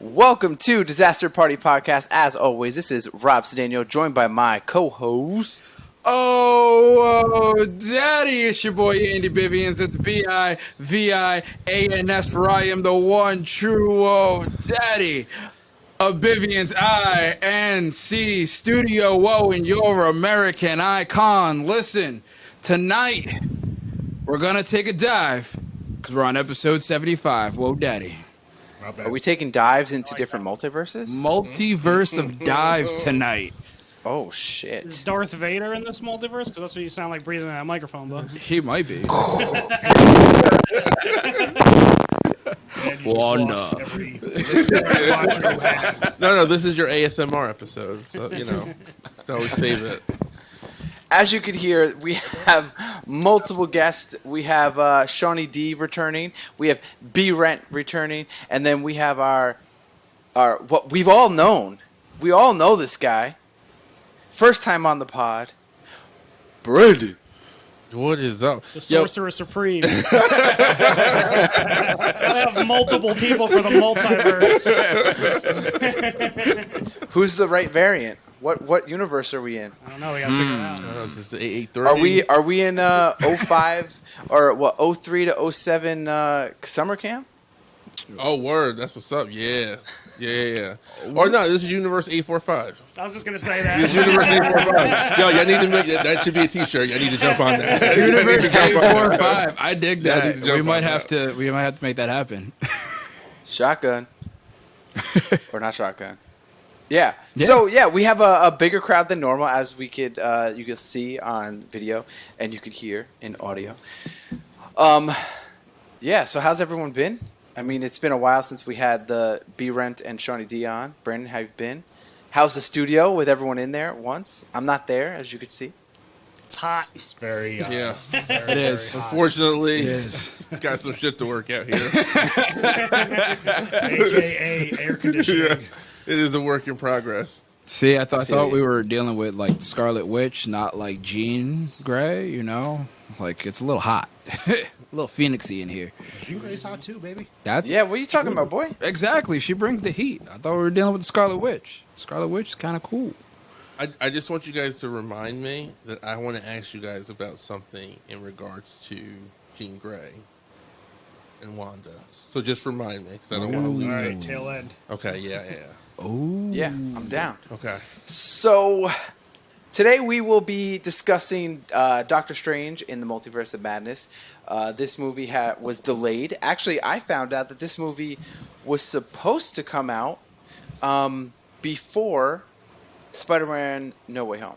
Welcome to Disaster Party Podcast. As always, this is Rob Cedeno, joined by my co-host. Oh, daddy, it's your boy Andy Bivians. It's Bivians, for I am the one true daddy of Bivians INC Studio. Whoa, and your American icon. Listen, tonight we're gonna take a dive because we're on episode 75. Whoa, daddy. Are we taking dives into different multiverses? Multiverse of dives tonight. Oh, shit. Is Darth Vader in this multiverse? Because that's what you sound like breathing in that microphone, bud. He might be. No, this is your ASMR episode, so, always save it. As you could hear, we have multiple guests. We have Seanny D returning. We have B Rent returning. And then we have our what we've all known. We all know this guy. First time on the pod, Brandon. What is up? The Sorcerer Supreme. Gotta have multiple people for the multiverse. Who's the right variant? What universe are we in? I don't know. We gotta figure it out. This is the 883. Are we in 05 or what 03 to 07 summer camp? Oh, word. That's what's up. Yeah. Or no, this is Universe 845. I was just gonna say that. This is Universe 845. Yo, y'all need to make that should be a T-shirt. Y'all need to jump on that. Universe 845. I dig Yeah, I that. need to jump We might on have that. to. We might have to make that happen. Shotgun. Or not shotgun. Yeah. So yeah, we have a bigger crowd than normal, as we could you could see on video and you could hear in audio. Yeah. So how's everyone been? I mean, it's been a while since we had the B Rent and Seanny D on. Brandon, how you been? How's the studio with everyone in there at once? I'm not there, as you can see. It's hot. It's very Yeah. It is. Unfortunately, It is. got some shit to work out here. AKA air conditioning. Yeah. It is a work in progress. See, I thought you. we were dealing with like Scarlet Witch, not like Jean Grey. Like it's a little hot, a little phoenixy in here. You guys hot too, baby. That's Yeah, what are you talking about, boy? exactly. She brings the heat. I thought we were dealing with the Scarlet Witch. Scarlet Witch is kind of cool. I just want you guys to remind me that I want to ask you guys about something in regards to Jean Grey and Wanda. So just remind me, because I don't want to lose All right, it. tail end. Okay, yeah. Oh, Yeah, I'm down. Okay. So, today we will be discussing Doctor Strange in the Multiverse of Madness. This movie was delayed. Actually, I found out that this movie was supposed to come out before Spider-Man No Way Home.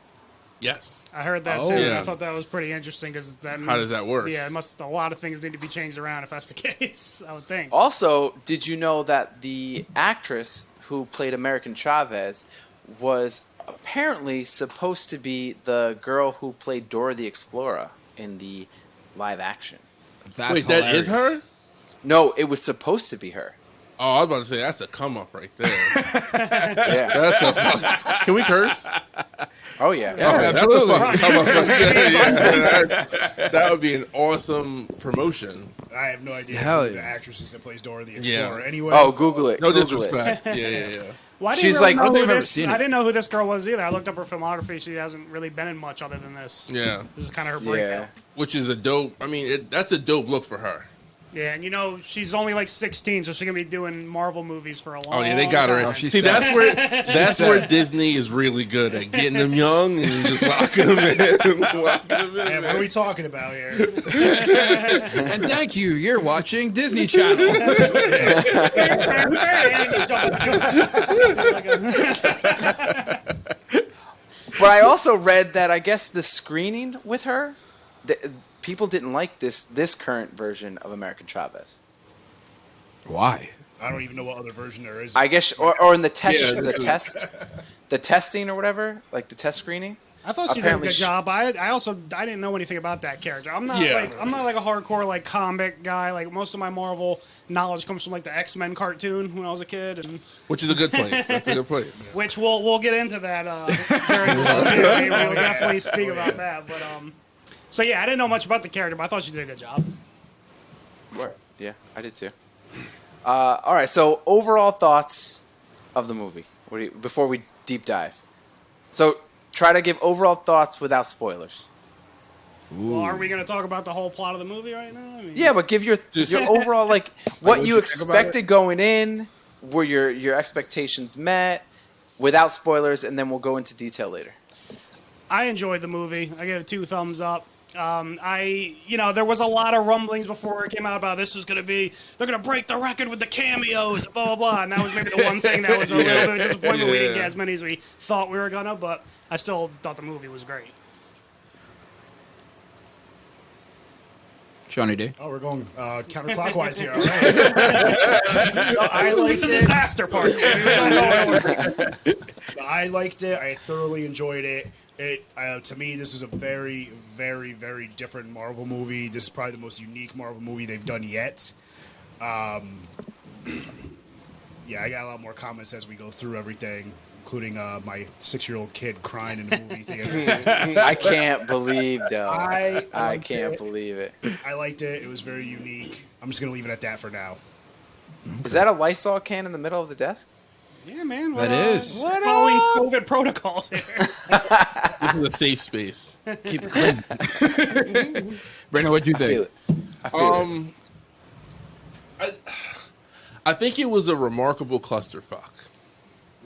Yes. I heard that Oh. too. And Yeah. I thought that was pretty interesting because that means, How does that work? Yeah, a lot of things need to be changed around if that's the case. I would think. Also, did you know that the actress who played American Chavez was apparently supposed to be the girl who played Dora the Explorer in the live action? that's Wait, that is hilarious. her? No, it was supposed to be her. Oh, I was about to say, that's a come up right there. Yeah. Can we curse? Oh, yeah. Oh, absolutely. That's a fucking come up right there. Yeah, that would be an awesome promotion. I have no idea Hell who the yeah. actress is that plays Dora the Yeah. Explorer. Anyway, Oh, Google it. No Google it. disrespect. Yeah. Well, I didn't She's really like- know I don't think who I've ever this- seen it. I didn't know who this girl was either. I looked up her filmography. She hasn't really been in much other than this. Yeah. This is kind of her Yeah. breakout. Which is a dope, that's a dope look for her. Yeah, and she's only like 16, so she's gonna be doing Marvel movies for a long Oh yeah, they got her in. time. she's See, set. that's where Disney is really good at getting them young and just locking them in. man, what are we talking about here? And thank you. You're watching Disney Channel. But I also read that I guess the screening with her, people didn't like this current version of American Chavez. Why? I don't even know what other version there is. I guess, or in the test, Yeah, the testing or whatever, like the test screening. I thought she did a Apparently good job. I didn't know anything about that character. I'm not like a hardcore like comic guy. Like most of my Marvel knowledge comes from like the X-Men cartoon when I was a kid, and Which is a good place. That's a good place. which we'll get into that during this review. We'll definitely speak about that. But so yeah, I didn't know much about the character, but I thought she did a good job. Yeah, I did too. All right. So overall thoughts of the movie before we deep dive. So try to give overall thoughts without spoilers. Well, are we going to talk about the whole plot of the movie right now? I mean, Yeah, but give your overall what what you you think about expected going in. Were your expectations met? Without spoilers, and then we'll go into detail later. I enjoyed the movie. I gave it 2 thumbs up. There was a lot of rumblings before it came out about they're going to break the record with the cameos, blah, blah, blah. And that was maybe the one thing that was a little bit of a disappointment. We didn't get as many as we thought we were going to, but I still thought the movie was great. Seanny D. Oh, we're going counterclockwise here. All right. No, I liked It's a it. disaster part. I liked it. I thoroughly enjoyed it. To me, this is a very, very, very different Marvel movie. This is probably the most unique Marvel movie they've done yet. Yeah, I got a lot more comments as we go through everything, including my 6-year-old kid crying in the movie theater. I can't believe, though. I I can't believe it. I liked it. It was very unique. I'm just going to leave it at that for now. Is that a Lysol can in the middle of the desk? Yeah, man. That is. What Following up? COVID protocols here. This is a safe space. Keep it clean. Brandon, what'd you I feel think? it. I feel it. I think it was a remarkable clusterfuck.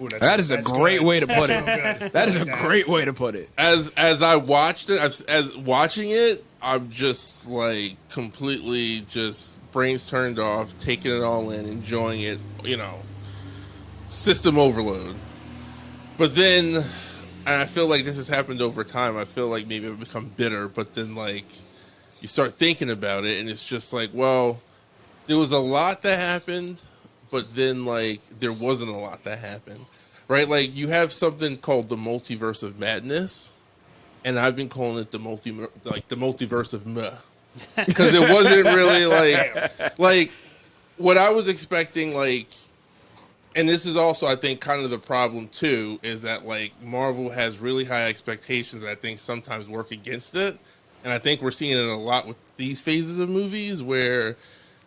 Ooh, That is a great good. way to put That's real it. good. That is a great way to put it. As I watched it, as watching it, I'm just like completely just brains turned off, taking it all in, enjoying it. System overload. But then, and I feel like this has happened over time. I feel like maybe I've become bitter. But then, like, you start thinking about it, and it's just like, well, there was a lot that happened, but then like there wasn't a lot that happened, right? Like you have something called the multiverse of madness, and I've been calling it the multiverse of meh, because it wasn't really like what I was expecting. Like, and this is also I think kind of the problem too is that like Marvel has really high expectations that I think sometimes work against it, and I think we're seeing it a lot with these phases of movies where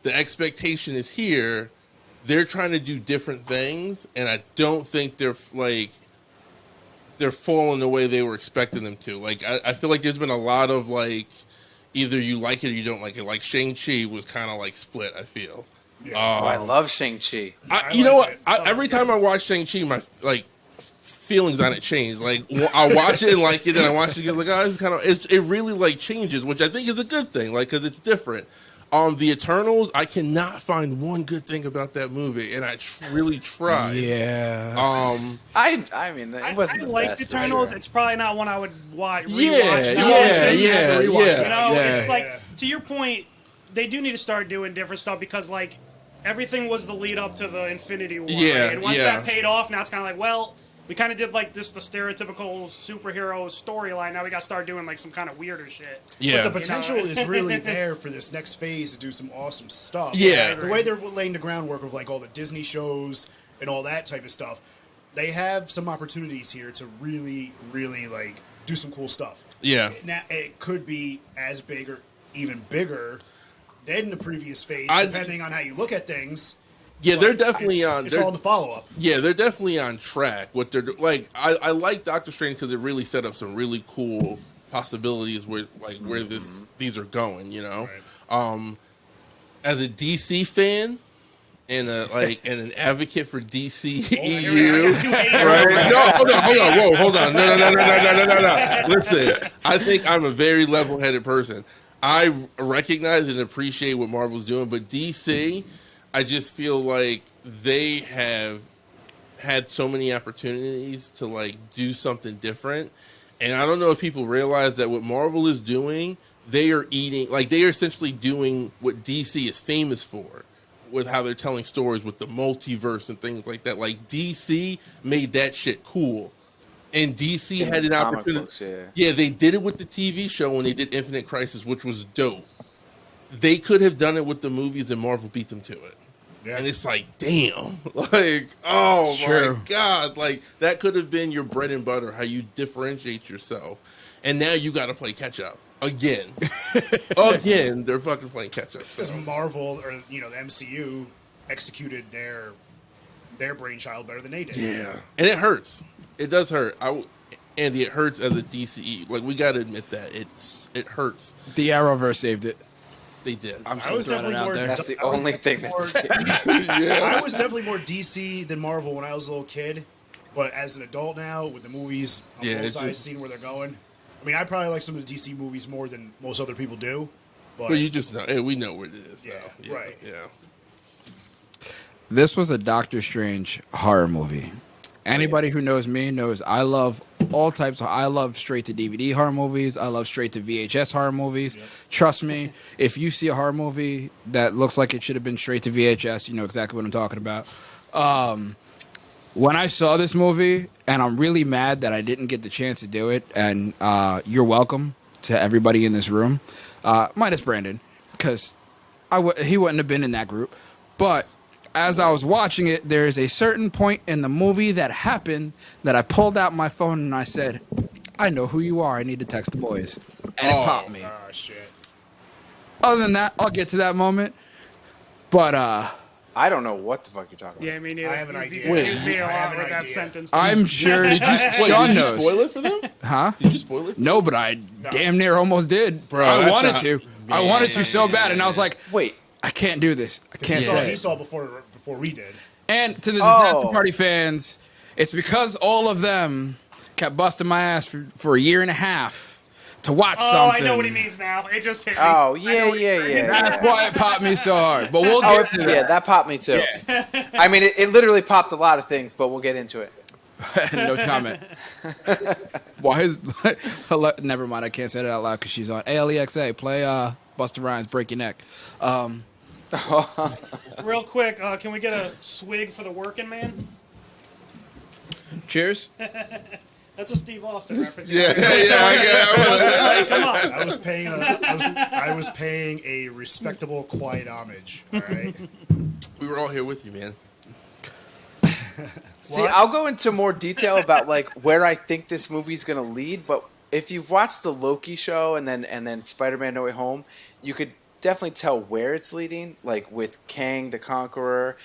the expectation is here. They're trying to do different things, and I don't think they're falling the way they were expecting them to. Like, I feel like there's been a lot of, like, either you like it or you don't like it. Like, Shang-Chi was kind of, like, split, I feel. Yeah. I love Shang-Chi. You know what? liked it. Every time I watch Shang-Chi, my, like, feelings on it change. Like, I watch it and like it, and I watch it and like, oh, it's kind of, it really, like, changes, which I think is a good thing, like, because it's different. The Eternals, I cannot find one good thing about that movie, and I really tried. Yeah. I mean, it wasn't I the like best, for Eternals. sure. It's probably not one I would watch. Yeah, rewatch now. yeah. You know, Yeah. it's like Yeah. to your point, they do need to start doing different stuff because like everything was the lead up to the Infinity War. Yeah, right? And once yeah. that paid off, now it's kind of like, well, we kind of did like this the stereotypical superhero storyline. Now we got to start doing like some kind of weirder shit. Yeah. But the potential is really there for this next phase to do some awesome stuff. Yeah. The way they're laying the groundwork of like all the Disney shows and all that type of stuff, they have some opportunities here to really, really like do some cool stuff. Yeah. Now it could be as big or even bigger than the previous phase, depending on how you look at things. Yeah, But they're definitely it's, on. It's they're- all in the follow up. Yeah, they're definitely on track. What they're like, I like Doctor Strange because it really set up some really cool possibilities where these are going. You know, as a DC fan and an advocate for DCEU. Right? No, hold on, whoa, hold on. No. Listen, I think I'm a very level-headed person. I recognize and appreciate what Marvel's doing, but DC, I just feel like they have had so many opportunities to like do something different, and I don't know if people realize that what Marvel is doing, they are essentially doing what DC is famous for, with how they're telling stories with the multiverse and things like that. Like DC made that shit cool. And DC In had the an comic opportunity. books, yeah. Yeah, they did it with the TV show when they did Infinite Crisis, which was dope. They could have done it with the movies, and Marvel beat them to it. Yeah. And it's like, damn, like, oh True. my God, like that could have been your bread and butter, how you differentiate yourself. And now you got to play catch up again. Again, they're fucking playing catch up. Because So. Marvel or the MCU executed their brainchild better than they did. Yeah, and it hurts. It does hurt. Andy, it hurts as a DCE. Like, we got to admit that it hurts. The Arrowverse saved it. They did. I'm I was throwing it definitely out more. there. That's the only thing that's I was definitely more DC than Marvel when I was a little kid, but as an adult now with the movies, on Yeah, both it's sides, just- seeing where they're going. I mean, I probably like some of the DC movies more than most other people do, but But you just know. We know what it is. Yeah, now. right. Yeah. This was a Doctor Strange horror movie. Anybody who knows me knows I love all types of. I love straight to DVD horror movies. I love straight to VHS horror movies. Yep. Trust me, if you see a horror movie that looks like it should have been straight to VHS, you know exactly what I'm talking about. When I saw this movie, and I'm really mad that I didn't get the chance to do it, and you're welcome to everybody in this room, minus Brandon, because he wouldn't have been in that group. But as I was watching it, there is a certain point in the movie that happened that I pulled out my phone and I said, I know who you are. I need to text the boys. And it popped me. oh shit. Other than that, I'll get to that moment. But I don't know what the fuck you're talking about. Yeah, me neither. I have an You idea. confused me a I have lot an with that idea. sentence. I'm sure Wait, Sean did you knows. spoil it for them? Huh? Did you spoil it? No, but I damn near almost did. Bro, I that's wanted not- to. I wanted to so bad. And I was like, Wait, I can't do this. I can't He say it. saw before we did. And to the Oh. Disaster Party fans, it's because all of them kept busting my ass for a year and a half to watch Oh, something. I know what he means now. It just hit me. oh I yeah, know what he yeah, means. yeah. That's why it popped me so hard. But we'll Oh, get to yeah, that. that popped me too. I mean, it literally popped a lot of things, but we'll get into it. No comment. Why is? Never mind. I can't say that out loud because she's on ALEXA. Play Busta Rhymes, Break Your Neck. Real quick, can we get a swig for the working man? Cheers. That's a Steve Austin reference. Yeah, I get it. Come on. I was paying a respectable, quiet homage. All right. We were all here with you, man. See, I'll go into more detail about like where I think this movie's gonna lead, but if you've watched the Loki show and then Spider-Man: No Way Home, you could definitely tell where it's leading, like with Kang the Conqueror.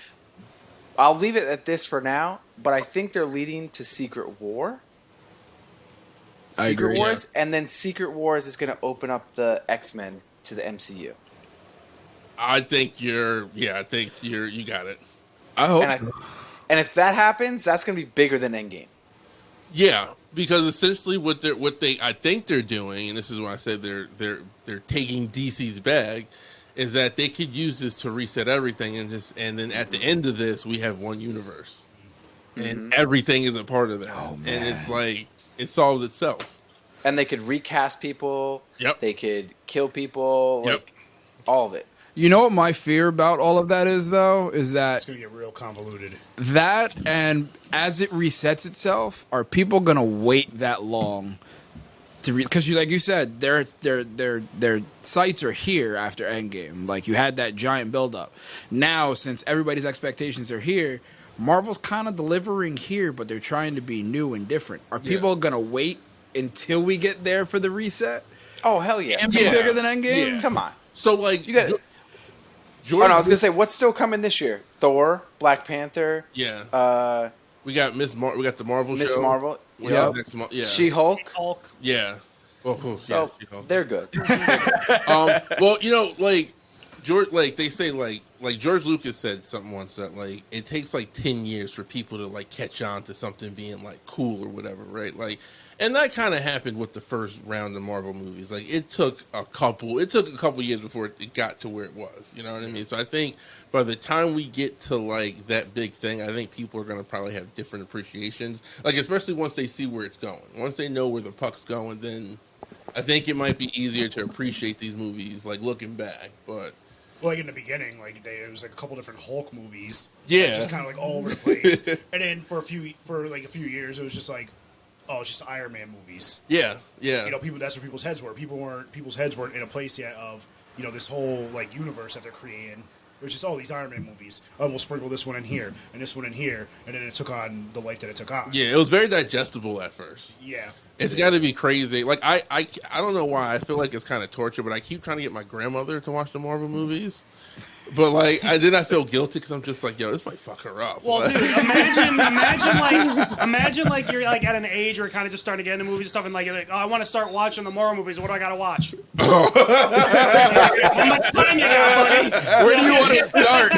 I'll leave it at this for now, but I think they're leading to Secret War. I Secret agree, Wars, and then Secret Wars is going to open up the X-Men to the MCU. I think you got it. I hope And, so. and if that happens, that's going to be bigger than Endgame. Yeah, because essentially what I think they're doing, and this is why I said they're taking DC's bag, is that they could use this to reset everything and then at the end of this we have one universe. And everything is a part of that. And it's like it solves itself. And they could recast people. Yep. They could kill people. Yep. Like, all of it. You know what my fear about all of that is, though, is that It's gonna get real convoluted. that and as it resets itself, are people gonna wait that long to because like you said, their sights are here after Endgame. Like you had that giant buildup. Now, since everybody's expectations are here, Marvel's kind of delivering here, but they're trying to be new and different. Are people gonna wait until we get there for the reset Oh, hell yeah. and be Yeah. bigger than Endgame? Yeah. Come on. So like You got. George Oh, no, I was going to say, what's still coming this year? Thor, Black Panther, yeah. We got we got the Marvel Miss show. Marvel, Which yep. is next month. Yeah. She-Hulk. Hulk. Yeah. Oh, So She-Hulk. they're good. Well, like George, like they say, like George Lucas said something once that like it takes like 10 years for people to like catch on to something being like cool or whatever, right? Like, and that kind of happened with the first round of Marvel movies. Like, it took a couple years before it got to where it was. You know what I mean? So I think by the time we get to like that big thing, I think people are going to probably have different appreciations. Like, especially once they see where it's going, once they know where the puck's going, then I think it might be easier to appreciate these movies, like looking back. But Well, like in the beginning, like it was like a couple different Hulk movies. Yeah. Just kind of like all over the place. And then for a few years, it was just like, oh, it's just Iron Man movies. yeah. You know, that's where people's heads were. People's heads weren't in a place yet of, you know, this whole like universe that they're creating. It was just all these Iron Man movies. Oh, we'll sprinkle this one in here and this one in here, and then it took on the life that it took on. Yeah, it was very digestible at first. Yeah. It's got to be crazy. Like I don't know why I feel like it's kind of torture, but I keep trying to get my grandmother to watch the Marvel movies, But like, I feel guilty because I'm just like, yo, this might fuck her up. Well, Like- dude, imagine like you're like at an age where you're kind of just starting to get into movies and stuff, and like, you're like, oh, I want to start watching the Marvel movies. What do I gotta watch? How much time you got, buddy? Where do you want to start?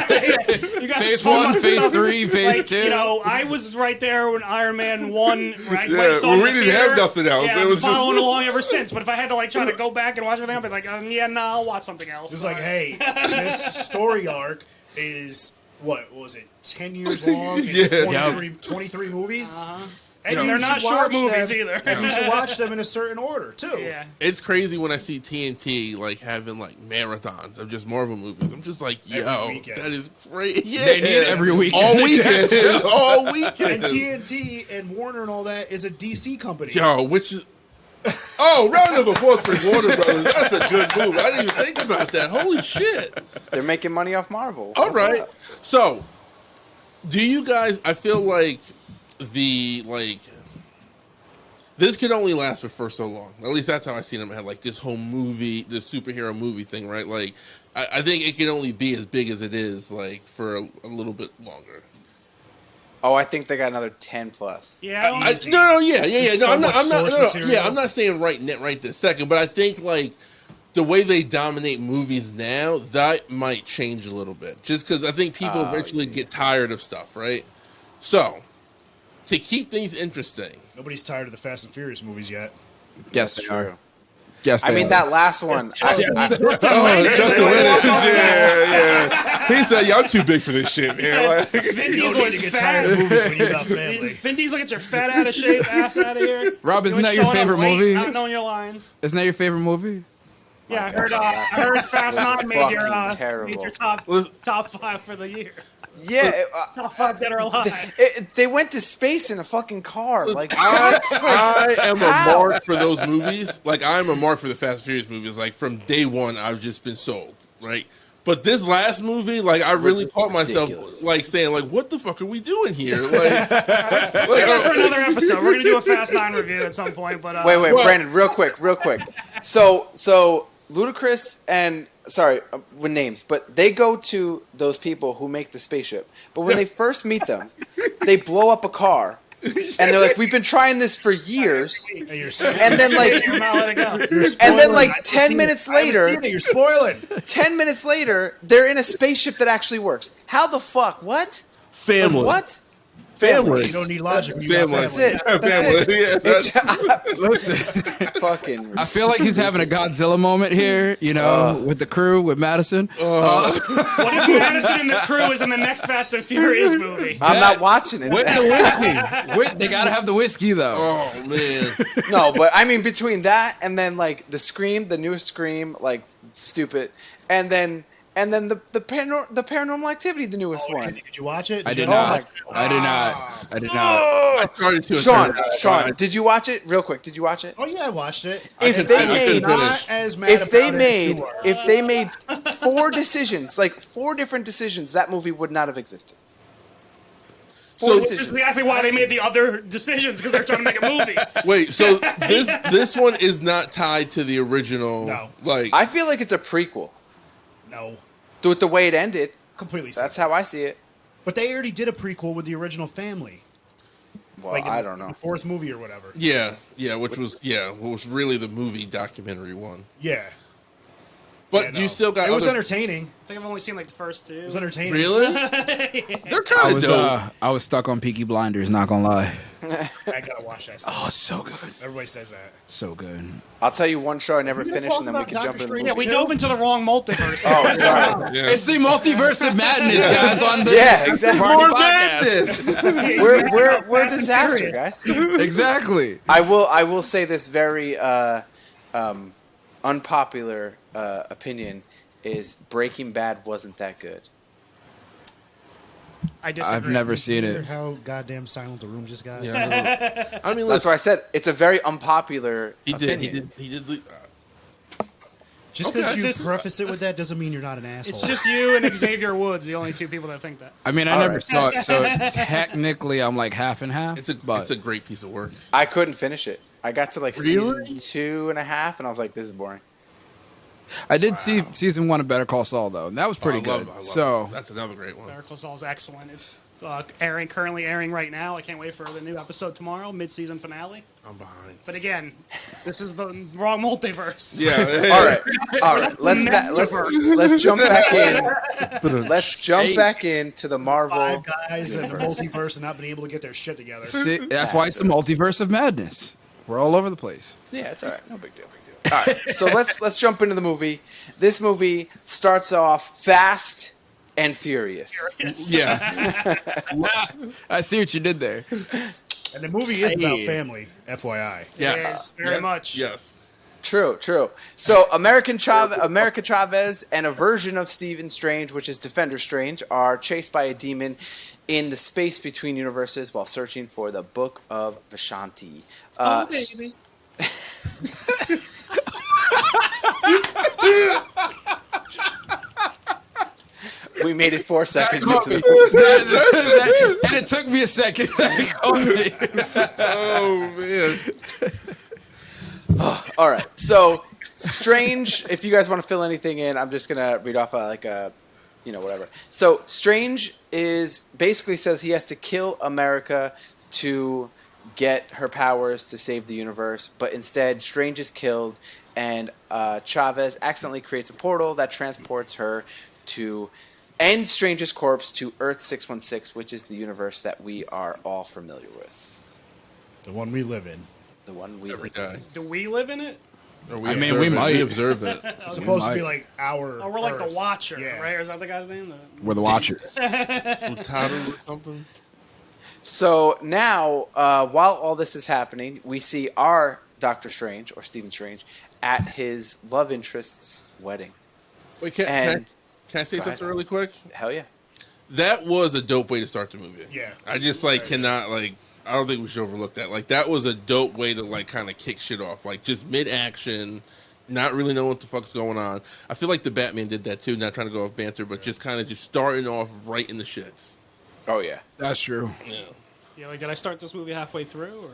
You got Phase so 1, much phase stuff. 3, phase Like, 2. You know, I was right there when Iron Man 1. Right, Yeah, saw well, it we in the didn't have theater. nothing else. Yeah, It I'm was just- following along ever since. But if I had to like try to go back and watch everything, I'd be like, yeah, nah, I'll watch something else. It's like, hey, this story arc is what was it? 10 years long. And Yeah. 23 movies. And you they're not should short watch movies them- either. And you should watch them in a certain order too. Yeah. It's crazy when I see TNT like having like marathons of just Marvel movies. I'm just like, yo, Every weekend. that is crazy. Yeah, They need it every weekend. all weekend, all And weekend. TNT and Warner and all that is a DC company. Yo, which is round of applause for Warner Brothers. That's a good move. I didn't even think about that. Holy shit! They're making money off Marvel. All What's right. up? So, do you guys? I feel like this could only last for so long. At least that's how I seen them. Had like this whole movie, this superhero movie thing, right? Like, I think it can only be as big as it is, like for a little bit longer. Oh, I think they got another 10 plus. Yeah. I don't- No, yeah. There's No, so I'm not. much source No, material. yeah, I'm not saying right this second, but I think like the way they dominate movies now, that might change a little bit. Just because I think people eventually get tired of stuff, right? So, to keep things interesting, Nobody's tired of the Fast and Furious movies yet. Yes, they are. True. Yes, I they mean, are. that last one. Justin Lennox, yeah. He said, "Yeah, I'm too big for this shit, man." Like, Vin You Diesel don't need is to get tired fat. of movies when you got family. Vin Diesel, get your fat out of shape ass out of here. Rob, isn't You that your showing up favorite late, movie? Not knowing your lines. Isn't that your favorite movie? Yeah, I heard Fast 9 made your Fucking terrible. top 5 for the year. Yeah, Top 5 dead or alive. they went to space in a fucking car. Like, I am a How? mark for those movies. Like, I'm a mark for the Fast and Furious movies. Like, from day one, I've just been sold, right? But this last movie, like, I really caught myself, Ridiculous. like, saying, like, what the fuck are we doing here? Like, Save that for another episode. We're gonna do a Fast 9 review at some point. But wait, Well- Brandon, real quick. So Ludacris and with names, but they go to those people who make the spaceship. But when they first meet them, they blow up a car, and they're like, "We've been trying this for years." Hey, you're And then You're not letting go. and then like spoiling. 10 minutes later, you're spoiling. 10 minutes later, they're in a spaceship that actually works. How the fuck? What? family. What? Family. You don't need logic. When you got Family. That's it. That's Family. it. Yeah, Listen, Fucking. I feel like he's having a Godzilla moment here, you know, with the crew, with Madison. What if Madison and the crew is in the next Fast and Furious movie? I'm not watching it. With the whiskey. They gotta have the whiskey, though. Oh, man. No, but I mean between that and then like the Scream, the newest Scream, like stupid, and then the Paranormal Activity, the newest one. Did you watch it? I did Oh not. my I did not. I did not. I started to. Sean, did you watch it? Real quick, did you watch it? Oh yeah, I watched it. If And they I was made- not as mad If they about it as made you are. if they made 4 decisions, like 4 different decisions, that movie would not have existed. So, Which is exactly why they made the other decisions, because they're trying to make a movie. wait, so this one is not tied to the original. No. Like, I feel like it's a prequel. No, With the way it ended, completely. that's separate. how I see it. But they already did a prequel with the original family. Well, Like in I don't know. the 4th movie or whatever. yeah, which was really the movie documentary one. Yeah. But Yeah, no. you still got It was other- entertaining. I think I've only seen like the first 2. It was entertaining. Really? They're I kind of was dope. I was stuck on Peaky Blinders, not gonna lie. I gotta watch that stuff. Oh, so good. Everybody says that. So good. I'll tell you one show I never We gonna finished, talk and then we about can jump Doctor into the Strange? Yeah, movie. we dove into the wrong multiverse. Oh, sorry. Yeah. It's the multiverse of madness, guys. On the Yeah, exactly. Barney More podcast. madness. We're disaster, guys. Exactly. I will say this very unpopular opinion is Breaking Bad wasn't that good. I disagree. I've never seen Hear it. how goddamn silent the room just got. Yeah, I mean, That's listen, why I said it's a very unpopular he opinion. did. Just Okay. because you It's just- preface it with that doesn't mean you're not an asshole. It's just you and Xavier Woods, the only 2 people that think that. I mean, I All never right. saw it, so technically I'm like half and half. It's a but great piece of work. I couldn't finish it. I got to like Really? season 2.5, and I was like, "This is boring." I did see season 1 of Better Call Saul though, and that was pretty good. So that's another great one. Better Call Saul is excellent. It's currently airing right now. I can't wait for the new episode tomorrow, mid-season finale. I'm behind. But again, this is the wrong multiverse. Yeah. All right. Let's jump back in. Let's jump back into the Marvel. 5 guys in the multiverse and not being able to get their shit together. see, that's why it's the multiverse of madness. We're all over the place. Yeah, it's all right. No big deal. All right, so let's jump into the movie. This movie starts off fast and furious. Yeah. I see what you did there. And the movie is about family, FYI. Yes. Very much. Yes. True. So America Chavez and a version of Stephen Strange, which is Defender Strange, are chased by a demon in the space between universes while searching for the Book of Vishanti. Baby. We made it 4 seconds into the And it took me a second. Oh man. All right. So Strange, if you guys want to fill anything in, I'm just gonna read off whatever. So Strange basically says he has to kill America to get her powers to save the universe, but instead Strange is killed, and Chavez accidentally creates a portal that transports her and Strange's corpse to Earth 616, which is the universe that we are all familiar with. The one we live in. The one we Every live in. day. Do we live in it? Or I mean, we might. We observe it. It's supposed to be like our. Oh, we're like Earth. the Watcher, Yeah. right? Or is that the guy's name? We're the Watchers. Title or something. So now, while all this is happening, we see our Doctor Strange, or Stephen Strange, at his love interest's wedding. Wait, And- can I say Go ahead. something really quick? Hell yeah. That was a dope way to start the movie. Yeah. I just cannot I don't think we should overlook that. Like that was a dope way to kind of kick shit off. Like just mid action, not really knowing what the fuck's going on. I feel like the Batman did that too, not trying to go off banter, but just kind of just starting off right in the shits. Oh yeah. That's true. Yeah. Yeah, like, did I start this movie halfway through? Or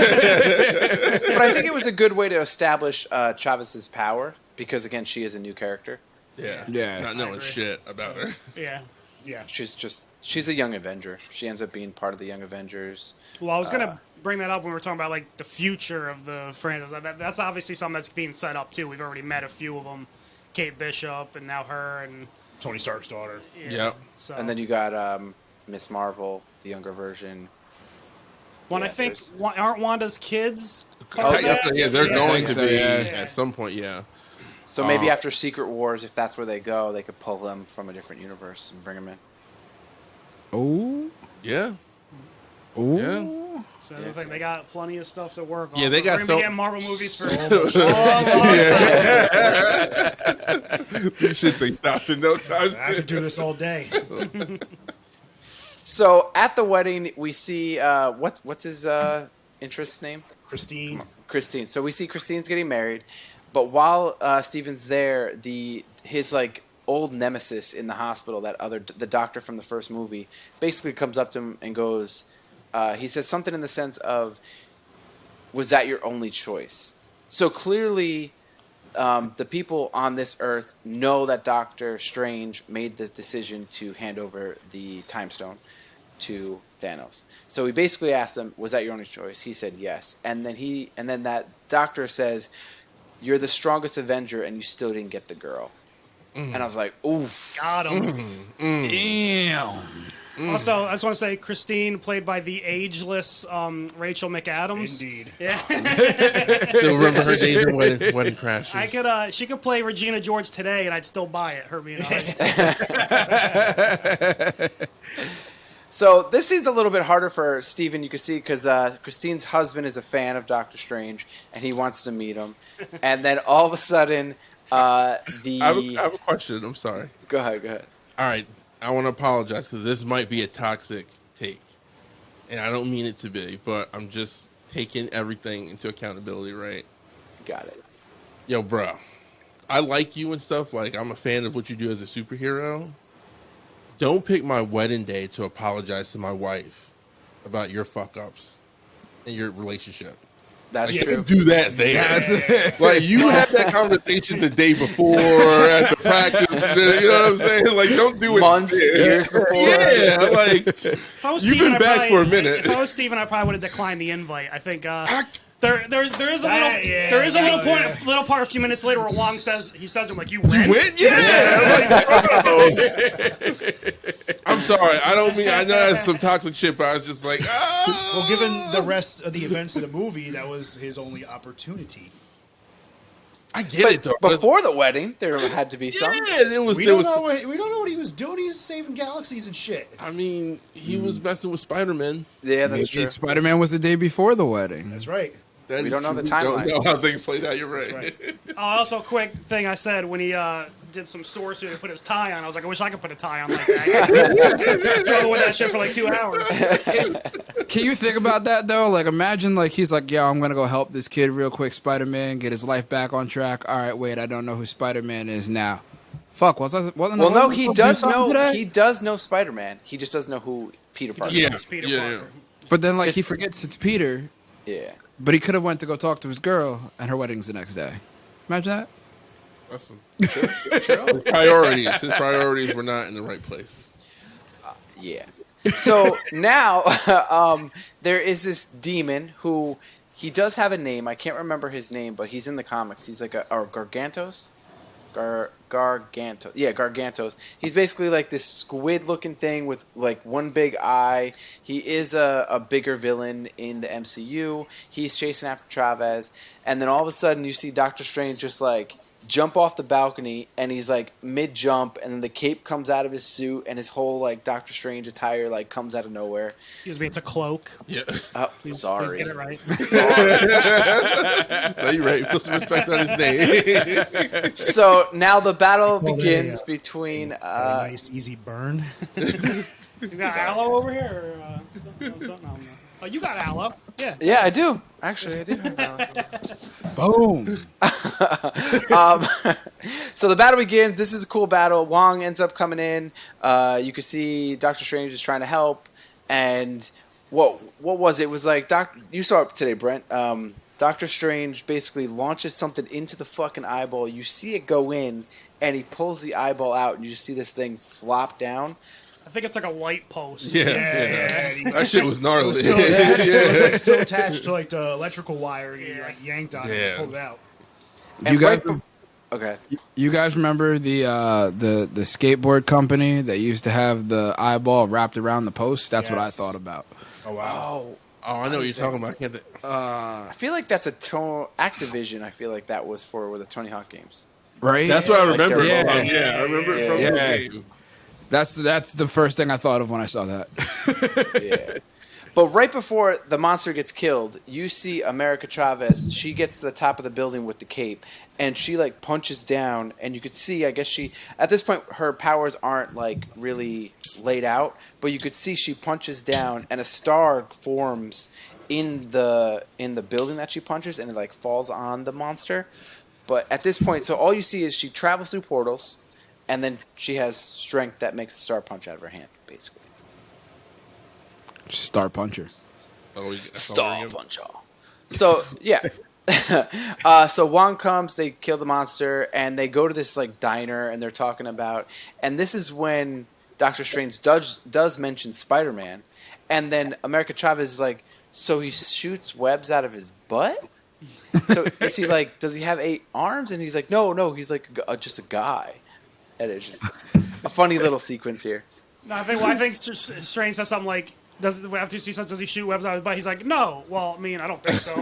But I think it was a good way to establish Chavez's power, because again, she is a new character. Yeah. Not knowing shit about her. yeah. Yeah. She's a young Avenger. She ends up being part of the Young Avengers. Well, I was gonna bring that up when we were talking about like the future of the franchise. That's obviously something that's being set up too. We've already met a few of them, Kate Bishop, and now her, and Tony Stark's daughter. Yep. So, And then you got Miss Marvel, the younger version. when I yeah, think there's- aren't Wanda's kids? Yeah, they're going to so, be yeah. at some point. Yeah. So maybe after Secret Wars, if that's where they go, they could pull them from a different universe and bring them in. Oh. Yeah. Oh. Yeah. So I think they got plenty of stuff to work on. Yeah, they got We're gonna be so- getting Marvel movies for These shits ain't stopping no time. I could do this all day. So at the wedding, we see what's his interest's name? Christine. Christine. So we see Christine's getting married, but while Steven's there, his old nemesis in the hospital, the doctor from the first movie, basically comes up to him and goes, he says something in the sense of, "Was that your only choice?" So clearly, the people on this earth know that Doctor Strange made the decision to hand over the Time Stone to Thanos. So he basically asked them, "Was that your only choice?" He said yes, and then that doctor says, "You're the strongest Avenger, and you still didn't get the girl." And I was like, "Oof." got them. Damn. Also, I just want to say Christine, played by the ageless Rachel McAdams. Indeed. Yeah, Still remember her days of wedding crashes. she could play Regina George today, and I'd still buy it. Her being honest. So this scene's a little bit harder for Steven, you can see, because Christine's husband is a fan of Doctor Strange, and he wants to meet him. And then all of a sudden, I have a question. I'm sorry. Go ahead. All right. I want to apologize because this might be a toxic take. And I don't mean it to be, but I'm just taking everything into accountability, right? Got it. Yo, bro. I like you and stuff. Like, I'm a fan of what you do as a superhero. Don't pick my wedding day to apologize to my wife about your fuck-ups in your relationship. That's Like, true. don't do that there. Like, you had that conversation the day before at the practice. You know what I'm saying? Like, don't do it Months, there. years before. Yeah, like, If I was you've Steven, been back for a minute. If I was Steven, I probably would have declined the invite. I think there is a little Yeah, there is a little yeah. point, little part a few minutes later where Wong says to him like, "You went." You went? Yeah. Like, bro. I'm sorry. I don't mean, I know that's some toxic shit, but I was just like, ah. Well, given the rest of the events of the movie, that was his only opportunity. I get it, though. But before the wedding, there had to be some. Yeah, there was. We don't know what he was doing. He's saving galaxies and shit. I mean, he was messing with Spider-Man. Yeah, that's true. Spider-Man was the day before the wedding. That's right. That We is don't know true. the We don't timeline. know how things played out. You're right. right. Also, quick thing I said when he did some sorcery to put his tie on, I was like, I wish I could put a tie on like that. Struggle with that shit for like 2 hours. Can you think about that though? Like, imagine like he's like, "Yo, I'm gonna go help this kid real quick, Spider-Man, get his life back on track." All right, wait, I don't know who Spider-Man is now. Fuck, wasn't Well, no, he does know. Today? He does know Spider-Man. He just doesn't know who Peter Parker Yeah, is. Peter yeah, Parker. But then like he It's- forgets it's Peter, Yeah. but he could have went to go talk to his girl, and her wedding's the next day. Imagine that. That's some His priorities. His priorities were not in the right place. Yeah. So now there is this demon who he does have a name. I can't remember his name, but he's in the comics. He's like or Gargantos. Gargantos. Yeah, Gargantos. He's basically like this squid-looking thing with like one big eye. He is a bigger villain in the MCU. He's chasing after Chavez, and then all of a sudden you see Doctor Strange just like jump off the balcony, and he's like mid-jump, and then the cape comes out of his suit, and his whole like Doctor Strange attire like comes out of nowhere. Excuse me, it's a cloak. Yeah. Oh, Please sorry. get it right. No, you're right. Put some respect on his name. So now the battle there you begins go. between. A nice, easy burn. You got aloe over here? Or, something? I don't know. Oh, you got aloe. Yeah. Yeah, I do. Actually, I do. Boom. So the battle begins. This is a cool battle. Wong ends up coming in. You can see Doctor Strange is trying to help. And what was it? It was like you saw it today, Brent. Doctor Strange basically launches something into the fucking eyeball. You see it go in, and he pulls the eyeball out, and you just see this thing flop down. I think it's like a light post. Yeah. That shit was gnarly. It was like still attached to like the electrical wire, and he like yanked on it Yeah. and pulled it out. You guys, Okay. you guys remember the skateboard company that used to have the eyeball wrapped around the post? That's what I Yes. thought about. Oh wow. Oh, I know what you're talking about. I can't think. I feel like that's Activision. I feel like that was for the Tony Hawk games. Right? That's what I remember. Yeah. I remember it from Yeah. the game. That's the first thing I thought of when I saw that. Yeah. But right before the monster gets killed, you see America Chavez. She gets to the top of the building with the cape, and she like punches down, and you could see, I guess she, at this point, her powers aren't like really laid out, but you could see she punches down, and a star forms in the building that she punches, and it like falls on the monster. But at this point, so all you see is she travels through portals, and then she has strength that makes a star punch out of her hand, basically. Star puncher. Star puncher. So yeah. So Wong comes, they kill the monster, and they go to this like diner, and they're talking about, and this is when Doctor Strange does mention Spider-Man, and then America Chavez is like, so he shoots webs out of his butt. So is he like, does he have 8 arms? And he's like, no, he's like just a guy, and it's just a funny little sequence here. No, I think Strange says something like, after he says, does he shoot webs out of his butt? He's like, no. Well, I mean, I don't think so.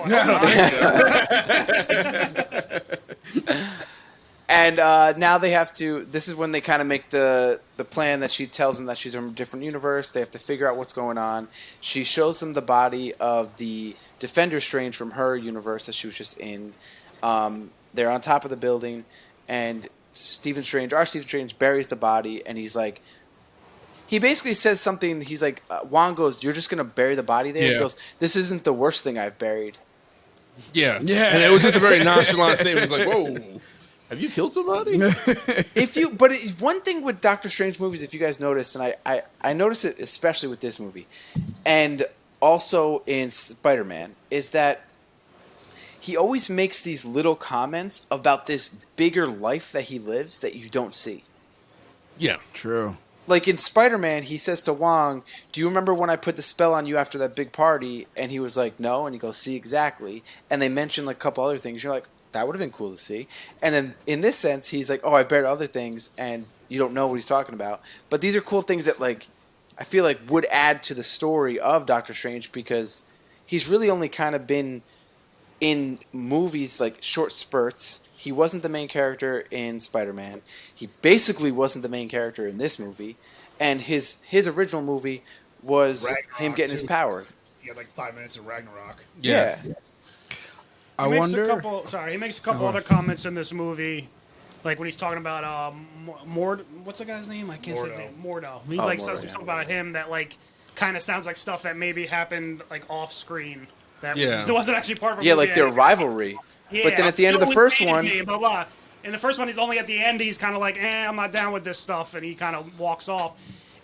And now they have to. This is when they kind of make the plan that she tells them that she's from a different universe. They have to figure out what's going on. She shows them the body of the Defender Strange from her universe that she was just in. They're on top of the building, and Stephen Strange buries the body, and he's like, he basically says something. He's like, Wong goes, "You're just gonna bury the body there?" Yeah. He goes, "This isn't the worst thing I've buried." Yeah. And it was just a very nonchalant thing. It was like, whoa, have you killed somebody? One thing with Doctor Strange movies, if you guys notice, and I notice it especially with this movie, and also in Spider-Man, is that he always makes these little comments about this bigger life that he lives that you don't see. Yeah. True. Like in Spider-Man, he says to Wong, "Do you remember when I put the spell on you after that big party?" And he was like, "No." And he goes, "See, exactly." And they mention like a couple other things. You're like, that would have been cool to see. And then in this sense, he's like, "Oh, I bet other things," and you don't know what he's talking about. But these are cool things that like I feel like would add to the story of Doctor Strange, because he's really only kind of been in movies like short spurts. He wasn't the main character in Spider-Man. He basically wasn't the main character in this movie. And his original movie was Ragnarok, him getting his too. power. He had like 5 minutes of Ragnarok. Yeah. I He wonder. makes a couple other comments in this movie, like when he's talking about what's the guy's name? I can't say his name. Mordo. He Oh, says Mordo, some stuff yeah. about him that like kind of sounds like stuff that maybe happened like off screen. That Yeah. wasn't actually part of a Yeah, movie. like their rivalry. Yeah, But then at the end of the you first hated one, me, blah blah. In the first one, he's only at the end. He's kind of like, I'm not down with this stuff, and he kind of walks off.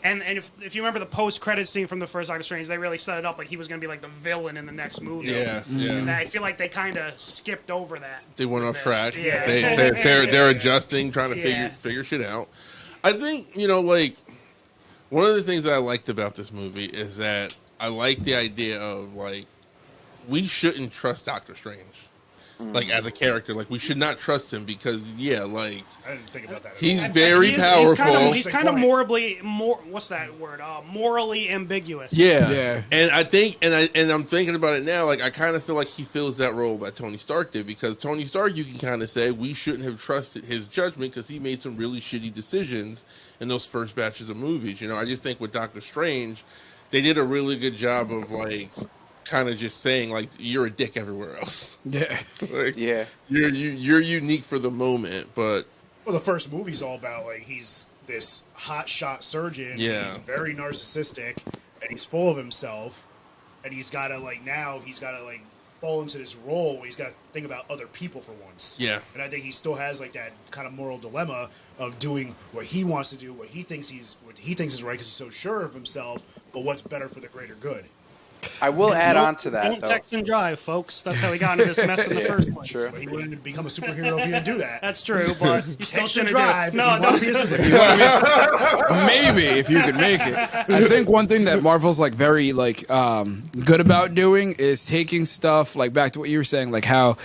And if you remember the post-credit scene from the first Doctor Strange, they really set it up like he was going to be like the villain in the next movie. Yeah. Yeah. And I feel like they kind of skipped over that. They went off This. track. Yeah. They're adjusting, trying to Yeah. figure shit out. I think, like one of the things that I liked about this movie is that I like the idea of like we shouldn't trust Doctor Strange. Like as a character, like we should not trust him because like I didn't think about that. he's at all. very powerful. He's kind of what's that word? Morally ambiguous. Yeah. And I think, and I'm thinking about it now, like I kind of feel like he fills that role that Tony Stark did, because Tony Stark, you can kind of say we shouldn't have trusted his judgment because he made some really shitty decisions in those first batches of movies. I just think with Doctor Strange, they did a really good job of like kind of just saying like you're a dick everywhere else. Yeah. Like, yeah. you're unique for the moment, but Well, the first movie's all about like he's this hot shot surgeon. Yeah. He's very narcissistic and he's full of himself, and he's got to like fall into this role where he's got to think about other people for once. Yeah. And I think he still has like that kind of moral dilemma of doing what he wants to do, what he thinks is right because he's so sure of himself, but what's better for the greater good. I will add on to that, Don't though. text and drive, folks. That's how he got into this mess in the first place. True. But he wouldn't become a superhero if he didn't do that. That's true, but you still Text and shouldn't drive. do it. No, if you want don't. to be a superhero. Maybe if you could make it. I think one thing that Marvel's like very like good about doing is taking stuff like back to what you were saying, like how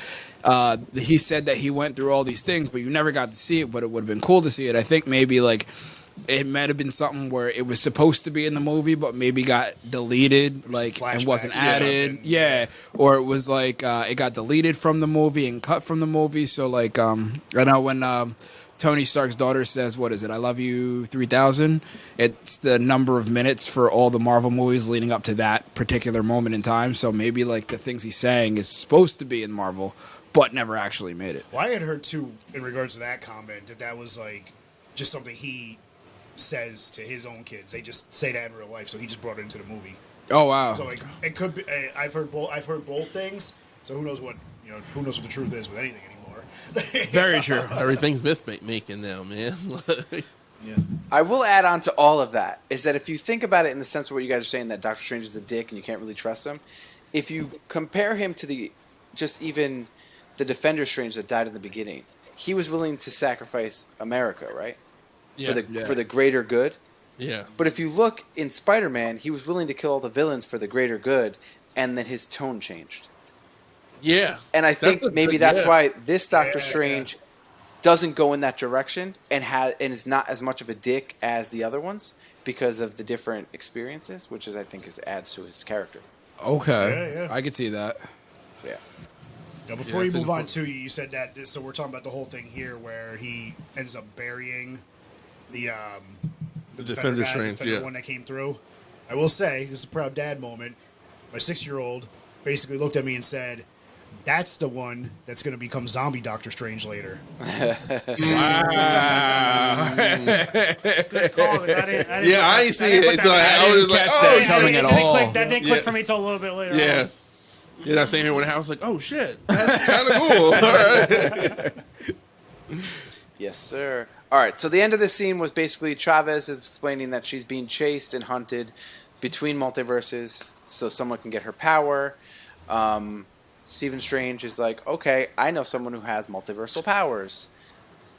he said that he went through all these things, but you never got to see it. But it would have been cool to see it. I think maybe like it might have been something where it was supposed to be in the movie, but maybe got deleted, like and wasn't flashbacks or added. something. Yeah, or it was like it got deleted from the movie and cut from the movie. So like I know when Tony Stark's daughter says, "What is it? I love you 3,000." It's the number of minutes for all the Marvel movies leading up to that particular moment in time. So maybe like the things he's saying is supposed to be in Marvel, but never actually made it. Well, I had heard too, in regards to that comment, that was like just something he says to his own kids. They just say that in real life, so he just brought it into the movie. Oh wow! So like it could be. I've heard both things. So who knows what Who knows what the truth is with anything anymore? Very true. everything's myth making now, man. I will add on to all of that is that if you think about it in the sense of what you guys are saying, that Doctor Strange is a dick and you can't really trust him, if you compare him to even the Defender Strange that died in the beginning, he was willing to sacrifice America, right? Yeah. For the greater good. Yeah. But if you look in Spider-Man, he was willing to kill all the villains for the greater good, and then his tone changed. Yeah. And I think maybe that's why this Doctor Yeah. Strange doesn't go in that direction and is not as much of a dick as the other ones because of the different experiences, which I think adds to his character. Okay, Yeah. I could see that. Yeah. Now, before Yeah, you it's move a- on to you said that. So we're talking about the whole thing here, where he ends up burying the Defender guy, Strange, Defender yeah. one that came through. I will say, this is a proud dad moment. My 6-year-old basically looked at me and said, "That's the one that's going to become zombie Doctor Strange later." Good call, 'cause I didn't Yeah, I ain't see it put until that- I was just like, catch oh, that yeah. coming it at didn't all. click. That didn't click Yeah. for me till a little bit later. Yeah. on. Yeah, that same here when I was like, oh shit, that's kind of cool. All right. Yes, sir. All right, so the end of this scene was basically Chavez is explaining that she's being chased and hunted between multiverses so someone can get her power. Stephen Strange is like, okay, I know someone who has multiversal powers.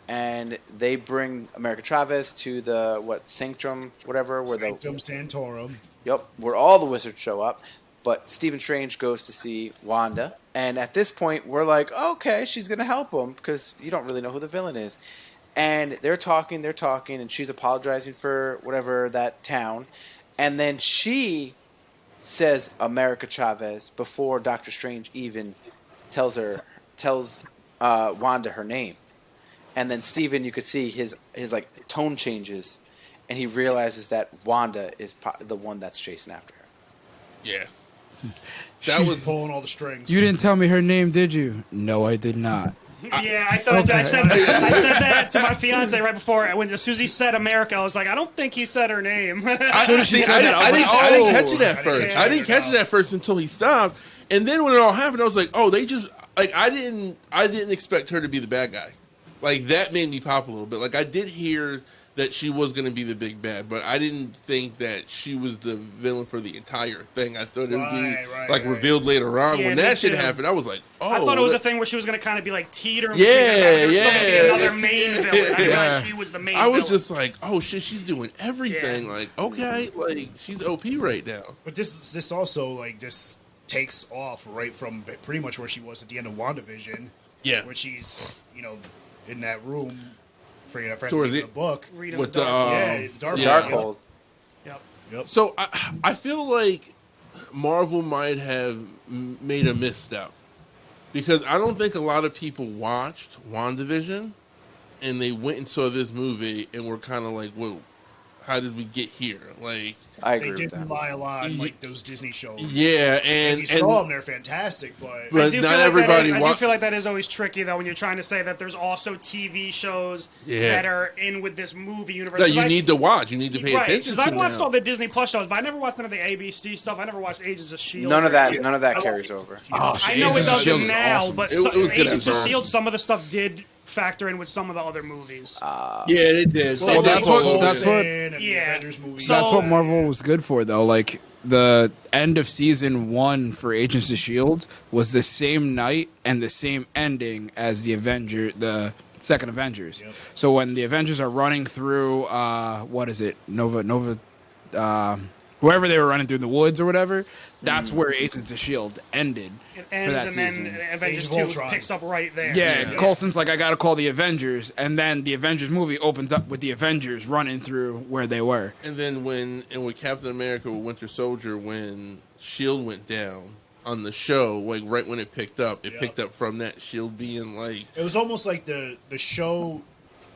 And they bring America Chavez to the, Sanctum, whatever. Sanctum Sanctorum. Yep, where all the wizards show up. But Stephen Strange goes to see Wanda. And at this point, we're like, okay, she's going to help him because you don't really know who the villain is. And they're talking, and she's apologizing for whatever, that town. And then she says America Chavez before Doctor Strange even tells Wanda her name. And then Steven, you could see his like tone changes, and he realizes that Wanda is the one that's chasing after her. Yeah. That was pulling all the strings. You didn't tell me her name, did you? No, I did not. Yeah, I said that to my fiance right before. As soon as he said America, I was like, I don't think he said her name. I didn't catch it at first. I didn't catch it at first until he stopped, and then when it all happened, I was like, oh, they just like I didn't expect her to be the bad guy. Like, that made me pop a little bit. Like, I did hear that she was going to be the big bad, but I didn't think that she was the villain for the entire thing. I thought it would be, revealed later on. Yeah, when that shit happened, I was like, oh. I thought it was a thing where she was going to kind of be, like, teeter. Another main villain. I realized she was the main I was villain. just like, oh, shit, she's doing everything. Yeah. Like, okay, like, she's OP right now. But this also, like, just takes off right from pretty much where she was at the end of WandaVision. Yeah. Where she's, in that room, forget the book with the Darkhold. Yep. So I feel like Marvel might have made a misstep because I don't think a lot of people watched WandaVision and they went and saw this movie and were kind of like, whoa, how did we get here? Like, I agree they with did that. rely a lot on like those Disney shows. Yeah, and you saw them; they're fantastic. But not everybody. I do feel like that is always tricky, though, when you're trying to say that there's also TV shows that are in with this movie universe. That you need to watch. You need to pay attention. Because I've watched all the Disney Plus shows, but I never watched none of the ABC stuff. I never watched Agents of Shield. None of that carries over. I know it doesn't now, but it was good Agents of Shield, some of the stuff did factor in with some of the other movies. Yeah, they did. Well, that's what Avengers movies. That's what Marvel was good for, though. Like, the end of season 1 for Agents of S.H.I.E.L.D. was the same night and the same ending as the second Avengers. Yep. So when the Avengers are running through, Nova, wherever they were running through the woods or whatever, that's where Agents of S.H.I.E.L.D. ended. It ends, and season. then Avengers 2 picks up right there. Yeah, Coulson's like, I gotta call the Avengers, and then the Avengers movie opens up with the Avengers running through where they were. And then with Captain America with Winter Soldier, when S.H.I.E.L.D. went down on the show, like right when it picked up from that S.H.I.E.L.D. being like... It was almost like the show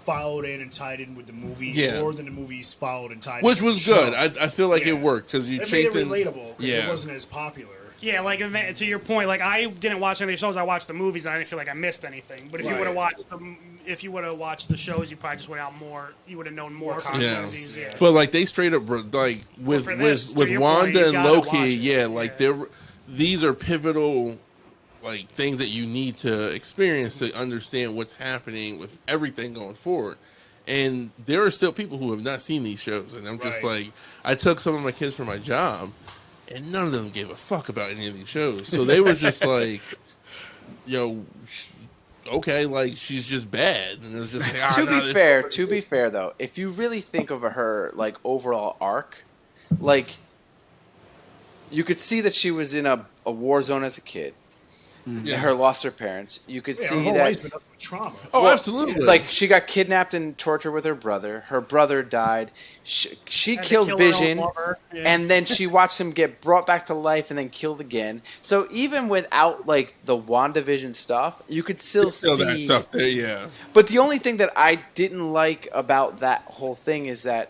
followed in and tied in with the movie more than the movies followed and tied in. Which was good. I feel like it worked because you it made it relatable because it wasn't as popular. Yeah, like to your point, like I didn't watch any of the shows. I watched the movies, and I didn't feel like I missed anything. But if you would have watched the shows, you probably just went out more. You would have known more content of these. Yeah. But like they straight up like with Wanda and Loki, these are pivotal like things that you need to experience to understand what's happening with everything going forward. And there are still people who have not seen these shows, and I'm just like, I took some of my kids for my job. And none of them gave a fuck about any of these shows. So they were just like, okay, like, she's just bad. And it was just like, to be fair, though, if you really think of her, like, overall arc, like, you could see that she was in a war zone as a kid. Yeah. Her lost her parents. You could see her that been trauma. Oh, absolutely! Like she got kidnapped and tortured with her brother. Her brother died. She killed Vision, and then she watched him get brought back to life and then killed again. So even without like the WandaVision stuff, you could still see that stuff there. Yeah. But the only thing that I didn't like about that whole thing is that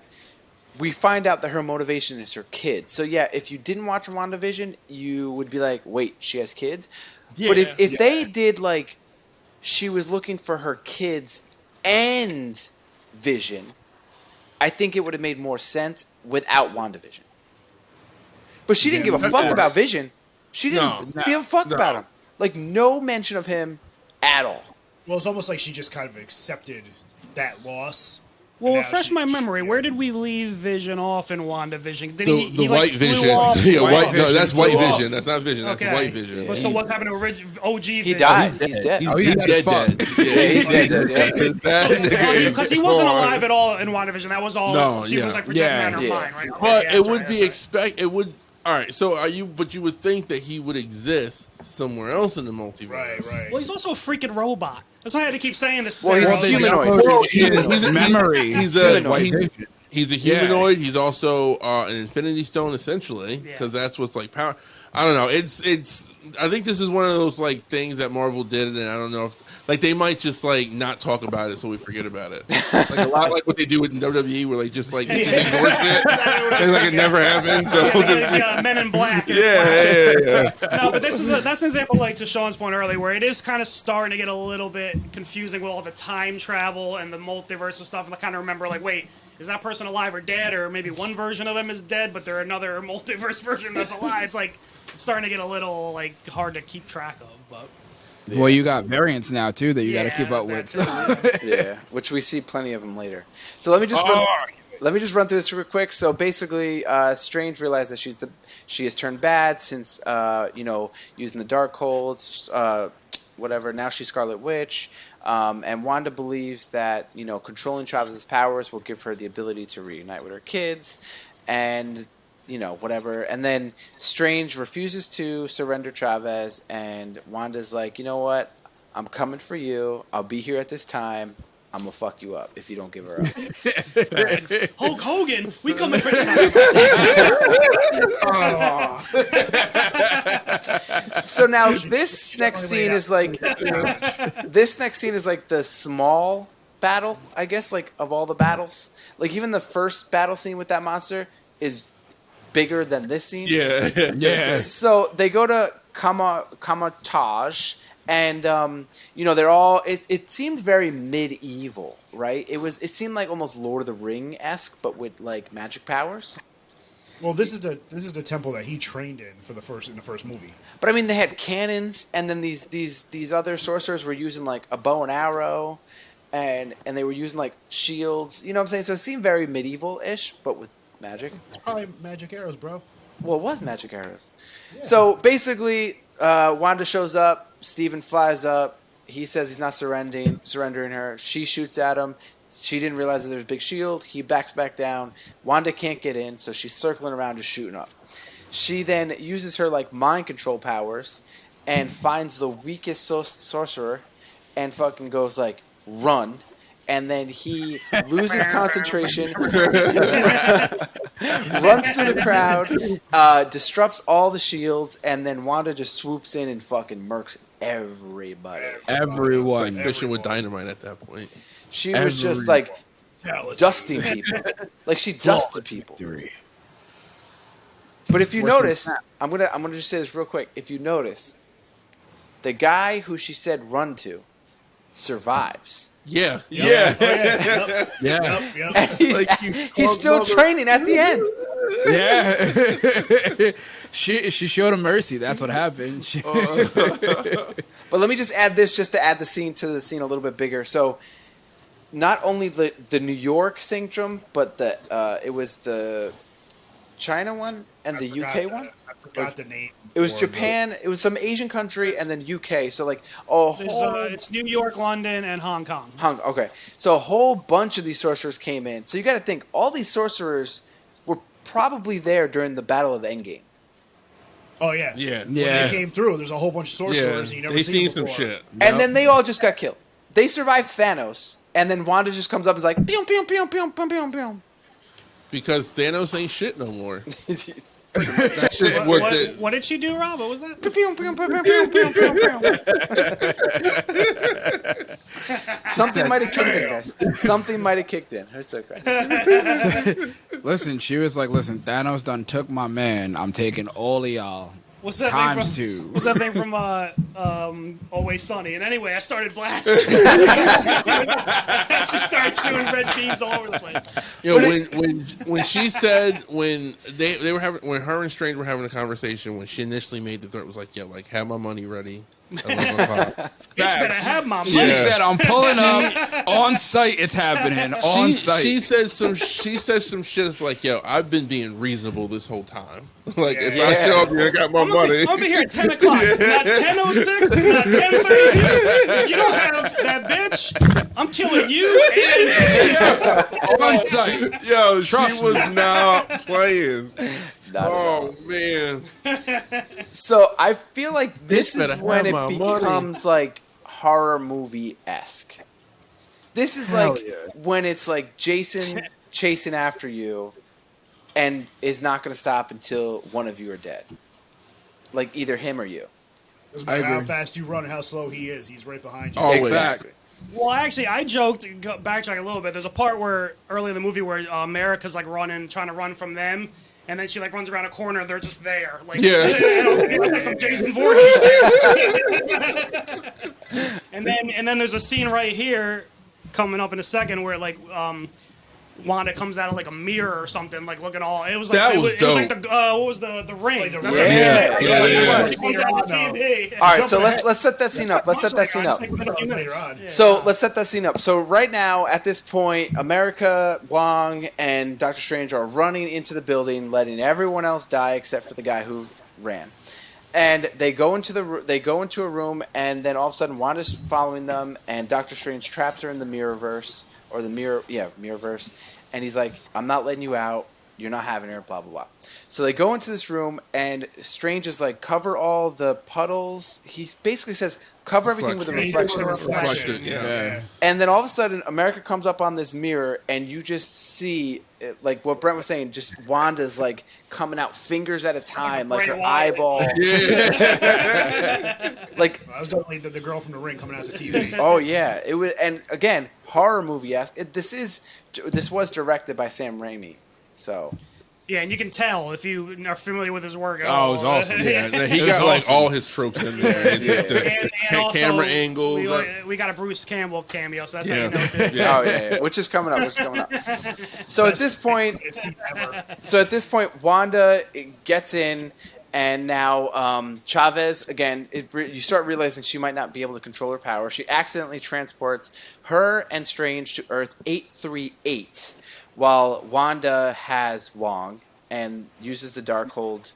we find out that her motivation is her kids. So yeah, if you didn't watch WandaVision, you would be like, "Wait, she has kids." Yeah, but if they did, like, she was looking for her kids and Vision, I think it would have made more sense without WandaVision. But she didn't give a fuck about Vision. She didn't give a fuck about him. Like, no mention of him at all. Well, it's almost like she just kind of accepted that loss Well, now refresh she- my memory. yeah. Where did we leave Vision off in WandaVision? Did The he White like, flew Vision. off? Yeah, White White. No, Vision that's flew White off. Vision. That's not Vision. That's Okay. White Vision. But so what happened to OG He Vision? died. He's dead. Oh, he's He's dead as fuck. dead. Yeah, He's dead. Yeah. That nigga is Because he wasn't gone. alive at all in WandaVision. That was all. No, she yeah. was like protecting Yeah. her Yeah. mind, right? Okay, But yeah, it that's would right, be that's right. It would. All right. So are you? But you would think that he would exist somewhere else in the multiverse. Right. Well, he's also a freaking robot. That's why I had to keep saying this. Well, he's Sarah. a humanoid. Well, He's a- memory. He's a Humanoid. He's a Yeah. humanoid. He's also an Infinity Stone, essentially, Yeah. because that's what's like power. I don't know. It's. I think this is one of those like things that Marvel did, and I don't know if like they might just like not talk about it so we forget about it. Like a lot like what they do with WWE, where they just like just ignore shit, and like it never happened. So Yeah, we'll like, just, Men in Black. yeah. No, but that's an example, like to Sean's point earlier, where it is kind of starting to get a little bit confusing with all the time travel and the multiverse and stuff. And I kind of remember, like, wait, is that person alive or dead? Or maybe one version of them is dead, but they're another multiverse version that's alive. It's like it's starting to get a little like hard to keep track of. But Well, you got variants now too that you got to yeah, keep up with. that's it. Yeah, which we see plenty of them later. So let me just run through this real quick. So basically, Strange realized that she has turned bad since using the Darkhold, whatever. Now she's Scarlet Witch, and Wanda believes that controlling Travis's powers will give her the ability to reunite with her kids, and whatever. And then Strange refuses to surrender Travis, and Wanda's like, you know what? I'm coming for you. I'll be here at this time. I'm gonna fuck you up if you don't give her up. Hulk Hogan, we coming for you. So now this next scene is like the small battle, I guess, like of all the battles. Like even the first battle scene with that monster is bigger than this scene. Yeah. Yeah. So they go to Kamatage, and they're all. It seemed very medieval, right? It seemed like almost Lord of the Ring esque, but with like magic powers. Well, this is the temple that he trained in in the first movie. But I mean, they had cannons, and then these other sorcerers were using like a bow and arrow, and they were using like shields. You know what I'm saying? So it seemed very medieval-ish, but with magic. It's probably magic arrows, bro. Well, it was magic arrows. So basically, Wanda shows up. Steven flies up. He says he's not surrendering her. She shoots at him. She didn't realize that there's a big shield. He backs back down. Wanda can't get in, so she's circling around just shooting up. She then uses her like mind control powers and finds the weakest sorcerer and fucking goes like, run. And then he loses concentration, runs through the crowd, disrupts all the shields, and then Wanda just swoops in and fucking murks everybody. Everyone. Fishing with dynamite at that point. She was just like Talented. dusting people. Like she dusted people. Victory. But if you Worse than notice, that. I'm gonna just say this real quick. If you notice, the guy who she said run to survives. Yeah. Yeah. Yeah. Yep. And he's, Like you he's still mother- training at the end. Yeah. she showed him mercy. That's what happened. But let me just add this just to add the scene to the scene a little bit bigger. So not only the New York syndrome, but it was the China one and the UK one. I forgot the name. It was for Japan. It was some Asian country, and then UK. So like a whole It's New York, London, and Hong Kong. Okay, so a whole bunch of these sorcerers came in. So you got to think all these sorcerers were probably there during the Battle of Endgame. Oh yeah. Yeah. When Yeah. they came through, there's a whole bunch of Yeah. sorcerers that you never They seen seen some before. shit. And then they all just got killed. They survived Thanos, and then Wanda just comes up and is like, pew, pew, pew, pew, pew, pew, pew. Because Thanos ain't shit no more. That's just what the. What did she do, Rob? What was that? Pew, pew, pew, pew, pew, pew, pew, pew. Something might have kicked in, guys. Something might have kicked in. It's okay. Listen, she was like, listen, Thanos done took my man. I'm taking all of y'all. What's that Times thing two. from? What's that thing from Always Sunny? And anyway, I started blasting. She started shooting red beams all over the place. You know, when she said when they were having when her and Strange were having a conversation when she initially made the threat was like, yeah, like have my money ready, 11 o'clock. Bitch better have my money. She Yeah. said, "I'm pulling up on site. It's happening on site." She said some shit that's like, yo, I've been being reasonable this whole time. Like, if I Yeah. show up here, I got my I'm gonna money. be here at 10 o'clock, not 10:06, not 10:32. If you don't have that bitch, I'm killing you. And on site. Yo, Trust she was me. not playing. Not at all. Oh, man. So I feel like this better is when have it my money. becomes like horror movie esque. This is Hell like yeah. when it's like Jason chasing after you and is not going to stop until one of you are dead. Like either him or you. Doesn't matter how agree. fast you run, how slow he is. He's right behind you. Always. Exactly. well, actually, I joked. Backtrack a little bit. There's a part where early in the movie where America's like running, trying to run from them. And then she like runs around a corner. They're just there, like Yeah. and I was like, "It's like some Jason Voorhees." and then there's a scene right here coming up in a second where like Wanda comes out of like a mirror or something, like looking all. It was like That it was was, it was like dope. the what was the ring? Like the That's ring. what Yeah. it Yeah, is. yeah, It comes out on TV. All right, so Jumping ahead. let's set that scene up. Let's set that scene up. Like, within a few minutes. Later on. Yeah. So let's set that scene up. So right now, at this point, America, Wong, and Doctor Strange are running into the building, letting everyone else die except for the guy who ran. And they go into a room, and then all of a sudden, Wanda's following them, and Doctor Strange traps her in the Mirrorverse Mirrorverse, and he's like, "I'm not letting you out. You're not having her." Blah blah blah. So they go into this room, and Strange is like, "Cover all the puddles." He basically says, "Cover everything with a Reflection. reflection." Reflection, yeah. And then all of a sudden, America comes up on this mirror, and you just see, like what Brent was saying, just Wanda's like coming out fingers at a time, like her Bray Wyatt. eyeball. Like, That was definitely the girl from the ring coming out the TV. oh yeah, it was. And again, horror movie esque. This was directed by Sam Raimi, so Yeah, and you can tell if you are familiar with his work. Oh, it was awesome. Yeah, he It was got like awesome. all his tropes in there. And the also, camera angles. We got a Bruce Campbell cameo, so that's how Yeah. you know too. Yeah. oh yeah, which is coming up. So at this point, It's ever. Wanda gets in, and now Chavez again. You start realizing she might not be able to control her power. She accidentally transports her and Strange to Earth 838, while Wanda has Wong and uses the Darkhold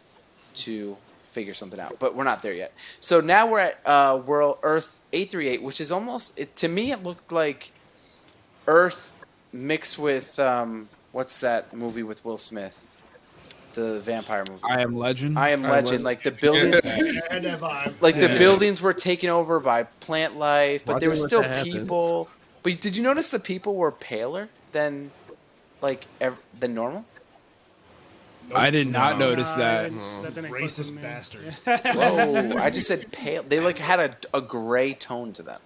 to figure something out. But we're not there yet. So now we're at world Earth 838, which is almost to me it looked like Earth mixed with what's that movie with Will Smith? The vampire movie. I Am Legend. I Am Legend. Like the buildings, And that vibe. like the buildings were taken over by plant life, but Why there did were that still happen? people. But did you notice the people were paler than than normal? I did not notice that. That didn't click with Racist me. bastard. Whoa! I just said pale. They like had a gray tone to them.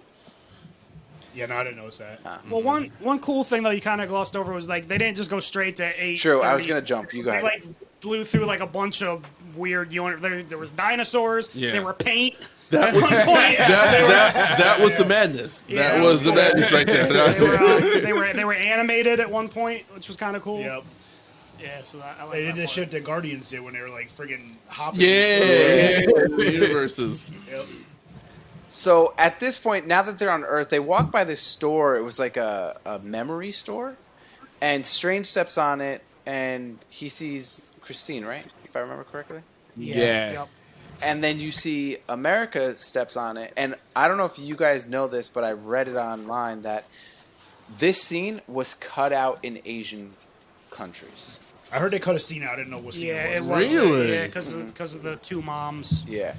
Yeah, no, I didn't notice that. Well, one cool thing though you kind of glossed over was like they didn't just go straight to 8. True. I was gonna jump. You go They ahead. like blew through like a bunch of weird. There was dinosaurs. Yeah. There were paint. That was, that was the madness. Yeah. That was the madness right there. They were animated at one point, which was kind of cool. Yep. Yeah, so I like They that did the part. shit that Guardians did when they were like friggin' hopping. Yeah, universes. Yep. So at this point, now that they're on Earth, they walk by this store. It was like a memory store, and Strange steps on it, and he sees Christine, right? If I remember correctly. Yeah. Yep. And then you see America steps on it, and I don't know if you guys know this, but I read it online that this scene was cut out in Asian countries. I heard they cut a scene out. I didn't know what scene Yeah, it it was. was. Really? Yeah, because of the two moms. Yeah.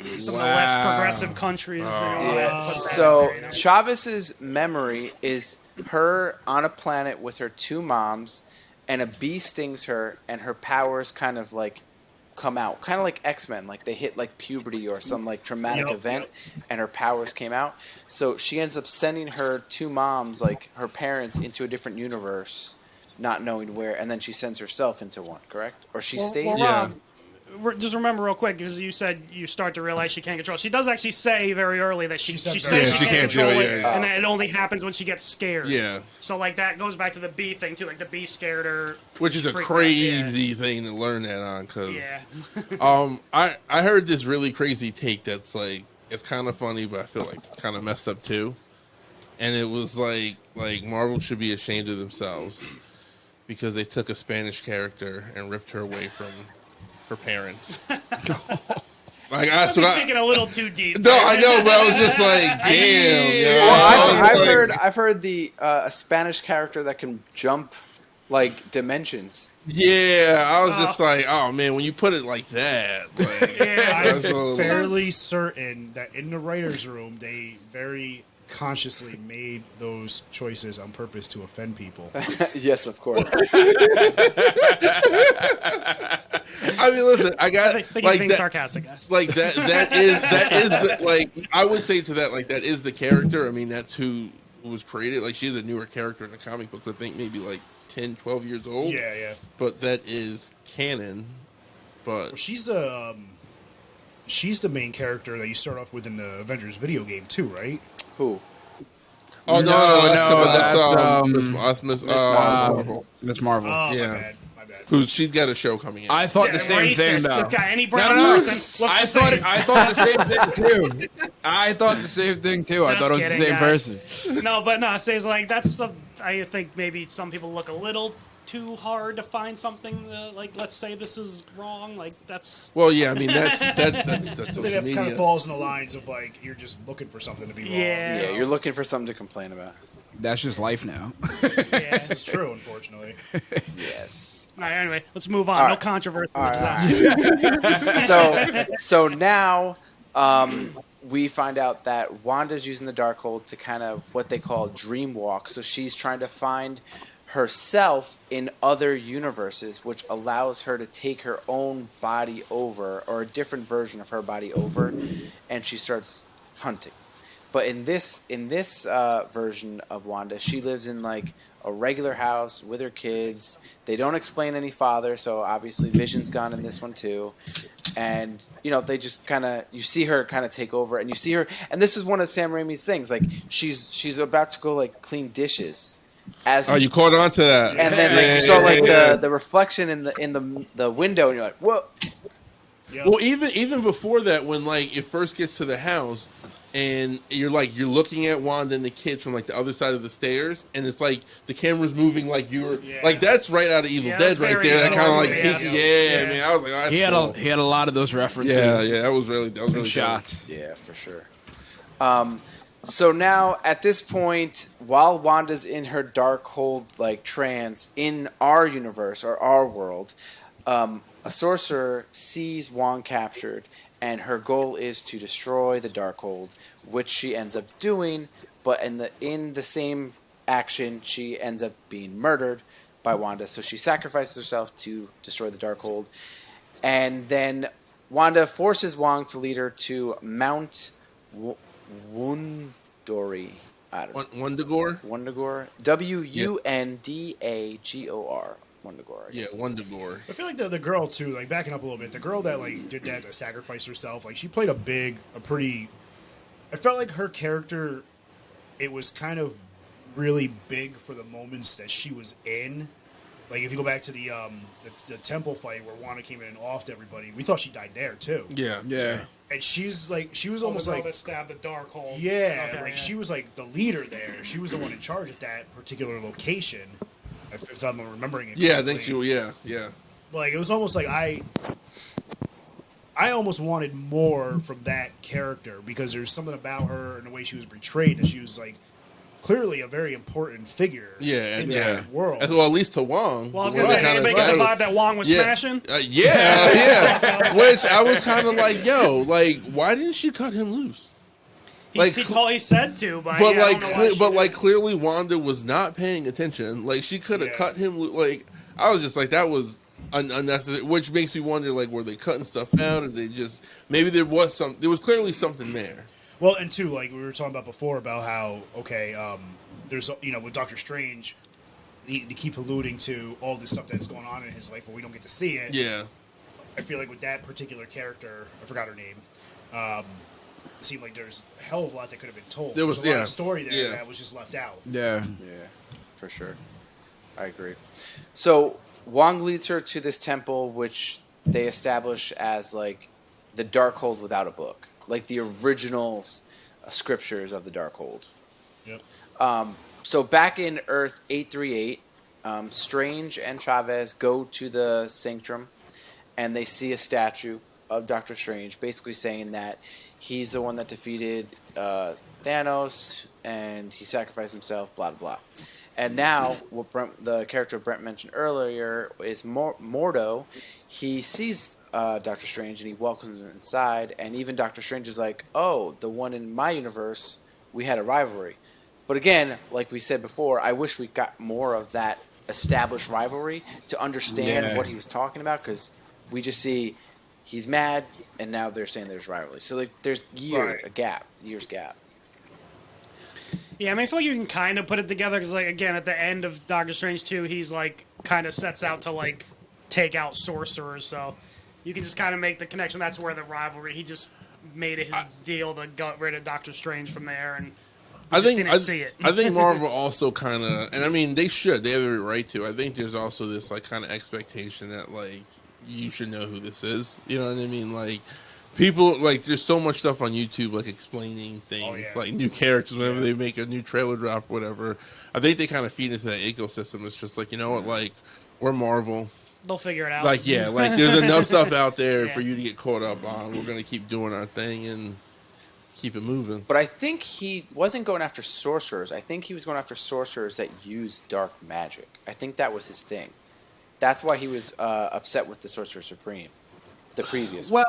Some of the less progressive countries. Yeah. So Chavez's memory is her on a planet with her two moms, and a bee stings her, and her powers kind of like come out, kind of like X-Men, like they hit like puberty or some like traumatic Yep, event, yep. and her powers came out. So she ends up sending her two moms, like her parents, into a different universe, not knowing where, and then she sends herself into one. Correct? Or she stays. Well, Yeah. Rob, just remember real quick because you said you start to realize she can't control. She does actually say very early that she said says very she early. can't do control it, it, yeah. and that it only happens when she gets scared. Yeah. So like that goes back to the bee thing too. Like the bee scared her, Which is a freaked out. crazy thing to learn that on, because Yeah. I heard this really crazy take that's like it's kind of funny, but I feel like kind of messed up too. And it was like Marvel should be ashamed of themselves because they took a Spanish character and ripped her away from her parents. Like that's You're what thinking a little too deep. No, I know, but I was just like, damn. Yo. Well, I've heard the a Spanish character that can jump like dimensions. Yeah, I was just like, oh man, when you put it like that, like, that's I'm fairly certain that in the writers' room they very consciously made those choices on purpose to offend people. Yes, of course. I mean, listen, I got I think like he's being that, sarcastic, guys. like that is the, like I would say to that, like that is the character. I mean, that's who was created. Like she's a newer character in the comic books. I think maybe like 10, 12 years old. Yeah. But that is canon. But Well, she's the main character that you start off with in the Avengers video game too, right? Who? oh that's Miss Marvel. Miss Marvel. Oh, Yeah. my bad. Who she's got a show coming in. I thought Yeah, the same thing racist. though. This guy, any brown No. person looks the same. I thought the same thing too. I thought the same thing too. I Just thought it was the kidding, same guys. person. No, but no, Say's like I think maybe some people look a little too hard to find something like, let's say this is wrong. Like that's Well, yeah, I mean that's I social think that media. kind of falls in the lines of like you're just looking for something to be wrong. Yeah. Yeah, you're looking for something to complain about. That's just life now. yeah. This is true, unfortunately. Yes. All right, anyway, let's move on. All No right. controversy. All which is right. awesome. So now we find out that Wanda's using the Darkhold to kind of what they call dream walk. So she's trying to find herself in other universes, which allows her to take her own body over, or a different version of her body over, and she starts hunting. But in this version of Wanda, she lives in like a regular house with her kids. They don't explain any father, so obviously Vision's gone in this one too. And they just kind of you see her kind of take over, and you see her. And this is one of Sam Raimi's things. Like she's about to go like clean dishes. Oh, you caught on to that. And then like, you saw like the reflection in the window, and you're like, whoa. Yep. Well, even before that, when like it first gets to the house, and you're looking at Wanda and the kids from like the other side of the stairs, and it's like the camera's moving like like that's right out of Evil Yeah, Dead that's right very there. That kind of like Evil peaks. Dead, Yeah, yeah. man, I was like, oh, that's He had cool. he had a lot of those references. Yeah, that was really Good shot. Yeah, for sure. So now, at this point, while Wanda's in her Darkhold like trance in our universe or our world, a sorcerer sees Wong captured, and her goal is to destroy the Darkhold, which she ends up doing. But in the same action, she ends up being murdered by Wanda. So she sacrifices herself to destroy the Darkhold, and then Wanda forces Wong to lead her to Mount Wundagore. I don't know. Wundagore? Wundagore. Wundagor. Wundagore. I Yeah, guess. Wundagore. I feel like the girl too, like backing up a little bit, the girl that like did that to sacrifice herself, like she played a pretty. I felt like her character, it was kind of really big for the moments that she was in. Like if you go back to the temple fight where Wanda came in and offed everybody, we thought she died there too. Yeah. And she was almost the girl like that stabbed the Darkhold. yeah, Okay, like yeah. she was like the leader there. She was the one in charge at that particular location. If I'm remembering it. Yeah, I think correctly. yeah. Like it was almost like I almost wanted more from that character because there's something about her and the way she was portrayed that she was like clearly a very important figure in that world. Well, at least to Wong. Well, I was Wong gonna say, kinda anybody get the battled- vibe that Wong was smashing? Yeah. Which I was kind of like, yo, like, why didn't she cut him loose? Like, He said to, but, But yeah, I like, don't know why she didn't. clearly Wanda was not paying attention. Like, she could have Yeah. cut him. Like, I was just like, that was unnecessary. Which makes me wonder, like, were they cutting stuff out, or they just maybe there was clearly something there. Well, and two, like we were talking about before about how there's with Doctor Strange, he keep alluding to all this stuff that's going on in his life, but we don't get to see it. Yeah. I feel like with that particular character, I forgot her name. It seemed like there's a hell of a lot that could have been told. There was a lot yeah. of story there Yeah. that was just left out. Yeah. Yeah, for sure. I agree. So Wong leads her to this temple, which they establish as like the Darkhold without a book. like the original scriptures of the Darkhold. Yep. So back in Earth 838, Strange and Chavez go to the Sanctum, and they see a statue of Doctor Strange, basically saying that he's the one that defeated Thanos, and he sacrificed himself, blah, blah, blah. And now, what the character Brent mentioned earlier is Mordo. He sees Doctor Strange, and he welcomes him inside, and even Doctor Strange is like, oh, the one in my universe, we had a rivalry. But again, like we said before, I wish we got more of that established rivalry to understand what he was talking about, because we just see he's mad, and now they're saying there's rivalry. So like, there's years gap. Yeah, I mean, I feel like you can kind of put it together because, like, again, at the end of Doctor Strange 2, he's like kind of sets out to like take out sorcerers. So you can just kind of make the connection. That's where the rivalry. He just made it his deal to get rid of Doctor Strange from there, and didn't see it. I think Marvel also kind of, and I mean, they should. They have every right to. I think there's also this like kind of expectation that like you should know who this is. You know what I mean? Like, people, like, there's so much stuff on YouTube, like, explaining things, like, new characters whenever they make a new trailer drop or whatever. I think they kind of feed into that ecosystem. It's just like, you know what, like, we're Marvel. They'll figure it out. Like, yeah, like, there's enough stuff out there for you to get caught up on. We're going to keep doing our thing and keep it moving. But I think he wasn't going after sorcerers. I think he was going after sorcerers that use dark magic. I think that was his thing. That's why he was upset with the Sorcerer Supreme, the previous one.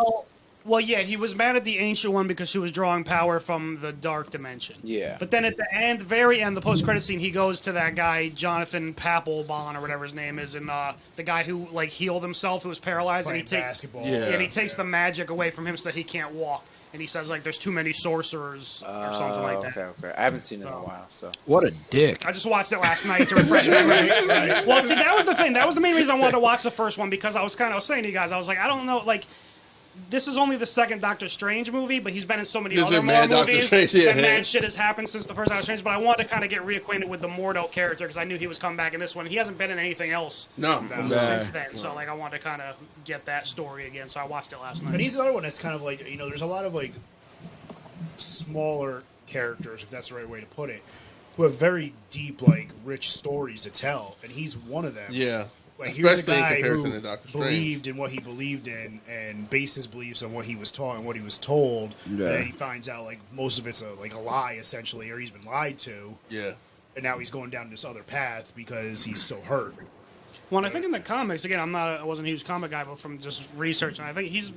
Well, yeah, he was mad at the Ancient One because she was drawing power from the Dark Dimension. Yeah. But then at the end, very end, the post-credit scene, he goes to that guy, Jonathan Papelbon, or whatever his name is, and the guy who, like, healed himself, who was paralyzed. Playing and he basketball. and he takes the magic away from him so that he can't walk. And he says, like, there's too many sorcerers or something like that. Okay. I haven't seen it in a while, so. What a dick. I just watched it last night to refresh my memory. Well, see, that was the thing. That was the main reason I wanted to watch the first one, because I was saying to you guys, I was like, I don't know, like, this is only the second Doctor Strange movie, but he's been in so many other more movies. And mad shit has happened since the first Doctor Strange. But I wanted to kind of get reacquainted with the Mordo character because I knew he was coming back in this one. He hasn't been in anything else since then. So like I wanted to kind of get that story again. So I watched it last night. And he's another one that's kind of like, you know, there's a lot of like smaller characters, if that's the right way to put it, who have very deep, like rich stories to tell, and he's one of them. Yeah. Like, especially here's a guy in comparison who to Doctor Strange. believed in what he believed in and based his beliefs on what he was taught and what he was told. Yeah. And then he finds out like most of it's a lie essentially, or he's been lied to. Yeah. And now he's going down this other path because he's so hurt. Well, I think in the comics, again, I wasn't a huge comic guy, but from just researching, I think he's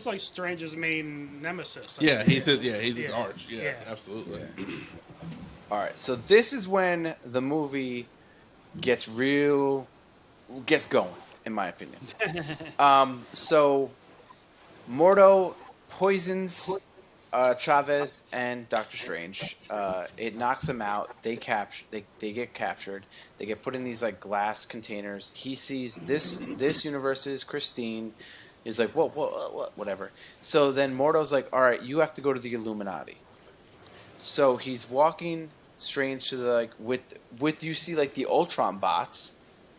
like Strange's main nemesis. He's his arch. Yeah, absolutely. Yeah. All right, so this is when the movie gets going, in my opinion. So Mordo poisons Chavez and Doctor Strange. It knocks them out. They get captured. They get put in these like glass containers. He sees this universe is Christine. He's like, whoa, whatever. So then Mordo's like, all right, you have to go to the Illuminati. So he's walking Strange to the with you see like the Ultron bots.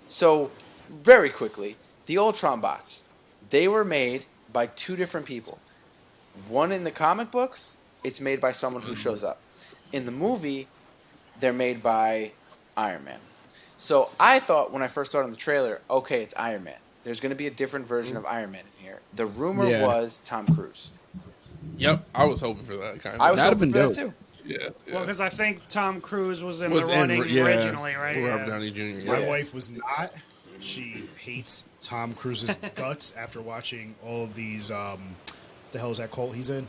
So very quickly, the Ultron bots, they were made by two different people. One in the comic books, it's made by someone who shows up. In the movie, they're made by Iron Man. So I thought when I first saw it in the trailer, okay, it's Iron Man. There's going to be a different version of Iron Man in here. The rumor was Tom Cruise. Yep, I was hoping for that kind of. I was That'd hoping have for been that too. Yeah. Well, because I think Tom Cruise was in the running originally, right? Robert Downey Jr. My wife was not. She hates Tom Cruise's guts after watching all of these. The hell is that cult he's in?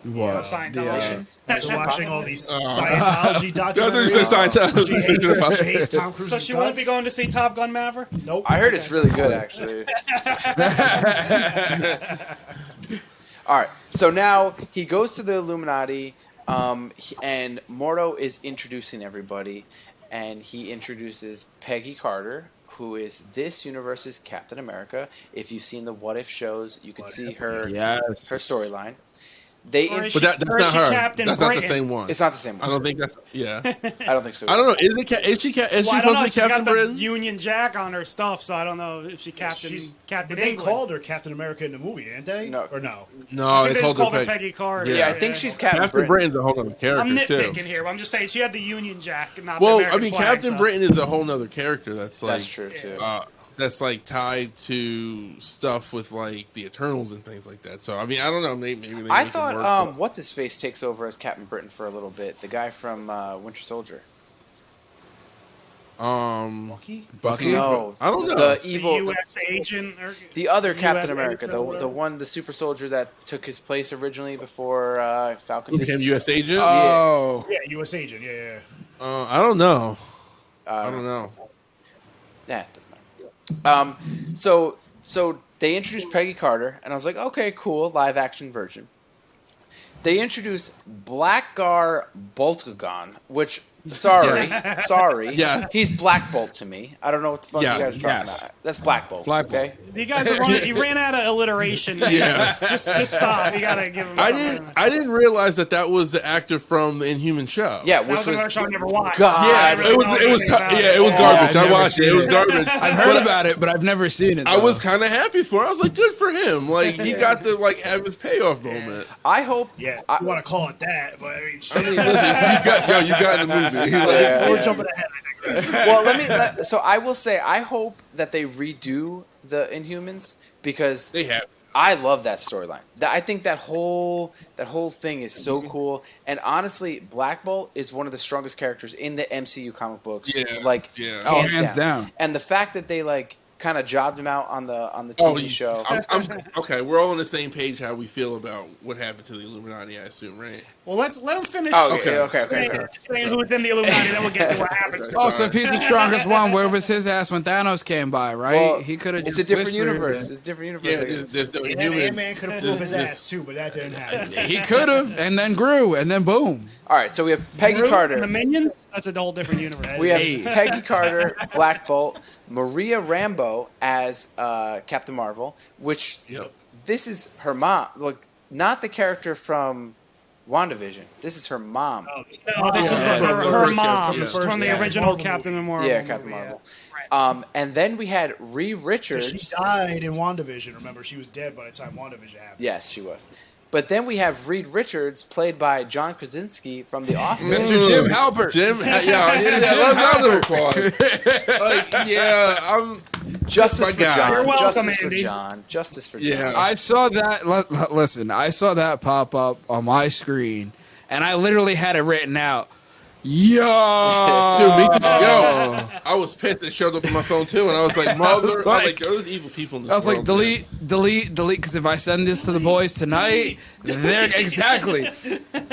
What? Scientology. After watching all these Scientology documentaries, Scientology. she hates Tom Cruise's So she guts. won't be going to see Top Gun Maverick? Nope. I heard it's really good, actually. All right, so now he goes to the Illuminati, and Mordo is introducing everybody, and he introduces Peggy Carter, who is this universe's Captain America. If you've seen the What If shows, you can see her Yes. her storyline. They Or is But that's Or is not she her. Captain That's not the Britain? same one. It's not the same I one. don't think that's. Yeah. I don't think so. I don't know. Is it? Is she? Is she Well, I don't supposed know. to be She's got Captain the Britain? Union Jack on her stuff, so I don't know if she Captain But they England. called her Captain America in the movie, didn't they? No. Or no? No, I they think called called her her Peggy. Peggy Carter. Yeah, I think she's Captain Captain Britain. Britain's a whole other character I'm nitpicking too. here, but I'm just saying she had the Union Jack, not the Well, American I mean, flag, Captain so. Britain is a whole other character. That's like That's true too. that's like tied to stuff with like the Eternals and things like that. So I mean, I don't know. Maybe they I make it work, thought but- what's his face takes over as Captain Britain for a little bit. The guy from Winter Soldier. Bucky? Bucky? No, I don't know. The The evil, U.S. agent. Or, the other US Captain America, agent or the whatever. one, the super soldier that took his place originally before Falcon. Who became U.S. agent? Oh, Yeah, U.S. agent. Yeah. I don't know. I don't know. Yeah, it doesn't matter. So they introduced Peggy Carter, and I was like, okay, cool, live action version. They introduced Blackgar Boltagon, which sorry, Yeah. he's Black Bolt to me. I don't know what the fuck Yeah, you guys are talking yes. about. That's Black Bolt. Black Bolt. Okay. You guys are wrong. You ran out of alliteration. Yeah. Just stop. You gotta give him. I something. didn't realize that was the actor from the Inhuman show. Yeah, That which was another show I never watched. God. Yeah, I it really was don't it know was anything about yeah, it was garbage. I've I watched never it. It was seen garbage. I've heard about it, but I've never seen it. I though. was kind of happy for it. I was like, good for him. Like he got to like have his payoff moment. I hope. Yeah. I- You want to call it that, but I mean, I mean, listen, you got in the movie. Like, Yeah, we're yeah. jumping ahead. I digress. Well, so I will say, I hope that they redo the Inhumans because they have. I love that storyline. I think that whole thing is so cool. And honestly, Black Bolt is one of the strongest characters in the MCU comic books. Yeah, Like yeah. Oh, hands down. And the fact that they like kind of jobbed him out on the TV Oh, show. I'm okay. We're all on the same page how we feel about what happened to the Illuminati. I assume, right? Well, let him finish. Oh, Okay. okay. Saying who's in the Illuminati, then we'll get to what happens. Also, if he's the strongest one, where was his ass when Thanos came by, right? Well, He could have. it's a different universe. It's a different universe. Yeah, I guess. there's no And Inhuman. Ant-Man could have flew his ass too, but that didn't happen. He could have, and then grew, and then boom. All right, so we have Peggy Groot Carter. and the Minions. That's a whole different universe. We have Hey. Peggy Carter, Black Bolt, Maria Rambeau as Captain Marvel, which Yep. this is her mom. Look, not the character from WandaVision. This is her mom. No, this is Yeah. her mom From the first from the Captain original Marvel Captain movie. Marvel. Yeah, Captain movie, Marvel. Right. And then we had Ree She Richards. died in WandaVision. Remember, she was dead by the time WandaVision happened. Yes, she was. But then we have Reed Richards, played by John Krasinski from The Office. Mr. Jim Halpert. Round of applause. Like, yeah, I'm. Justice My for God. John. You're welcome, Justice for Andy. John. Justice for Yeah. John. I saw that. Listen, I saw that pop up on my screen, and I literally had it written out. Yo, Dude, me too. Yo, I was pissed. It showed up on my phone too, and I was like, "Mother!" I was like, "Yo, there's evil people in this I was like, world, man." delete. Because if I send this to the boys tonight, they're exactly.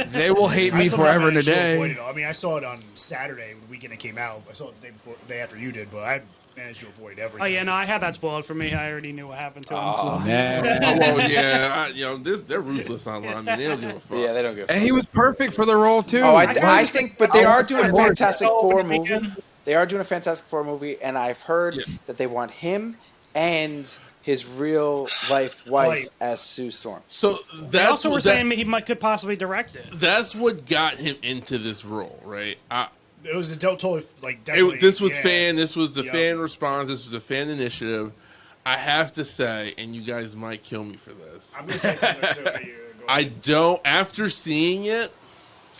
They will hate I me still forever and a managed to avoid day. it all. I mean, I saw it on Saturday, the weekend it came out. I saw it the day after you did, but I managed to avoid everything. Oh yeah, no, I had that spoiled for me. I already knew what happened to him. Oh, so. man. Oh, well, yeah, they're ruthless online. Man. They don't give a fuck. Yeah, they don't give a And he was perfect for the role too. Oh, I I think, but they are watched doing a it. Fantastic Oh, Four over the movie. weekend. They are doing a Fantastic Four movie, and I've heard Yeah. that they want him and his real life wife Wife. as Sue Storm. So They that's also were what, saying could possibly direct it. that's what got him into this role, right? It was totally like definitely. This was yeah. fan. This was the Yeah. fan response. This was a fan initiative. I have to say, and you guys might kill me for this. I'm gonna say something to you. Go I ahead. don't. After seeing it,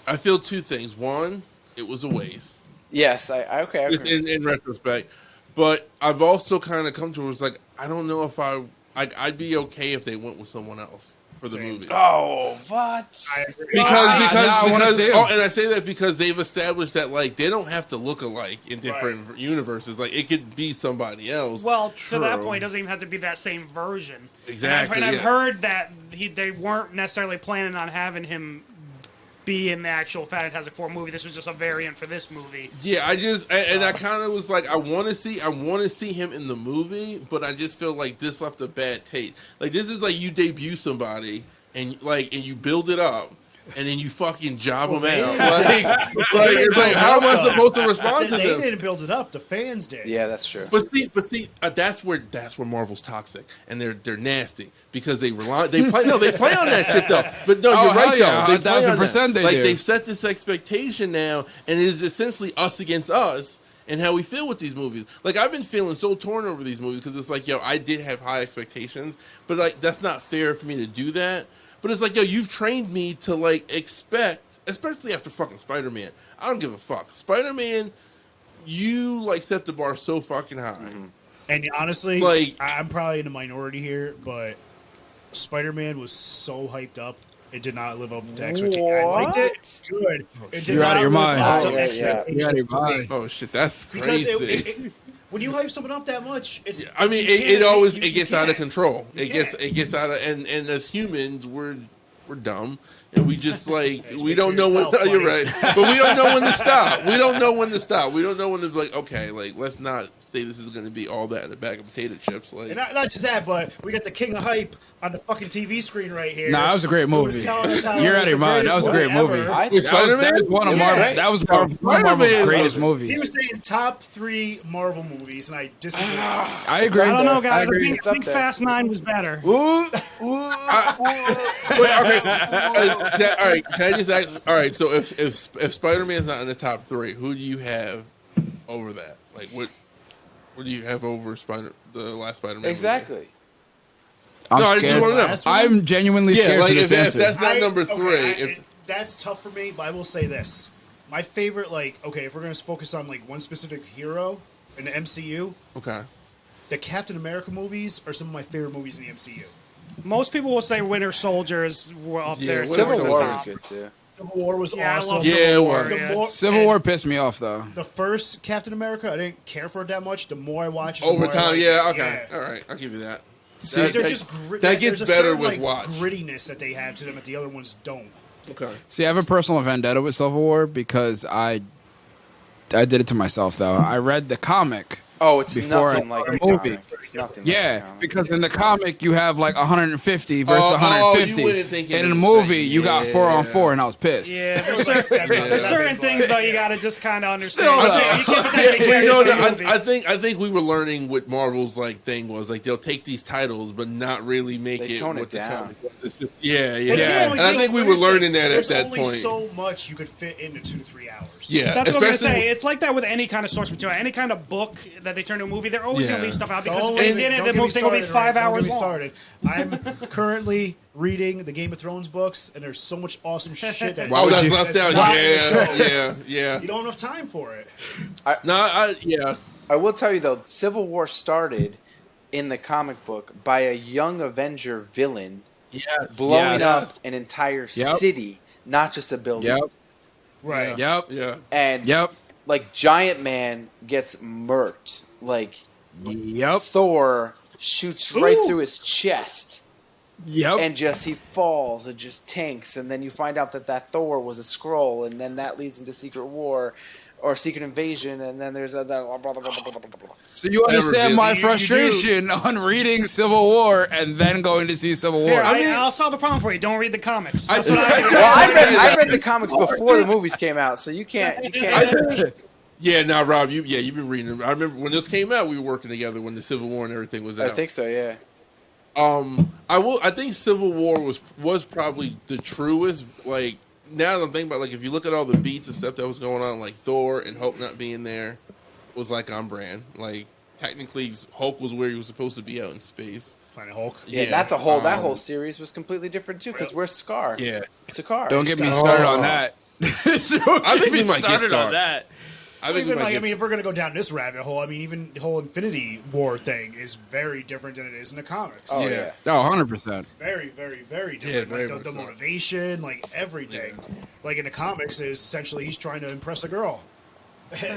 I feel two things. One, it was a waste. Yes, I okay. In retrospect, but I've also kind of come to where it's like I don't know if I'd be okay if they went with someone else for the Same. movie. Oh, what? I agree. Because now I wanna see 'em. and I say that because they've established that like they don't have to look alike in different universes. Like it could be somebody else. Well, to that True. point, it doesn't even have to be that same version. Exactly, And I've yeah. heard that they weren't necessarily planning on having him be in the actual Fantastic Four movie. This was just a variant for this movie. Yeah, I kind of was like, I want to see him in the movie, but I just feel like this left a bad taste. Like this is like you debut somebody and you build it up, and then you fucking job them out. It's like, how am I supposed to respond to They them? didn't build it up. The fans did. Yeah, that's true. But see, that's where Marvel's toxic, and they're nasty because they play on that shit though. But no, you're right yeah, though. They play on 1,000% that. they do. They've set this expectation now, and it is essentially us against us. And how we feel with these movies. Like, I've been feeling so torn over these movies because it's like, yo, I did have high expectations, but like that's not fair for me to do that. But it's like, yo, you've trained me to like expect, especially after fucking Spider-Man. I don't give a fuck. Spider-Man, you like set the bar so fucking high. Mm-hmm. And honestly, Like- I'm probably in the minority here, but Spider-Man was so hyped up. It did not live up to expectations. I liked it. Good. It did You're out of your not live mind. up to Oh, yeah, yeah. expectations You're out of your to me. mind. Oh shit, that's Because crazy. when you hype someone up that much, it's. I mean, you it can't- always you it gets out of can't. control. You It gets out of and as humans we're dumb and we just like we speak don't for know when. yourself, You're buddy. right, but we don't know when to stop. We don't know when to stop. We don't know when to be like, okay, like let's not say this is going to be all that in a bag of potato chips. Like, And not just that, but we got the king of hype on the fucking TV screen right here. Nah, that was a great who was movie. telling us how You're it out of your mind. That was a great greatest movie. ever. I With Spider-Man? That was one of Yeah. Marvel. That was one of Marvel's Spider-Man greatest was- He movies. was saying top 3 Marvel movies, and I disagree. I agree. I don't know, I guys. I agree. think, It's I up think there. Fast 9 was better. Ooh, Wait, okay. All right. Can I just ask? All right. So if Spider-Man's not in the top 3, who do you have over that? Like what do you have over the last Spider-Man? movie? exactly. I'm No, I just scared. wanna know. Last one? I'm genuinely Yeah, scared like for this if answer. that's not number 3. That's tough for me, but I will say this: my favorite, if we're gonna focus on like one specific hero in the MCU, Okay. the Captain America movies are some of my favorite movies in the MCU. Most people will say Winter Soldier is up Yeah, there. Winter Civil Soldier. War was good too. Civil War was Yeah, I awesome. love Yeah, Civil it War. was. The Yeah. more- Civil and War pissed me off though. The first Captain America, I didn't care for it that much. The more I watched, it, the Over more I time, liked yeah. it. Okay. Yeah. All right. I'll give you that. See, They're that, just that gets there's a better certain, with like, watch. grittiness that they have to them that the other ones don't. Okay. See, I have a personal vendetta with Civil War because I did it to myself though. I read the comic. Oh, it's Before nothing I like saw the the movie. comic. It's nothing like the Yeah, comic. because in the comic you have like 150 versus Oh, you 150, wouldn't think it and in the was movie that- you got 4 on yeah. 4, and I was pissed. Yeah, there's Like certain, Step Up, there's Step certain Up. things though you gotta just kind of understand. Still, You though. can't put that Yeah, in well, you know, the movie. I think we were learning what Marvel's like thing was like they'll take these titles but not really make They it tone it what the down. comic was. It's just, yeah. They Yeah. can't And I only think we do- were learning that at there's that only point. so much you could fit into 2 to 3 hours. Yeah, That's what I'm gonna especially say. It's like that with any kind of source material, any kind of book that they turn into a movie. They're always Yeah. gonna leave stuff out because Don't if they get me- did it, don't the get me movie thing will be started, 5 Ryan. hours Don't long. get me started. I'm currently reading the Game of Thrones books, and there's so much awesome shit that Oh, that's left out. not in the shows. Yeah. You don't have enough time for it. Yeah. I will tell you though, Civil War started in the comic book by a young Avenger villain Yes. blowing Yes. up an entire Yep. city, not just a building. Yep. Right. Yep. Yeah. And Yep. like Giant Man gets murked. Like Yep. Thor shoots right Ooh. through his chest. Yep. And just he falls and just tanks, and then you find out that Thor was a Skrull, and then that leads into Secret War or Secret Invasion, and then there's a blah, blah, blah, blah, blah, blah, blah. So you understand did. my You do. frustration on reading Civil War and then going to see Civil War. Here, I mean- I'll solve the problem for you. Don't read the comics. I- That's what I do. Well, I read the comics before the movies came out, so you can't. Yeah, now Rob, you've been reading them. I remember when this came out, we were working together when the Civil War and everything was out. I think so. Yeah. I think Civil War was probably the truest. Like now that I'm thinking about, like if you look at all the beats and stuff that was going on, like Thor and Hulk not being there, was like on brand. Like technically, Hulk was where he was supposed to be out in space. Planet Hulk. Yeah, that's a whole. That whole series was completely different too. Because where's Scar? Yeah, Scar. Don't get me started on that. I think we might get started Scar. on that. I think we Even might like, I get mean, if we're gonna go down this rabbit hole, I mean, even the whole Infinity War thing is very different than it is in the comics. Oh Yeah. yeah. Oh, 100%. Very, very, very different. very like the much so. motivation, like everything. Like in the comics, is essentially he's trying to impress a girl.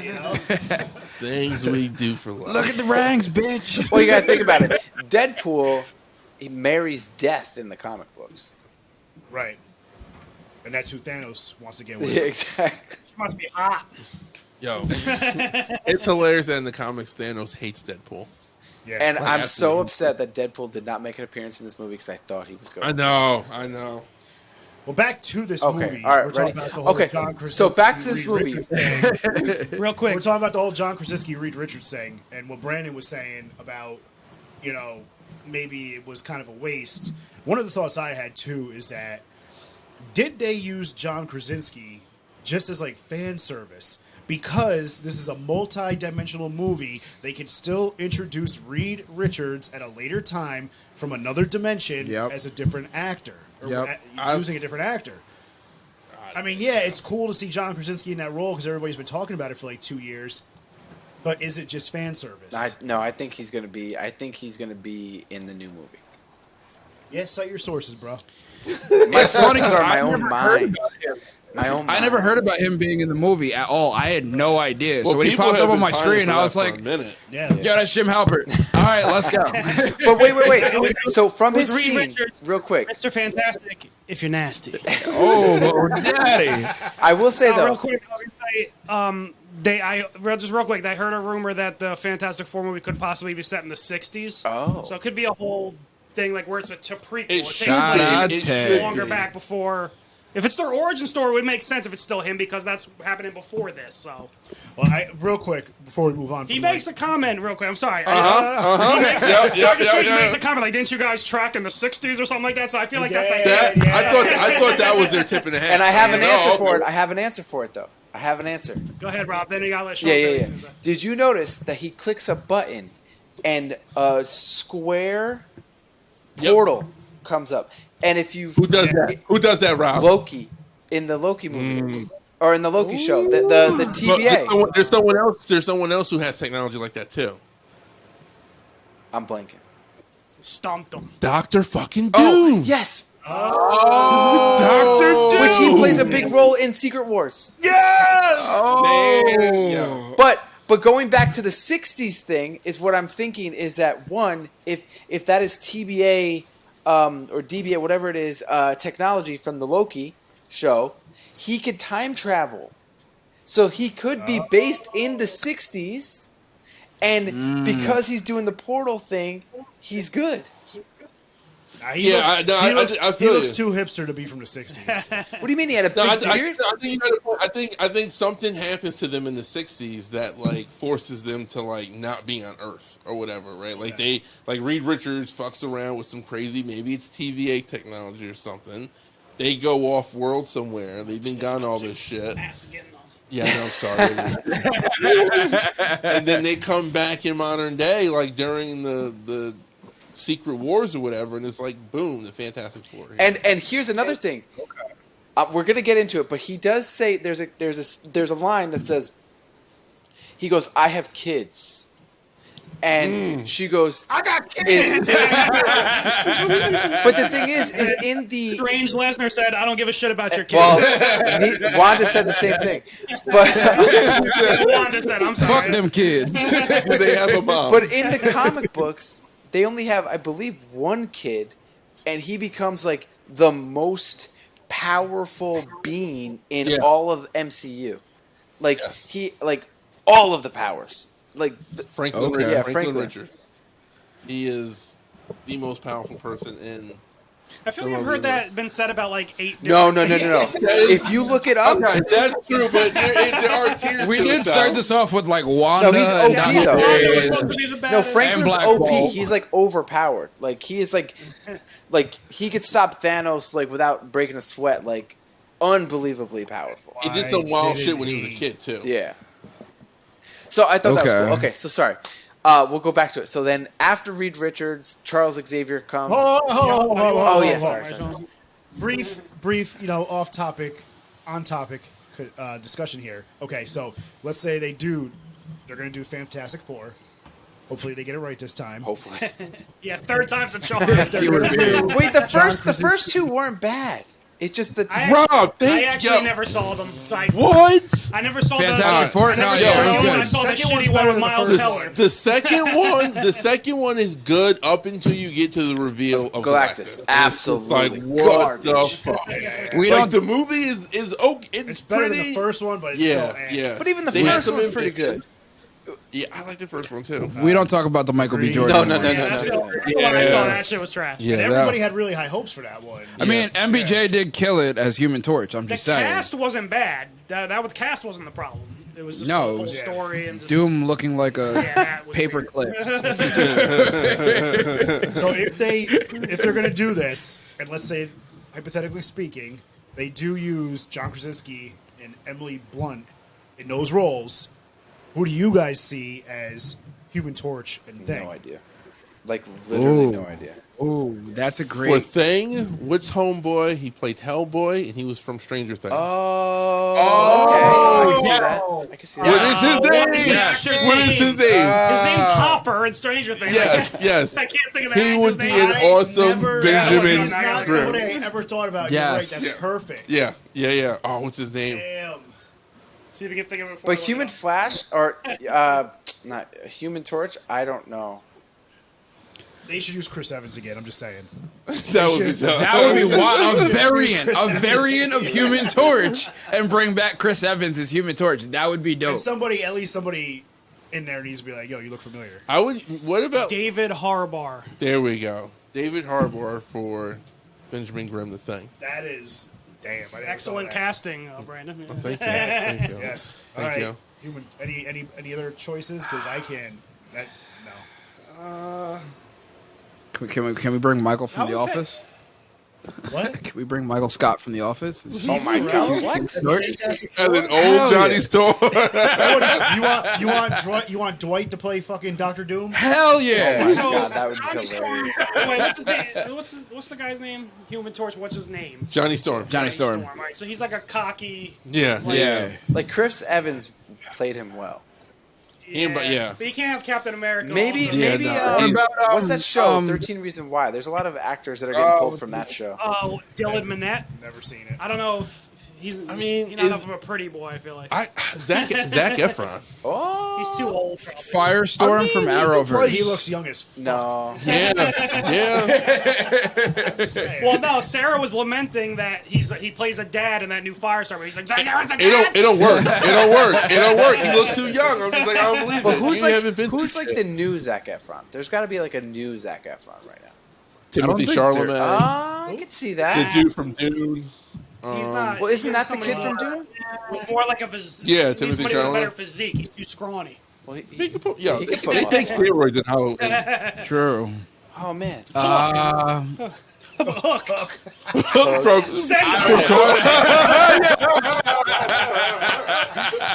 You know, things we do for love. Look at the ranks, bitch. Well, you gotta think about it. Deadpool, he marries death in the comic books. right? And that's who Thanos wants to get with. Yeah, exactly. Must be hot. Yo, it's hilarious that in the comics Thanos hates Deadpool. Yeah, And I'm so absolutely. upset that Deadpool did not make an appearance in this movie because I thought he was going. I know. Well, back to this Okay, movie. all right, We're talking ready? about the whole Okay, John Krasinski, so back to this Reed movie. Richards thing. Real quick. We're talking about the whole John Krasinski, Reed Richards thing, and what Brandon was saying about, maybe it was kind of a waste. One of the thoughts I had too is that did they use John Krasinski just as like fan service? Because this is a multi-dimensional movie, they can still introduce Reed Richards at a later time from another dimension as a different actor, or using a different actor. I mean, yeah, it's cool to see John Krasinski in that role because everybody's been talking about it for like 2 years. But is it just fan service? I think he's gonna be. I think he's gonna be in the new movie. Yeah, cite your sources, bro. My sources are my I own never heard mind. about him. My own. I never mind. heard about him being in the movie at all. I had no idea. So when he people popped have up on been my pining screen, for I that was for like, a minute. Yeah. "Yo, that's Jim Halpert." All right, let's go. But wait. So from his Reed scene, Richards, real quick, Mr. Fantastic, if you're nasty. Oh, daddy. I will say though. Real quick, I was gonna say, just real quick, I heard a rumor that the Fantastic Four movie could possibly be set in the 60s. Oh. So it could be a whole thing like where it's a prequel. It takes should out be. It Ted. should longer be. back before. If it's their origin story, it would make sense if it's still him because that's happening before this. So Well, real quick, before we move on. he from, makes a comment real quick. I'm sorry. He makes a comment like, "Didn't you guys track in the 60s or something like that?" So I feel like that's like I thought that was their tip in the hat. And I have an answer No, for it. I have an answer for it though. I have an answer. Go ahead, Rob. Then you gotta let Sean Yeah. say. Did you notice that he clicks a button and a square portal comes up? And if you Who does that? Who does that, Rob? Loki in the Loki movie or in the Loki show, the But TVA. there's someone else. There's someone else who has technology like that too. I'm blanking. Stomped him. Doctor fucking Doom. Oh yes, Doctor Doom. which he plays a big role in Secret Wars. Yes. Oh. But going back to the '60s thing is what I'm thinking is that one, if that is TBA or DBA, whatever it is, technology from the Loki show, he could time travel, so he could be based in the '60s, and because he's doing the portal thing, he's good. he I looks feel you. too hipster to be from the 60s. What do you mean he had a No, big beard? I think something happens to them in the '60s that like forces them to like not be on Earth or whatever, right? Like they like Reed Richards fucks around with some crazy, maybe it's TVA technology or something. They go off world somewhere. They've been gone all this shit. Yeah, no, I'm sorry. And then they come back in modern day, like during the Secret Wars or whatever, and it's like boom, the Fantastic Four. And here's another thing. We're gonna get into it, but he does say there's a line that says, he goes, "I have kids," and she goes, I got kids. but the thing is in the Strange Lesnar said, "I don't give a shit about your kids." well, Wanda said the same thing, but Wanda said, "I'm sorry." Fuck them kids. Do they have a mom? but in the comic books they only have, I believe, one kid, and he becomes like the most powerful being in all of MCU. Like he like all of the powers. Like Franklin, Okay. Yeah, Franklin Franklin. Richards. He is the most powerful person in. I feel like I've heard that been said about like 8 no. different If you look it up, Okay, that's true, but there are tears. We to did it, start though. this off with like Wanda. No, he's and OP, Doctor though. Wanda was Strange. supposed to be the no, baddest. Franklin's Black OP. Bolt. He's like overpowered. Like he is like he could stop Thanos like without breaking a sweat. Like unbelievably powerful. He did some wild Didn't shit when he was a he? kid too. Yeah. So I thought that was Okay. cool. Okay, so sorry. We'll go back to it. So then after Reed Richards, Charles Xavier comes. Oh, yeah, sorry. Brief, off topic, on topic discussion here. Okay, so let's say they're going to do Fantastic Four. Hopefully they get it right this time. Hopefully. Yeah, third time's a charm. Wait, the first two weren't bad. It's just that Rob, I thank actually you. never saw them. So What? I never saw Fantastic Four? No, the. yeah, it was I good. saw the Second one's shitty one better with than the Miles first Teller. The second one is good up until you get to the reveal of Galactus. It's Absolutely like what the garbage. fuck? We Like don't. the movie is okay. It's better than the first one, but it's still Yeah. But even the They had first some one was pretty ambition. good. Yeah, I like the first one too. We don't talk about the Michael B. Agreed. Jordan. No, one. no, Yeah, no, that's no, the no. only one I saw. That shit was trash. Yeah, And everybody that- had really high hopes for that one. I mean, MBJ did kill it as Human Torch. I'm The just saying. cast wasn't bad. That with cast wasn't the problem. It was just No, the whole yeah. story and just Doom looking like a Yeah, that was paper weird. clip. So if they're gonna do this, and let's say hypothetically speaking, they do use John Krasinski and Emily Blunt in those roles, who do you guys see as Human Torch and Thing? No idea. Like literally Ooh. no idea. Oh, that's a For great. Thing, which homeboy? He played Hellboy, and he was from Stranger Things. Oh, okay. I can see that. I can see What that. is his what is the name? actor's What is his name? name? His name's Hopper in Stranger Things. Yes, yes. I can't think of the He actor's would be name. an awesome Benjamin He's not Grimm. somebody I ever thought about. Yes. You're right. That's perfect. Yeah. Oh, what's his name? Damn. See if you can think of it. before But I look Human it up. Flash or not Human Torch? I don't know. They should use Chris Evans again. I'm just saying. That would be That would be wild. A Chris variant of Human Torch, and bring back Chris Evans as Human Torch. That would be dope. And somebody, at least somebody in there needs to be like, "Yo, you look familiar." I would. What about? David Harbour. There we go. David Harbour for Benjamin Grimm, the Thing. That is damn. I never Excellent thought of that. casting, Brandon. Thank you. Thank you. Yes. All Thank right. you. Human. Any other choices? Because I can't. That, no. Can we bring Michael from I The would say- Office? What? Can we bring Michael Scott from The Office? Oh my god! What? Fantastic As Four? an Hell old Johnny yeah. Storm. You want Dwight to play fucking Doctor Doom? Hell yeah! Oh my god, that would be Johnny hilarious. Storm- Wait, what's his name? What's the guy's name? Human Torch. What's his name? Johnny Storm. Johnny Storm. Right. So he's like a cocky. Yeah. Yeah. Like Chris Evans played him well. Yeah. But you can't have Captain America. Maybe, also. Yeah, maybe. no. What about, what's that show? 13 13 Reasons Why. There's a lot of actors that are getting pulled from that show. Oh, Dylan Minnette. Never seen it. I don't know if he's. I mean, he's not enough of a pretty boy. I feel like Zac Efron. Oh, he's too old. Probably. Firestorm I mean, from he can Arrowverse. play- He looks young as fuck. no. Yeah. Well, no. Sarah was lamenting that he plays a dad in that new Firestorm. He's like, Aaron's a It dad. don't work. It don't work. He looks too young. I'm just like, I don't believe But it. who's You haven't like been who's through like shit. the new Zac Efron? There's got to be like a new Zac Efron right now. Timothy think Charlemagne, I can see the that. dude from Dune. He's not. Well, isn't he's that the somebody kid from more- Dune? More like a Yeah, he's Timothy somebody with a better Chalamet. physique. He's too scrawny. Well, He can put, yo, He they, can put they on. take steroids in Halloween. True. oh man. From, Send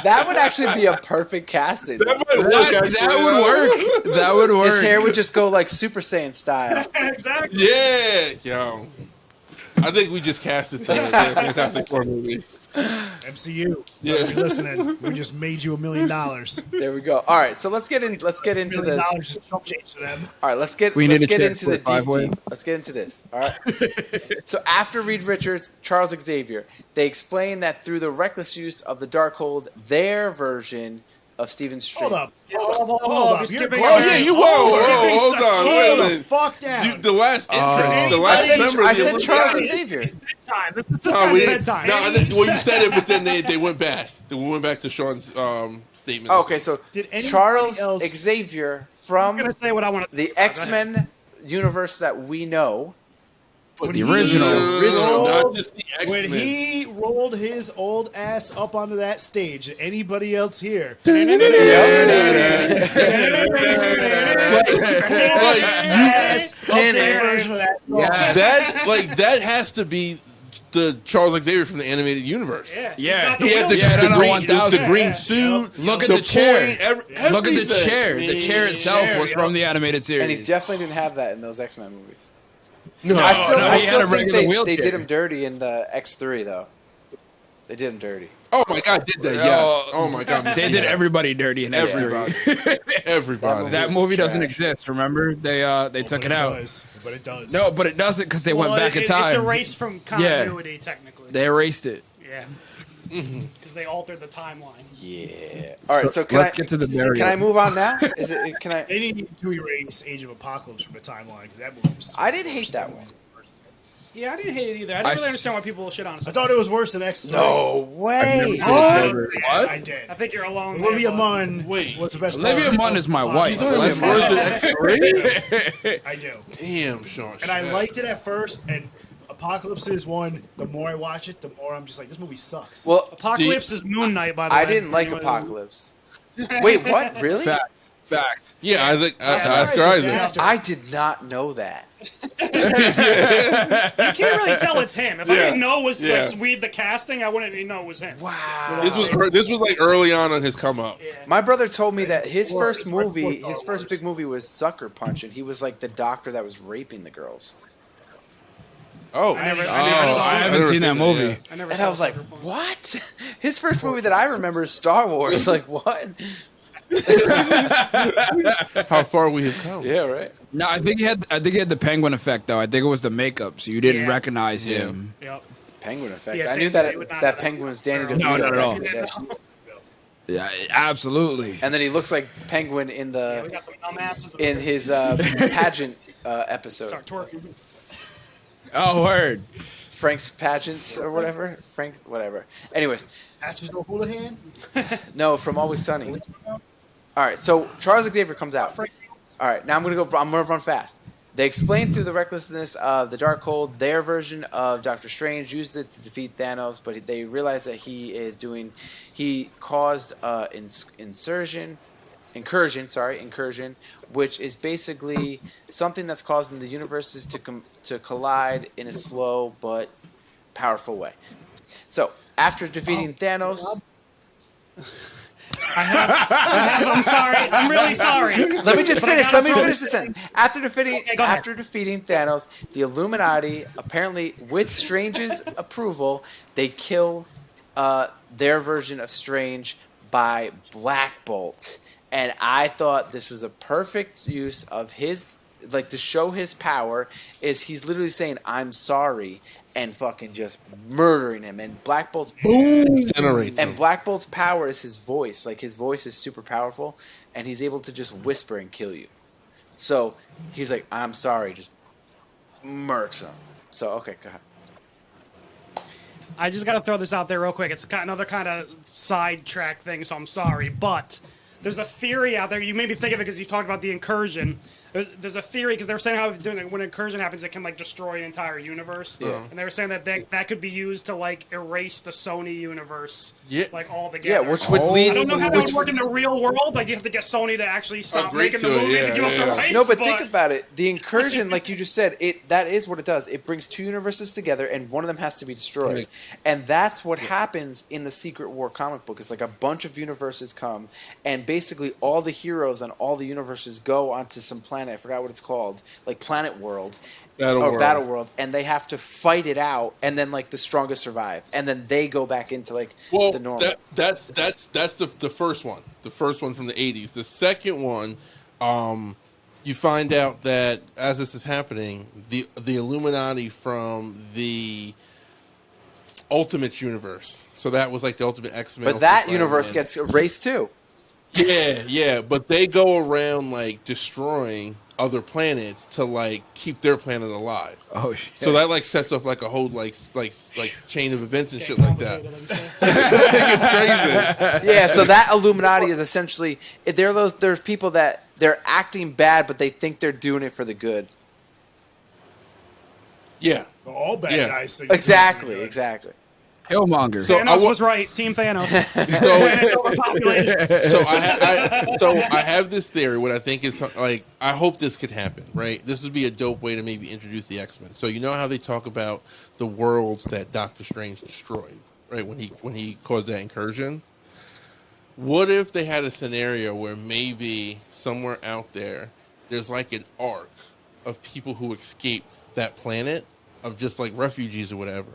That would actually be a perfect casting. though. that might work, actually. That would work. That would work. His hair would just go like Super Saiyan style. exactly. Yeah, yo. I think we just casted the Fantastic Four movie. MCU. Yeah. If you're listening, we just made you $1 million. There we go. All right, so let's get into $1 million the. just chump change to them. All right, let's get We need let's a get check into for the a five-way. deep. Let's get into this. All right. So after Reed Richards, Charles Xavier, they explain that through the reckless use of the Darkhold, their version of Stephen Strange. Hold up. Hold Hold up. up. You're You're skipping. Oh, yeah, you whoa, skipping hold on, Slow wait a the minute. fuck down. The last entrance, the I last said, member I of the said Charles Illuminati. Xavier. Bedtime. This is No, we didn't. bedtime. No, well, you said it, but then they went back. They went back to Sean's statement. Oh, okay, so Did anybody Charles else- Xavier I'm from gonna say what I want to. the X-Men universe that we know. But the original. not just the X-Men. When he rolled his old ass up onto that stage, did anybody else here? Yes, updated version of that song. that has to be the Charles Xavier from the animated universe. Yeah. Yeah. He had the, Yeah, the, no, green, 1000. the green suit. Look at the the chair. point, Look at the everything. chair. The chair itself was from the animated series. And he definitely didn't have that in those X-Men movies. No, I still, no, I he had still a think regular they wheelchair. did him dirty in the X3, though. They did him dirty. oh my God, did that? Yes. Oh my God, They did everybody dirty in everybody. Everybody. That movie doesn't Trash. exist. Remember, they took But it out. does. But it does. No, but it doesn't because they Well, went back in It's time. erased from continuity, technically. They erased it. Yeah. Because they altered the timeline. Yeah. All right, so let's get to the burial. Can I move on now? Is it? Can I? They need to erase Age of Apocalypse from the timeline because that movie was. I didn't hate that one. Yeah, I didn't hate it either. I didn't really understand why people shit on it. I thought it was worse than X3. No way. What? I did. I think you're alone. Olivia there, Munn Wait. was the best Olivia part Munn of is my the wife. You thought it was worse than X3? I do. Damn, Sean. And I liked it at first, and Apocalypse is one. The more I watch it, the more I'm just like, this movie sucks. Well, Apocalypse is Moon Knight, by the way. I didn't like Anyways. Apocalypse. Wait, what? Really? Facts. Yeah, I think Oscar Isaac. Isaac. I did not know that. You can't really tell it's him. If I didn't know it was Yeah. like read the casting, I wouldn't even know it was him. Wow. This was like early on his come up. My brother told me that his before- first it's right movie, before his Star first Wars. big movie was Sucker Punch, and he was like the doctor that was raping the girls. Oh, I never I saw it. haven't seen that movie. yeah. I never And saw I was like, Sucker Punch. what? His first movie that I remember is Star Wars. Like, what? How far we have come. Yeah, right. No, I think he had the penguin effect though. I think it was the makeup, so you didn't Yeah. recognize him. Yep. Penguin effect. Yeah, I same knew thing. that You would not that know penguin was Danny No, DeVito. not at all. back in the day. Yeah, absolutely. And then he looks like Penguin in We the got some dumbasses. in his pageant episode. Start twerking. Oh, word. Frank's pageants or whatever. Frank's whatever. Anyways, Patches no Houlihan. no, from Always Sunny. All right, so Charles Xavier comes out. All right, now I'm gonna run fast. They explain through the recklessness of the Darkhold, their version of Doctor Strange used it to defeat Thanos, but they realize that he caused incursion, which is basically something that's causing the universes to collide in a slow but powerful way. So after defeating Thanos. I'm sorry. I'm really sorry. Let me just But I finish. gotta Let me throw finish this- the sentence. After defeating, Okay, go ahead. after defeating Thanos, the Illuminati, apparently with Strange's approval, they kill their version of Strange by Black Bolt. And I thought this was a perfect use of his, like, to show his power. Is he's literally saying, "I'm sorry," and fucking just murdering him. And Black Bolt's Incinerates and him. Black Bolt's power is his voice. Like, his voice is super powerful, and he's able to just whisper and kill you. So he's like, "I'm sorry," just murks him. So okay, go ahead. I just got to throw this out there real quick. It's another kind of sidetrack thing, so I'm sorry. But there's a theory out there. You made me think of it because you talked about the incursion. There's a theory because they were saying how when an incursion happens, it can like destroy an entire universe. Yeah. And they were saying that could be used to like erase the Sony universe, Yeah. like all Yeah, together. which would lead. I don't know how that which would work in the real world. Like you have to get Sony to actually stop Agree making the to it, movies yeah, and give up the yeah. rights. No, but think about it. The incursion, like you just said, that is what it does. It brings two universes together, and one of them has to be destroyed. Right. And that's what happens in the Secret War comic book. It's like a bunch of universes come, and basically all the heroes on all the universes go onto some planet. I forgot what it's called, like Planet World. Battle World, and they have to fight it out, and then like the strongest survive, and then they go back into like the normal. That's the first one. The first one from the 80s. The second one, you find out that as this is happening, the Illuminati from the Ultimate Universe. So that was like the Ultimate X-Men. But that Ultimate universe Spider-Man. gets erased too. Yeah, but they go around like destroying other planets to like keep their planet alive. Oh shit. So that like sets off like a whole like chain of events and shit like that. Complicated, It's crazy. Yeah, so that Illuminati is essentially there's people that they're acting bad, but they think they're doing it for the good. Yeah. All bad Yeah. guys. So Exactly. Killmonger. So Thanos was right. Team Thanos. Planet's overpopulated. So I have this theory. What I think is like, I hope this could happen. Right, this would be a dope way to maybe introduce the X-Men. So you know how they talk about the worlds that Doctor Strange destroyed, right? When he caused that incursion. What if they had a scenario where maybe somewhere out there's like an arc of people who escaped that planet, of just like refugees or whatever.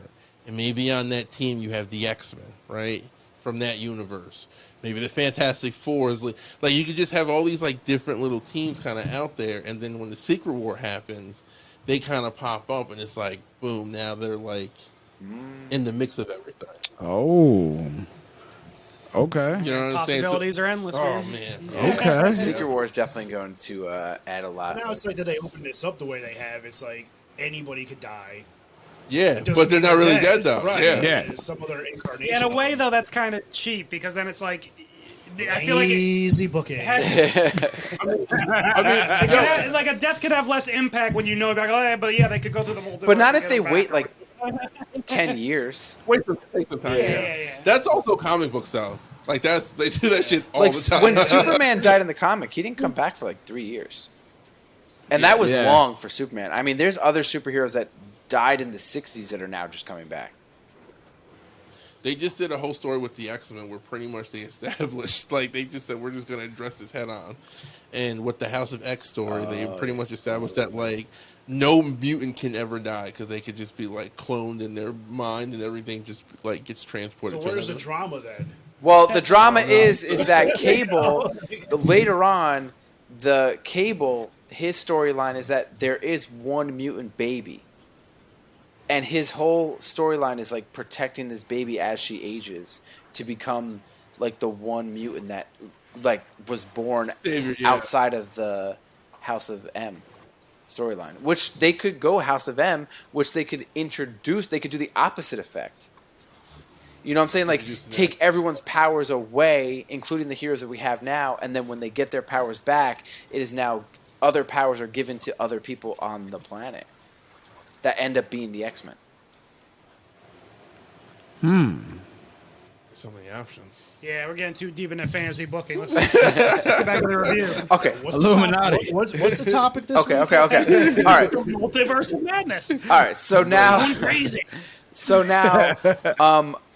And maybe on that team you have the X-Men, right? From that universe. Maybe the Fantastic Four is like you could just have all these like different little teams kind of out there, and then when the Secret War happens, they kind of pop up, and it's like boom, now they're like in the mix of everything. Oh. Okay. You know what I'm saying? Possibilities are endless. Oh man. man. Okay. Secret War is definitely going to add a lot. Now it's like that they open this up the way they have. It's like anybody could die. Yeah, Doesn't but they're mean not really dead though. Right. Yeah. Yeah. It's some other incarnation. In a way, though, that's kind of cheap because then it's like, I feel like easy booking. like a death could have less impact when you know, like, oh, yeah, but yeah, they could go through the multiverse. But not and if get they him back. wait like 10 years. Wait for take the time. Yeah. That's also comic books though. Like they do that shit all Like the time. when Superman died in the comic, he didn't come back for like 3 years. And that was Yeah. long for Superman. I mean, there's other superheroes that died in the 60s that are now just coming back. They just did a whole story with the X-Men where pretty much they established, like, they just said, we're just going to address this head on. And with the House of X story, they pretty much established that, like, no mutant can ever die because they could just be, like, cloned in their mind and everything just, like, gets transported. So to where's the another- drama then? Well, the drama is that Cable, later on, the Cable, his storyline is that there is one mutant baby. And his whole storyline is like protecting this baby as she ages to become like the one mutant that like was born Savior, yeah. outside of the House of M storyline. Which they could go House of M, which they could introduce, they could do the opposite effect. You know what I'm saying? Like, take everyone's powers away, including the heroes that we have now, and then when they get their powers back, it is now other powers are given to other people on the planet that end up being the X-Men. So many options. Yeah, we're getting too deep into fantasy booking. Let's get back to the review. Okay. What's Illuminati. The what's the topic this Okay, week? okay. All right. Multiverse of madness. All right. So now, Crazy.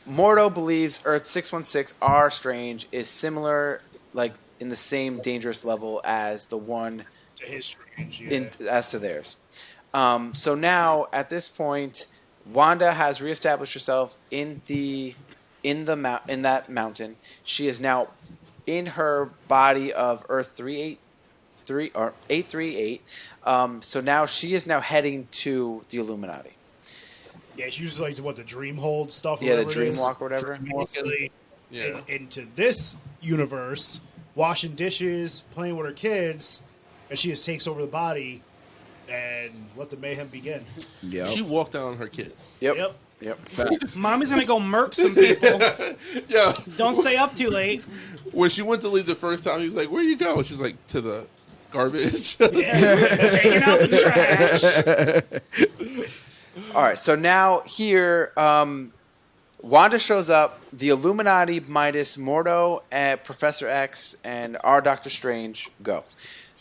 Mordo believes Earth 616, R Strange, is similar, like in the same dangerous level as the one To his strange, yeah. as to theirs. So now, at this point, Wanda has reestablished herself in that mountain. She is now in her body of Earth 383 or 838. So now she is now heading to the Illuminati. Yeah, she uses like the dream hold stuff. Or Yeah, the whatever it dream is. walk or whatever. Basically, Yeah. into this universe, washing dishes, playing with her kids, and she just takes over the body and let the mayhem begin. Yep. She walked out on her kids. Yep. Yep. Mommy's gonna go murk some people. Yeah. Don't stay up too late. When she went to leave the first time, he was like, where you go? She's like, to the garbage. Taking out the trash. All right. So now here, Wanda shows up. The Illuminati minus Mordo, Professor X, and our Doctor Strange go.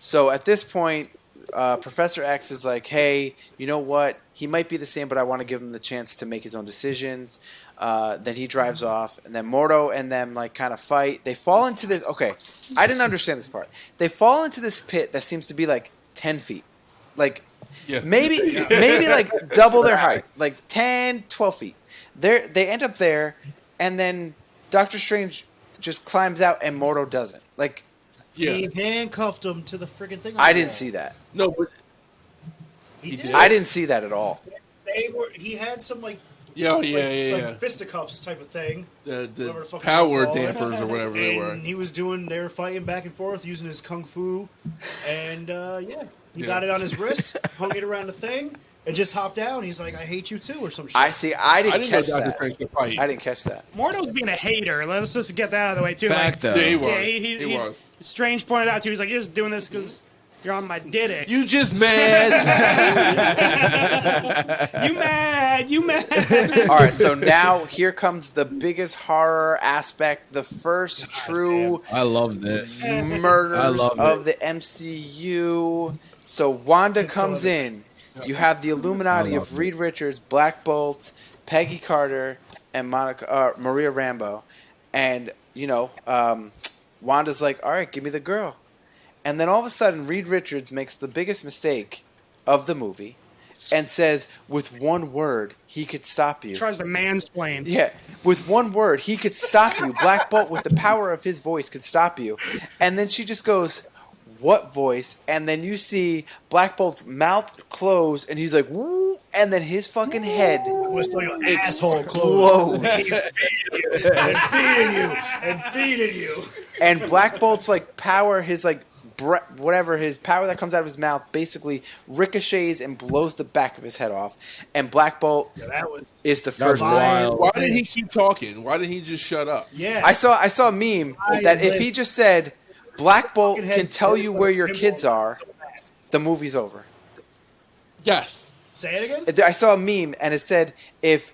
So at this point, Professor X is like, hey, you know what? He might be the same, but I want to give him the chance to make his own decisions. Then he drives off, and then Mordo and them like kind of fight. They fall into this. Okay, I didn't understand this part. They fall into this pit that seems to be like 10 feet. Like, Yeah. maybe like double their height, like 10, 12 feet. They end up there, and then Doctor Strange just climbs out, and Mordo doesn't. Like, Yeah. He handcuffed him to the freaking thing. I didn't see that. No, but He did. did. I didn't see that at all. He had some like yeah. fisticuffs type of thing. Whatever The the fuck power you call it. dampers or whatever they were. And he was they were fighting back and forth using his kung fu, and he Yeah. got it on his wrist, hung it around the thing, and just hopped out. He's like, "I hate you too," or some shit. I see. I I didn't didn't know catch Doctor that. Strange could fight. I didn't catch that. Mordo's being a hater. Let's just get that out of the way too. Fact, Like, though. Yeah, he was. yeah, he he's- was. Strange pointed out too. He's like, "You're just doing this because you're on my dick. You just mad. You mad? You mad?" All right, so now here comes the biggest horror aspect, the first true I love this. I murders love of the MCU. So Wanda comes in. You have the Illuminati I of love Reed Richards, Black Bolt, Peggy Carter, and Maria Rambeau. And, Wanda's like, all right, give me the girl. And then all of a sudden, Reed Richards makes the biggest mistake of the movie and says, with one word, he could stop you. Tries to mansplain. Yeah, with one word, he could stop you. Black Bolt, with the power of his voice, could stop you. And then she just goes, what voice? And then you see Black Bolt's mouth close, and he's like, woo, and then his fucking head was like an asshole close. explodes. and feeding you. And Black Bolt's like power, his like whatever his power that comes out of his mouth basically ricochets and blows the back of his head off. And Black Bolt is the That was first. wild. Why did he keep talking? Why didn't he just shut up? Yeah. I saw a meme that if he just said, "Black Bolt can tell you where your kids are," the movie's over. Yes. Say it again? I saw a meme and it said if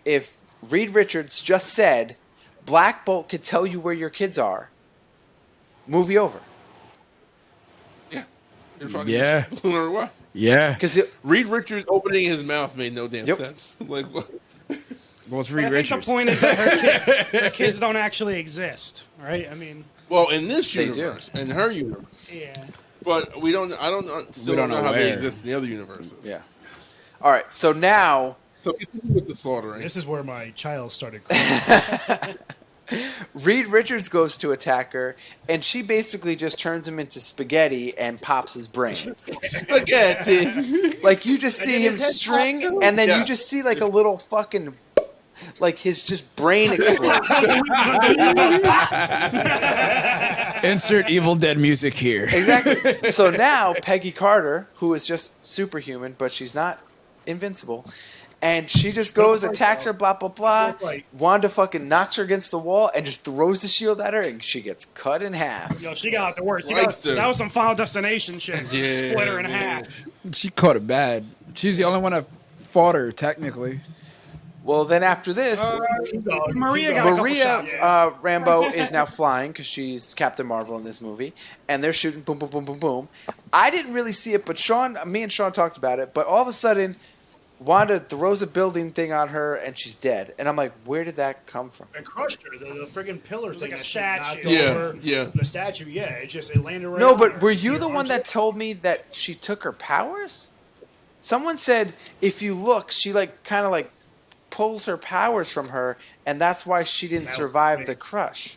Reed Richards just said, "Black Bolt can tell you where your kids are," movie over. Yeah. You're fucking Yeah. or what? Yeah. Because Reed Richards opening his mouth made no damn Yep. sense. Like what? Well, it's But Reed I think Richards. the point is that her kids don't actually exist, right? I mean, Well, in this They do. universe, in her universe, yeah. but we don't. I don't. Still don't don't know know how they where. exist in the other universes. yeah. All right. So now So continue with the slaughtering. This is where my child started crying. Reed Richards goes to attack her, and she basically just turns him into spaghetti and pops his brain. Spaghetti. Like you just see then him his head string, popped too? and then Yeah. you just see like a little fucking, like his just brain explode. Insert Evil Dead music here. Exactly. So now Peggy Carter, who is just superhuman, but she's not invincible, and she just goes, attacks her, blah blah blah. Wanda fucking knocks her against the wall and just throws the shield at her, and she gets cut in half. Yo, she got the worst. Likes her. That was some Final Destination shit. Yeah, Split her in yeah. half. She caught it bad. She's the only one that fought her, technically. Well, then after this, Maria got a couple Maria shots. Rambeau is now flying because she's Captain Marvel in this movie, and they're shooting boom, boom, boom, boom, boom. I didn't really see it, but me and Sean talked about it. But all of a sudden, Wanda throws a building thing on her, and she's dead. And I'm like, where did that come from? It crushed her. The friggin' pillar thing like a that she statue. knocked Yeah, over. yeah. The statue, yeah. It landed right No, on but her. were See you her the one arms? that told me that she took her powers? Someone said if you look, she like kind of like pulls her powers from her, and that's why she didn't That was survive me. the crush.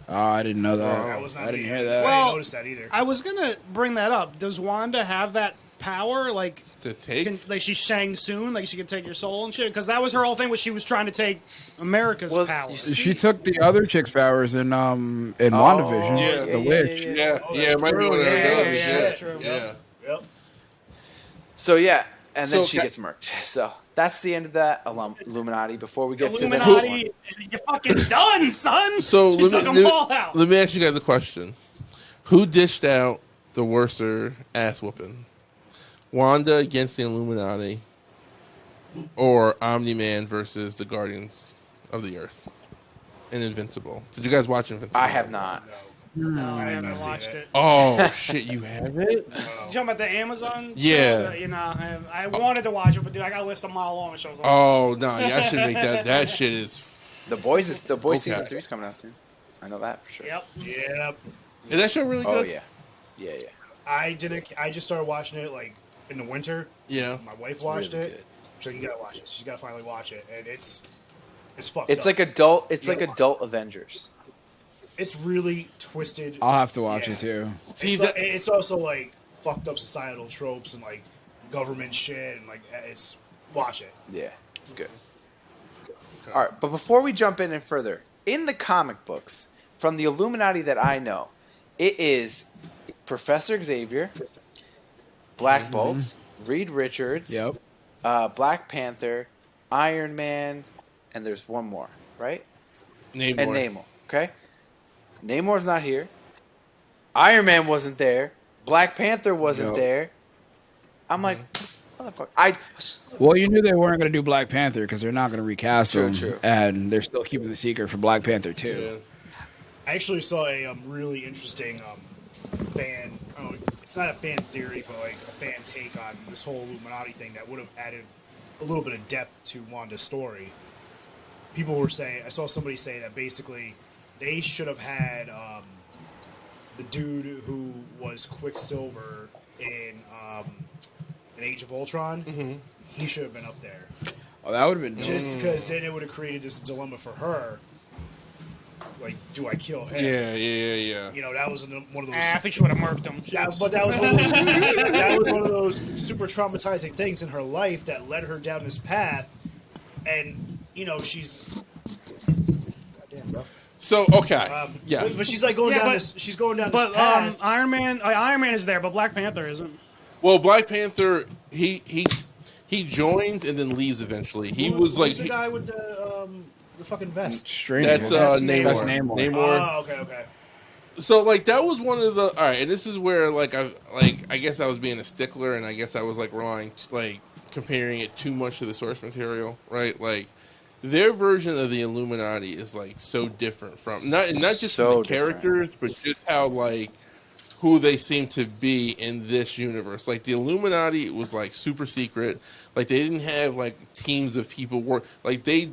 Oh, I didn't know that. That was not I didn't me. hear I that. Well, didn't notice that either. I was gonna bring that up. Does Wanda have that power? Like, To take. like she's Shang Tsung, like she can take your soul and shit? Because that was her whole thing. Was she was trying to take America's Well, power? you see- She took the other chick's powers in WandaVision. Yeah. The witch. Yeah, Oh, yeah, it might be true. one of Yeah, her yeah, guns. yeah, that's true. Yeah. Yep. So yeah, and then So she ca- gets murked. So that's the end of that Illuminati. Before we get to the next Illuminati, you're fucking done, son. So you took them all out. let me ask you guys a question: Who dished out the worser ass whooping? Wanda against the Illuminati, or Omni-Man versus the Guardians of the Earth and Invincible? Did you guys watch Invincible? I have not. No, I haven't seen watched it. it. Oh shit, you haven't? You talking about the Amazon? Yeah. Show? You know, I wanted to watch it, but dude, I got a list a mile long. It shows. Oh no, y'all should make that. That shit is. The Boys Okay. season 3 is coming out soon. I know that for sure. Yep. Yep. Is that show really Oh good? yeah. I just started watching it like in the winter. Yeah. My wife watched really it. good. So you gotta watch it. She's gotta finally watch it, and it's fucked It's up. like adult. It's Yeah. like adult Avengers. It's really twisted. I'll have to watch Yeah. it too. See, It's also like fucked up societal tropes and like government shit and like it's watch it. Yeah, it's good. All right, but before we jump in further, in the comic books from the Illuminati that I know, it is Professor Xavier, Black Bolt, Reed Richards, Yep. Black Panther, Iron Man, and there's one more, right? Namor. And Namor. Okay, Namor's not here. Iron Man wasn't there. Black Panther wasn't Yep. there. I'm like, motherfucker. Well, you knew they weren't going to do Black Panther because they're not going to recast True, him, true. and they're still keeping the secret for Black Panther too. Yeah. I actually saw a really interesting fan. Oh, it's not a fan theory, but like a fan take on this whole Illuminati thing that would have added a little bit of depth to Wanda's story. People were saying, I saw somebody say that basically they should have had the dude who was Quicksilver in Age of Ultron. Mm-hmm. He should have been up there, Oh, that would have been just because then it would have created this dilemma for her. Like, do I kill him? Yeah. You know, that was one of those. I think she would have murked him. But that was one of those. That was one of those super traumatizing things in her life that led her down this path, and you know she's. Goddamn, bro. So okay, yes. But she's like going Yeah, down but- this. She's going down But this path. Iron Man is there, but Black Panther isn't. Well, Black Panther, he joins and then leaves eventually. He was like Who's the guy with the fucking vest. Strange. that's Namor. That's Namor. Oh, okay. So like that was one of the all right, and this is where I guess I was being a stickler, and I guess I was like relying like comparing it too much to the source material, right? Like their version of the Illuminati is like so different from not just So from the characters, but just how like who they seem to be in this universe. Like the Illuminati was like super secret. Like they didn't have like teams of people work. Like they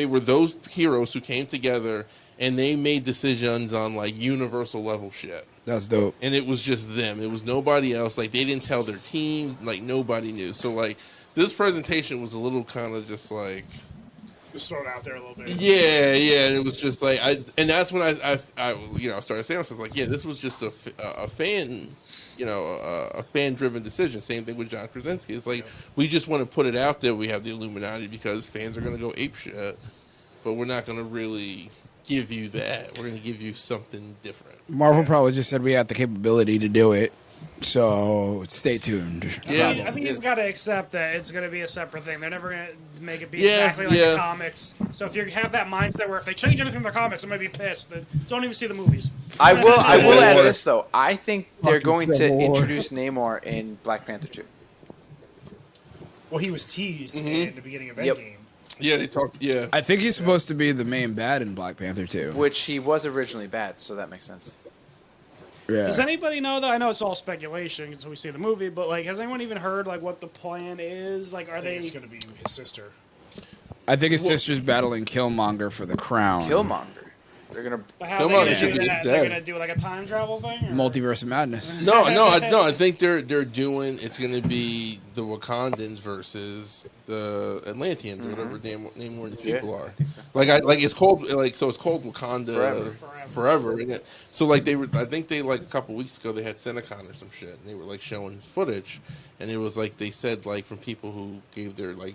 were those heroes who came together and they made decisions on like universal level shit. That's dope. And it was just them. It was nobody else. Like they didn't tell their teams. Like nobody knew. So like this presentation was a little kind of just like. Just throw it out there a little bit. Yeah, and it was just like and that's when I started saying this. I was like, yeah, this was just a fan, a fan driven decision. Same thing with John Krasinski. It's like we just want to put it out there. We have the Illuminati because fans are going to go ape shit, but we're not going to really give you that. We're going to give you something different. Marvel probably just said we had the capability to do it, so stay tuned. Yeah, I think you just got to accept that it's going to be a separate thing. They're never going to make it be Yeah, exactly like yeah. the comics. So if you have that mindset where if they change anything in their comics, I'm going to be pissed. Then don't even see the movies. I will add War. this though. I think they're Fucking going to Civil War. introduce Namor in Black Panther 2. Well, he was teased in the beginning of Yep. Endgame. Yeah, they talked. Yeah, I think he's supposed to be the main bad in Black Panther too. Which he was originally bad, so that makes sense. Yeah. Does anybody know that? I know it's all speculation until we see the movie, but like, has anyone even heard like what the plan is? Like, are I think they? it's going to be his sister. I think his sister's battling Killmonger for the crown. Killmonger. They're gonna. How are Come they on, gonna they should do be that? dead. They're gonna do like a time travel thing. Or? Multiverse of Madness. no. I think they're doing. It's going to be the Wakandans versus the Atlanteans, or whatever Namor and these people are. I think so. It's called it's called Wakanda forever. So like I think they like a couple weeks ago they had Cinecon or some shit, and they were like showing footage, and it was like they said like from people who gave their like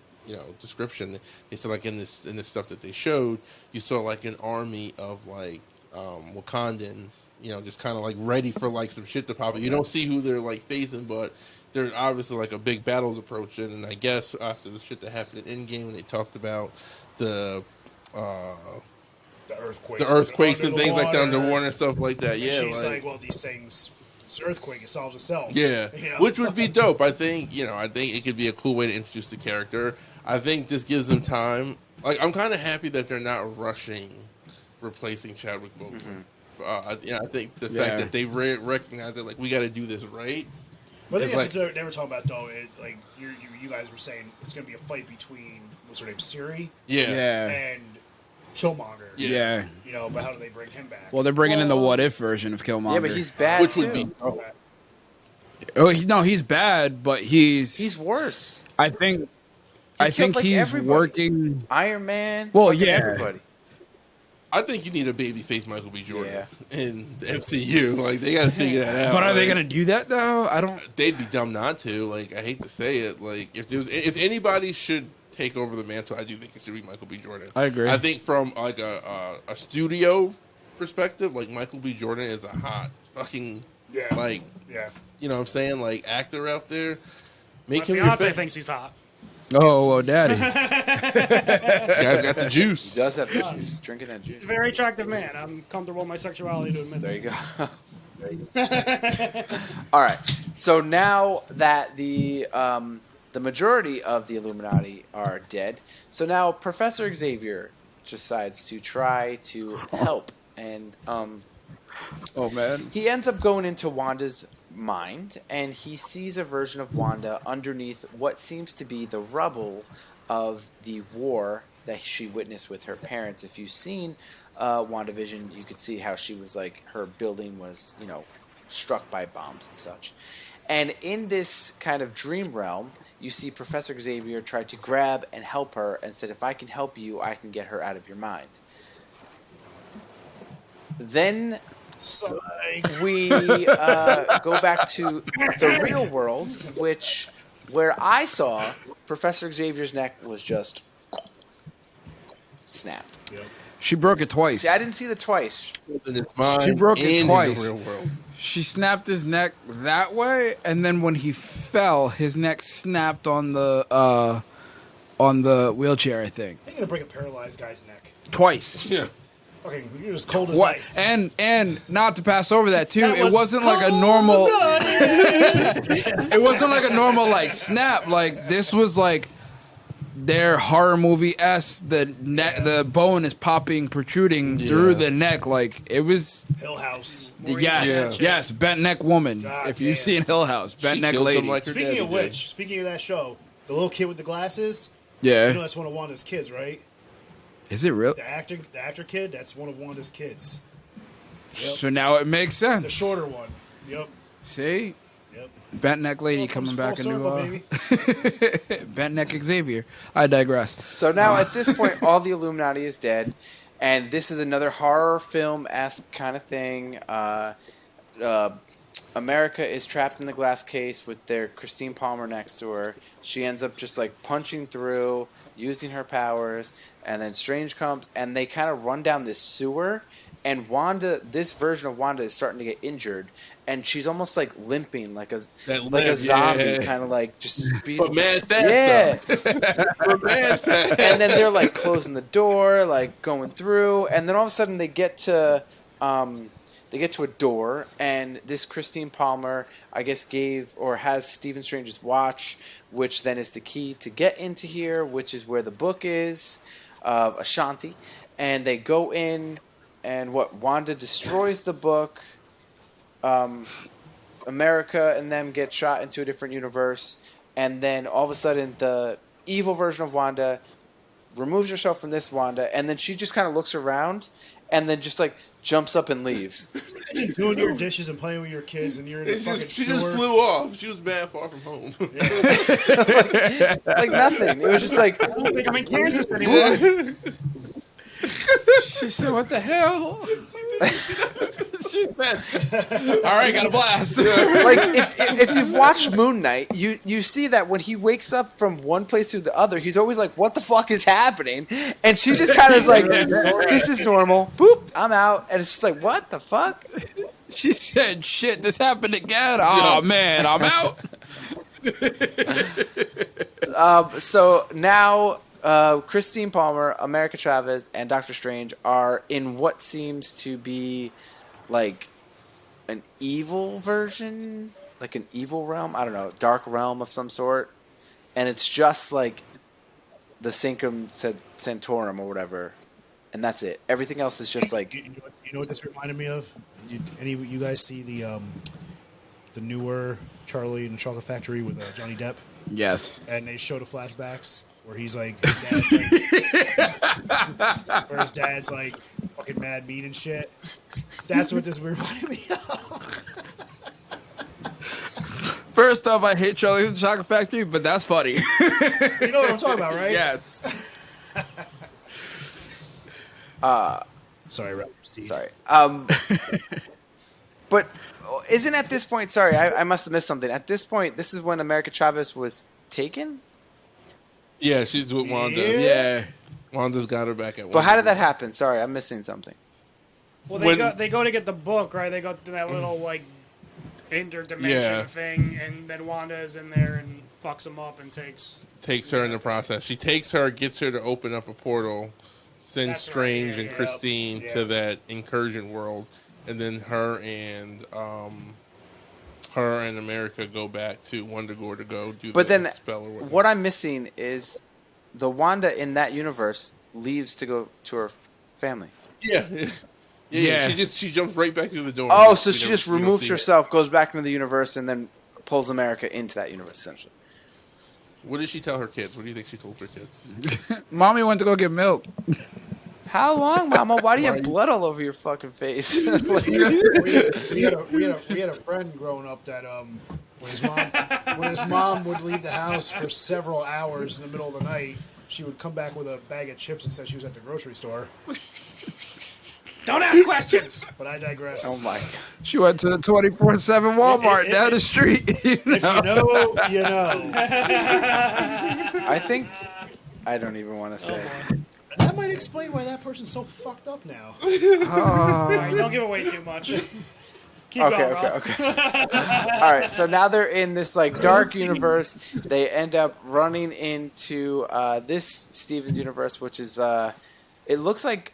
description, they said like in this stuff that they showed, you saw like an army of like Wakandans, just kind of like ready for like some shit to pop up. You don't see who they're like facing, but there's obviously like a big battle's approaching, and I guess after the shit that happened in Endgame, when they talked about the earthquakes and things like that underwater and stuff like that. And Yeah, she's like, well, these things, this earthquake, it solves itself. yeah, You know? which would be dope. I think it could be a cool way to introduce the character. I think this gives them time. Like I'm kind of happy that they're not rushing replacing Chadwick Boseman. I think the fact that they recognize that like we got to do this right. But I think It's that's what they were talking about, though. Like you guys were saying, it's going to be a fight between what's her name, Siri, Yeah. and Killmonger. Yeah. But how do they bring him back? Well, they're bringing in the what if version of Killmonger. Yeah, but he's bad Which too. would be Oh, no, he's bad, but He's worse. I think killed, like, he's everybody. working. Iron Man. Well, fucking yeah. everybody. I think you need a babyface Michael B. Jordan Yeah. in the MCU. Like they got to figure that out. But are they Like, going to do that though? I don't. They'd be dumb not to. Like I hate to say it. Like if anybody should take over the mantle, I do think it should be Michael B. Jordan. I agree. I think from like a studio perspective, like Michael B. Jordan is a hot fucking Yeah. like Yeah. you know what I'm saying, like actor out there. My Make him your fiance fa- thinks he's hot. Oh, well, daddy. Guy's got the juice. He does have juice. Drinking that juice. He's a very attractive man. I'm comfortable with my sexuality to admit There that. you go. All right. So now that the majority of the Illuminati are dead, so now Professor Xavier decides to try to help, and Oh, man. he ends up going into Wanda's mind, and he sees a version of Wanda underneath what seems to be the rubble of the war that she witnessed with her parents. If you've seen WandaVision, you could see how she was like, her building was, struck by bombs and such. And in this kind of dream realm, you see Professor Xavier try to grab and help her and said, if I can help you, I can get her out of your mind. Then we go back to the real world, where I saw Professor Xavier's neck was just snapped. Yep. She broke it twice. See, I didn't see the twice. In his mind She broke it and in twice. the real world. She snapped his neck that way, and then when he fell, his neck snapped on the wheelchair, I think. You're gonna break a paralyzed guy's neck. Twice. Yeah. Okay, you're as cold as What? ice. And not to pass over that too, That it was wasn't like a normal cold-blooded. it wasn't like a normal like snap. Like this was like their horror movie the bone is protruding through the neck. Like it was Hill House. yes, bent neck woman. God if you've damn. seen Hill House, bent She neck killed lady. him like her Speaking daddy of did. which, speaking of that show, the little kid with the glasses, yeah. you know that's one of Wanda's kids, right? Is it real? The actor kid, that's one of Wanda's kids. So now it makes sense. The shorter one. Yep. See? Yep. Bent neck lady Well, coming comes back full into circle, baby. bent neck Xavier. I digress. So now at this point, all the Illuminati is dead, and this is another horror film-esque kind of thing. America is trapped in the glass case with their Christine Palmer next to her. She ends up just like punching through, using her powers, and then Strange comes, and they kind of run down this sewer. And Wanda, this version of Wanda is starting to get injured, and she's almost like limping, like a zombie, kind of like just speed. But mad fast, yeah. But mad fast. And then they're like closing the door, like going through, and then all of a sudden they get to a door, and this Christine Palmer, I guess, has Stephen Strange's watch, which then is the key to get into here, which is where the book is of Ashanti, and they go in, and Wanda destroys the book. America and them get shot into a different universe, and then all of a sudden the evil version of Wanda removes herself from this Wanda, and then she just kind of looks around, and then just like jumps up and leaves. Doing your dishes and playing with your kids, and you're in a fucking She sewer. just flew off. She was mad far from home. Like nothing. It was just like, I don't think I'm in Kansas anymore. She said, "What the hell?" She said, "All right, got a blast." like if you've watched Moon Knight, you see that when he wakes up from one place to the other, he's always like, "What the fuck is happening?" And she just kind of is like, "This is normal." Boop, I'm out, and it's just like, "What the fuck?" She said, "Shit, this happened again." Oh man, I'm out. So now Christine Palmer, America Chavez, and Doctor Strange are in what seems to be like an evil version, like an evil realm. I don't know, dark realm of some sort. And it's just like the Syncum Sanctorum or whatever. And that's it. Everything else is just like... You know what this reminded me of? You guys see the newer Charlie and the Chocolate Factory with Johnny Depp? Yes. And they show the flashbacks where he's like, his dad's like fucking mad mean and shit. That's what this reminded me of. First off, I hate Charlie and the Chocolate Factory, but that's funny. You know what I'm talking about, right? Yes. Sorry, Rob. Proceed. Sorry. But isn't at this point... Sorry, I must have missed something. At this point, this is when America Chavez was taken? Yeah, she's with Wanda. Yeah. Wanda's got her back at But how did that happen? Sorry, I'm missing something. Well, When- they go to get the book, right? They go to that little like interdimension Yeah. thing, and then Wanda is in there and fucks him up and takes her in the process. She takes her, gets her to open up a portal, sends That's right, Strange yeah, and yeah. Christine Yeah. to that incursion world, and then her and America go back to Wondagore to go do But the then spell or whatever. what I'm missing is the Wanda in that universe leaves to go to her family. Yeah. Yeah. She jumps right back through the door. Oh, We so don't- she just we don't removes see it. herself, goes back into the universe, and then pulls America into that universe, essentially. What did she tell her kids? What do you think she told her kids? Mommy went to go get milk. How long, Mama? Why do you have blood all over your fucking face? Like, we had a friend growing up that when his mom would leave the house for several hours in the middle of the night, she would come back with a bag of chips and said she was at the grocery store. Don't ask questions. But I digress. oh my! She went to the 24/7 Walmart down the street. If you know, you know. I think I don't even want to say. That might explain why that person's so fucked up now. All right, don't give away too much. Keep going, Rob. Okay. All right, so now they're in this like dark universe. They end up running into this Steven's universe, which is it looks like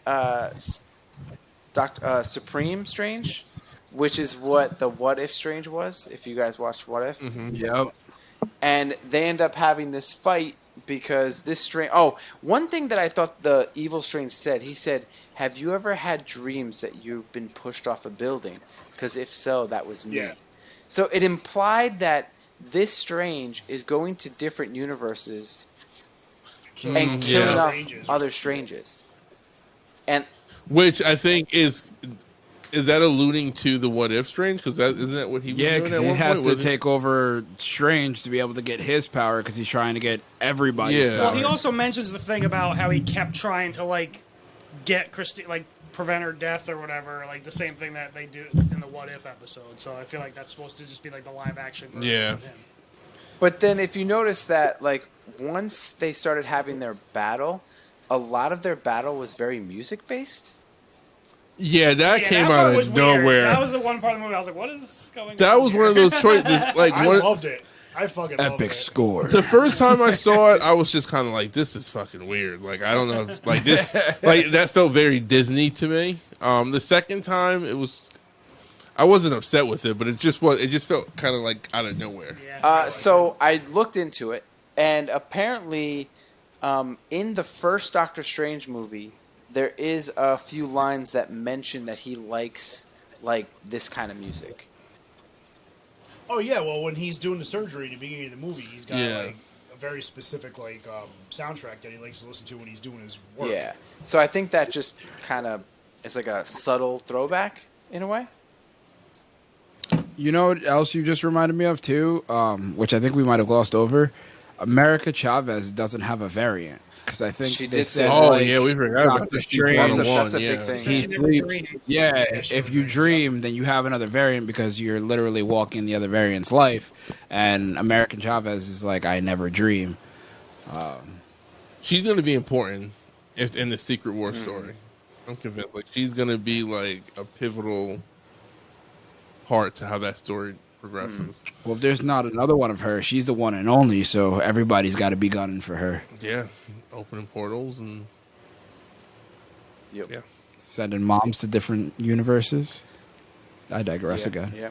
Supreme Strange, which is what the What If Strange was. If you guys watched What If, Yep. and they end up having this fight because this Strange. Oh, one thing that I thought the Evil Strange said. He said, "Have you ever had dreams that you've been pushed off a building? Because if so, that was me." Yeah. So it implied that this Strange is going to different universes and killing off Strangers. other Stranges. And Which I think is that alluding to the What If Strange? Because isn't that what he was Yeah, doing because at he one has point? to Was it- take over Strange to be able to get his power because he's trying to get everybody's Yeah. power. Well, he also mentions the thing about how he kept trying to like get Christine, like prevent her death or whatever, like the same thing that they do in the What If episode. So I feel like that's supposed to just be like the live action version Yeah. of him. But then if you notice that, like, once they started having their battle, a lot of their battle was very music-based. Yeah, that Yeah, came that out part of was weird. nowhere. That was the one part of the movie I was like, what is going on? That was one of those choices. Like, I one, loved it. I fucking loved Epic it. score. the first time I saw it, I was just kind of like, "This is fucking weird." Like, I don't know, if, like this, like that felt very Disney to me. The second time, I wasn't upset with it, but it just felt kind of like out of nowhere. Yeah. So I looked into it, and apparently, in the first Doctor Strange movie, there is a few lines that mention that he likes like this kind of music. Oh yeah, well when he's doing the surgery in the beginning of the movie, he's got Yeah. like a very specific like soundtrack that he likes to listen to when he's doing his work. Yeah. So I think that just kind of is like a subtle throwback in a way. You know what else you just reminded me of too, which I think we might have glossed over? America Chavez doesn't have a variant because I think She they did said, say Oh like, yeah, we forgot about Doctor this. Strange. That's a One, big yeah. thing. he She never sleeps. dreams. Yeah, she if never you dreams, dream, then you have another variant because you're literally walking the other variant's life. And American Chavez is like, I never dream. She's gonna be important if in the Secret War story. I'm convinced. Like, she's gonna be like a pivotal part to how that story progresses. Well, if there's not another one of her, she's the one and only, so everybody's got to be gunning for her. Yeah, opening portals and Yep. yeah. Sending moms to different universes. I digress again. Yeah.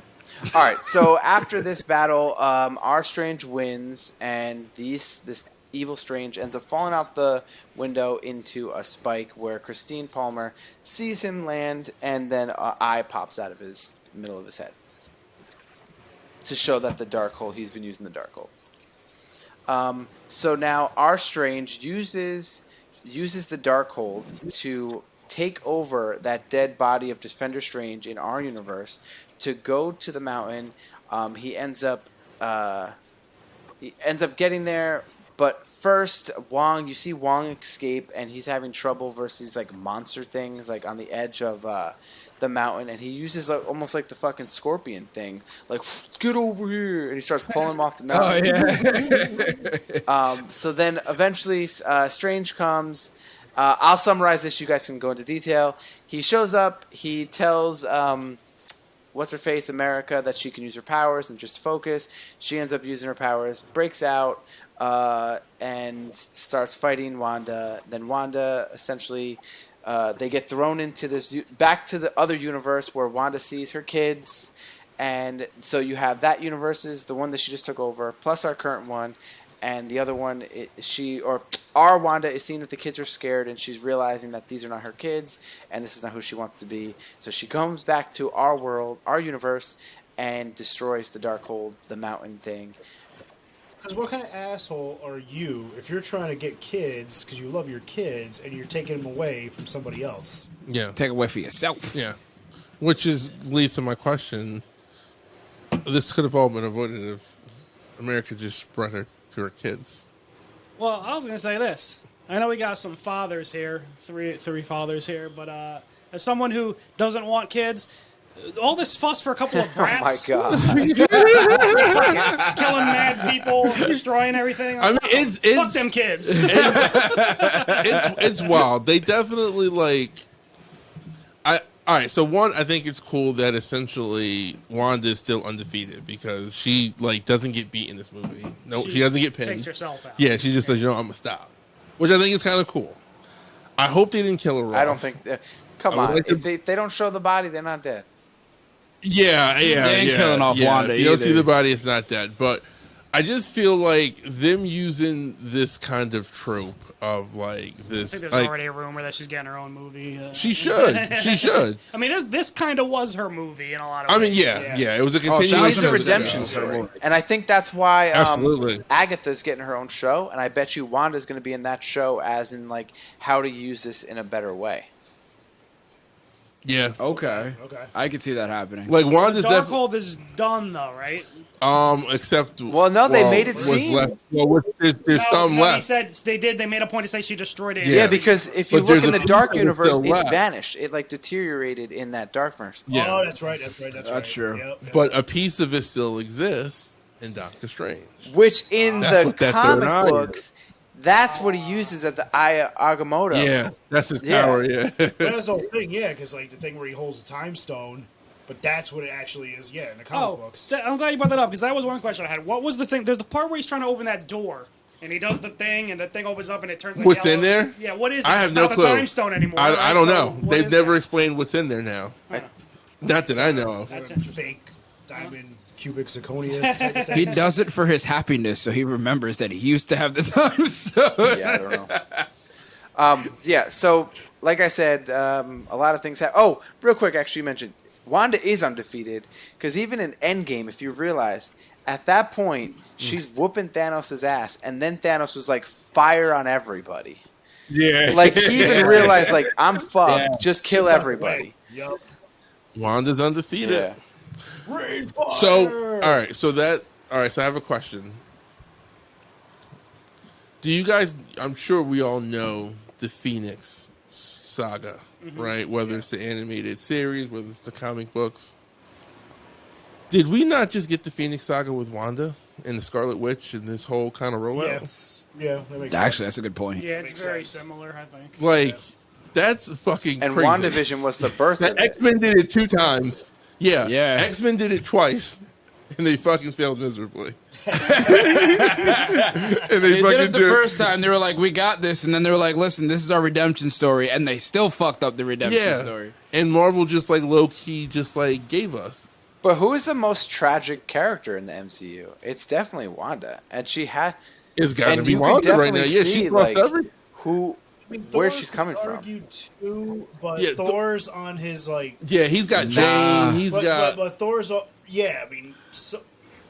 All right. So after this battle, our Strange wins, and this evil Strange ends up falling out the window into a spike where Christine Palmer sees him land, and then an eye pops out of his middle of his head to show that the Darkhold, he's been using the Darkhold. So now our Strange uses the Darkhold to take over that dead body of Defender Strange in our universe to go to the mountain. He ends up getting there, but first you see Wong escape, and he's having trouble versus like monster things like on the edge of the mountain, and he uses like, almost like the fucking scorpion thing, like get over here, and he starts pulling him off the mountain. So then eventually Strange comes. I'll summarize this. You guys can go into detail. He shows up. He tells what's her face, America, that she can use her powers and just focus. She ends up using her powers, breaks out, and starts fighting Wanda. Then Wanda essentially they get thrown into this back to the other universe where Wanda sees her kids. And so you have that universe is the one that she just took over, plus our current one. And the other one, our Wanda is seeing that the kids are scared, and she's realizing that these are not her kids, and this is not who she wants to be. So she comes back to our world, our universe, and destroys the Darkhold, the mountain thing. Because what kind of asshole are you if you're trying to get kids because you love your kids and you're taking them away from somebody else? Yeah. Take away for yourself. Yeah. Which leads to my question. This could have all been avoided if America just brought her to her kids. Well, I was going to say this. I know we got some fathers here, three fathers here, but as someone who doesn't want kids, all this fuss for a couple of Oh my brats. god. Killing mad people, destroying everything. I mean, it's Fuck them kids. it's wild. They definitely like. All right. So one, I think it's cool that essentially Wanda is still undefeated because she like doesn't get beat in this movie. No, she doesn't get pinned. Takes herself out. Yeah, she just says, I'm gonna stop, which I think is kind of cool. I hope they didn't kill her off. I don't think. Come I would on. like to- If they don't show the body, they're not dead. Yeah. They ain't killing off Wanda If you don't see either. the body, it's not dead. But I just feel like them using this kind of trope of like I this. think there's Like, already a rumor that she's getting her own movie. she should. She should. I mean, this kind of was her movie in a lot of I ways. mean, yeah. It was a She continuation. needs a of the redemption show. story, and I think that's why Absolutely. Agatha's getting her own show, and I bet you Wanda's going to be in that show, as in like how to use this in a better way. Yeah. Okay. Okay. I could see that happening. Like Wanda's definitely. Darkhold is done though, right? Except. Well, no, they made it seem- left. Well, there's some He left. said they made a point to say she destroyed it. Yeah, because if you But look there's in a the Dark piece of it Universe, still it left. vanished. It like deteriorated in that Darkverse. Yeah. Oh, that's right. That's true. Yep. But a piece of it still exists in Doctor Strange. Which in That's the what that third comic eye is. books, that's what he uses at the Eye of Agamotto. Yeah, that's his Yeah. power. Yeah. But that's the whole thing, yeah, because like the thing where he holds the time stone, but that's what it actually is, yeah, in the comic books. I'm glad you brought that up because that was one question I had. What was the thing? There's the part where he's trying to open that door. And he does the thing, and the thing opens up, and it turns like What's yellow. in there? Yeah, what is it? I have It's no not clue. the time stone anymore. I right? don't So know. what They've is never that? explained what's in there now. Not that I know of. That's interesting. Fake diamond cubic zirconia type of thing. He does it for his happiness, so he remembers that he used to have the time stone. Yeah, I don't know. Yeah, so like I said, a lot of things have. Oh, real quick, actually, you mentioned Wanda is undefeated because even in Endgame, if you realize, at that point she's whooping Thanos' ass, and then Thanos was like fire on everybody. Yeah. Like he even realized, like I'm fucked. Yeah. Just kill everybody. Yep. Wanda's undefeated. Yeah. Rain fire. So, all right. So I have a question. Do you guys? I'm sure we all know the Phoenix saga, right? Whether it's the animated series, whether it's the comic books. Did we not just get the Phoenix saga with Wanda and the Scarlet Witch and this whole kind of rollout? Yeah, that makes Actually, sense. that's a good point. Yeah, it's Makes very sense. similar, I think. Like, that's fucking And crazy. WandaVision was the birth of The it. X-Men did it 2 times. Yeah. Yeah. X-Men did it twice, and they fucking failed miserably. and They did it the first time. They were like, "We got this," and then they were like, "Listen, this is our redemption story," and they still fucked up the redemption story. And Marvel just like low key just like gave us. But who is the most tragic character in the MCU? It's definitely Wanda, and she had. It's got to And be you can Wanda right now. definitely Yeah, see, she lost like, everything. who, I mean, where Thor she's coming could from. argue too, but Yeah, Thor's on his like. Yeah, he's got Nah. Jane. He's But, got. but Thor's yeah, I mean, so,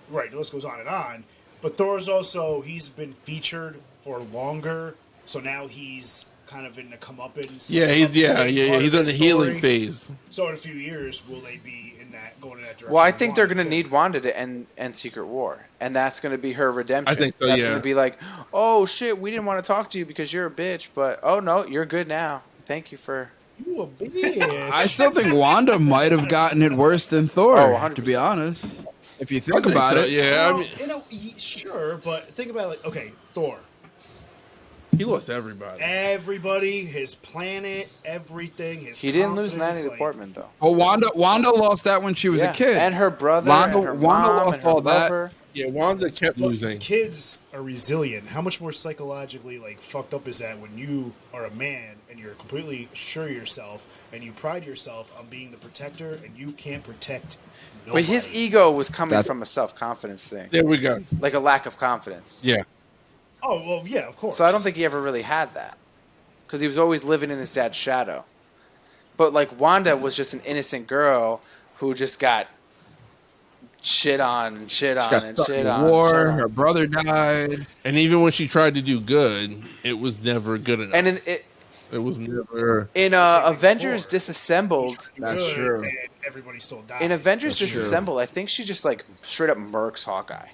right. The list goes on and on. But Thor's also he's been featured for longer, so now he's kind of in the comeuppance. yeah, he's part He's of on the the healing story. phase. So in a few years, will they be in that going in that direction? Well, I think they're Wanda going to too? need Wanda to end Secret War, and that's going to be her redemption. I think so, That's yeah. going to be like, oh shit, we didn't want to talk to you because you're a bitch, but oh no, you're good now. Thank you for. You a bitch. I still think Wanda might have gotten it worse than Thor, Oh, 100%. to be honest. If you I think think about so, it. yeah. I Well, mean, you know, sure, but think about it. Like, okay, Thor. he lost everybody. Everybody, his planet, everything. His He didn't lose confidence, Natalie like, Portman though. Well, Wanda lost that when she was Yeah, a kid. and her brother, Wanda- and her Wanda mom, lost and her all that. lover. Yeah, Wanda kept But losing. kids are resilient. How much more psychologically like fucked up is that when you are a man and you're completely sure of yourself and you pride yourself on being the protector and you can't protect nobody. But his ego was coming That- from a self-confidence thing, There we go. like a lack of confidence. Yeah. Oh well, yeah, of course. So I don't think he ever really had that, because he was always living in his dad's shadow. But like Wanda was just an innocent girl who just got shit on and shit She on got and stuck shit in on. war. and shit on. Her brother died. And even when she tried to do good, it was never good enough. And it was never. in Same thing Avengers Thor. Disassembled, That's Good, true. And everybody still died. in Avengers That's true. Disassembled, I think she just like straight up murks Hawkeye.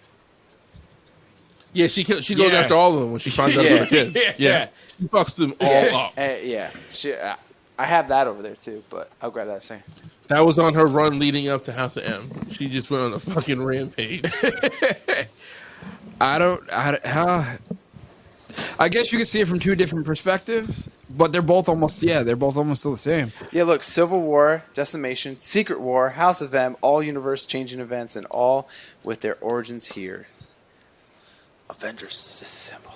Yeah, she goes Yeah. after all of them when she finds out Yeah. they're the kids. Yeah. She fucks them all up. Yeah, she, I have that over there too, but I'll grab that soon. That was on her run leading up to House of M. She just went on a fucking rampage. I guess you can see it from two different perspectives, but they're both almost still the same. Yeah, look, Civil War, Decimation, Secret War, House of M, all universe-changing events, and all with their origins here. Avengers disassembled.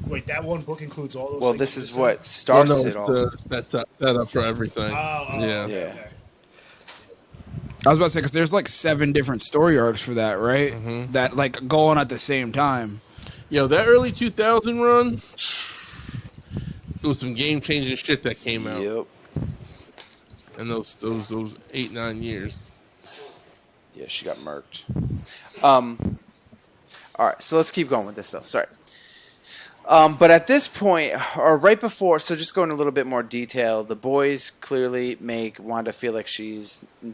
Wait, that one book includes all those. Well, things this you is just what said? starts Well, no, it all. set up for everything. Yeah. Yeah. Okay. I was about to say because there's like 7 different story arcs for that, right? Mm-hmm. That like go on at the same time. Yo, that early 2000 run, it was some game-changing shit that came out. Yep. And those 8-9 years. Yeah, she got murked. All right, so let's keep going with this, though. Sorry. But at this point, or right before, so just going a little bit more detail, the boys clearly make Wanda feel like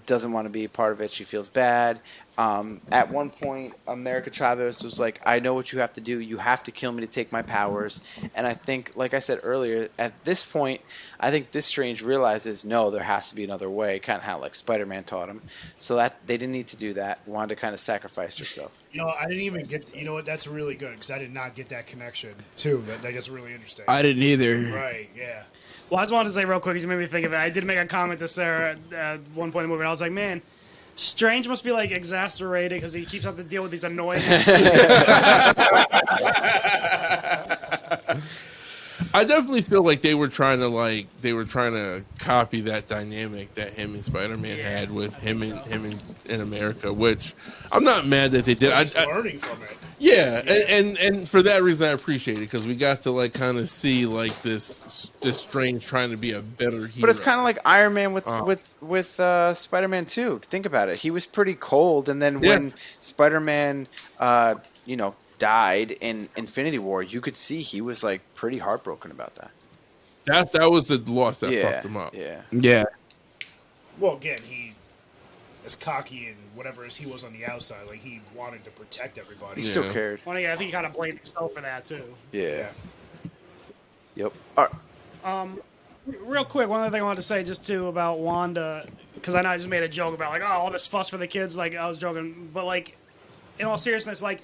doesn't want to be a part of it. She feels bad. At one point, America Chavez was like, I know what you have to do. You have to kill me to take my powers. And I think, like I said earlier, at this point, I think this Strange realizes, no, there has to be another way, kind of how like Spider-Man taught him. So that they didn't need to do that. Wanda kind of sacrificed herself. You know, I didn't even get. You know what? That's really good because I did not get that connection too. That's really interesting. I didn't either. Right? Yeah. Well, I just wanted to say real quick, because you made me think of it. I did make a comment to Sarah at one point in the movie, and I was like, man, Strange must be like exasperated because he keeps having to deal with these annoying. I definitely feel like they were trying to copy that dynamic that him and Spider-Man had with him in America, which I'm not mad that they did. He's learning from it. Yeah, and for that reason I appreciate it because we got to like kind of see like this Strange trying to be a better hero. But it's kind of like Iron Man with Spider-Man 2. Think about it. He was pretty cold, and then when Spider-Man, died in Infinity War, you could see he was like pretty heartbroken about that. That was the loss that fucked him up. Yeah. Well, again, he, as cocky and whatever as he was on the outside, like he wanted to protect everybody. He still cared. Well, yeah, I think he kind of blamed himself for that too. Yeah. Yep. All right. Real quick, one other thing I wanted to say just too about Wanda, because I know I just made a joke about like, oh, all this fuss for the kids. Like I was joking, but like, in all seriousness, like.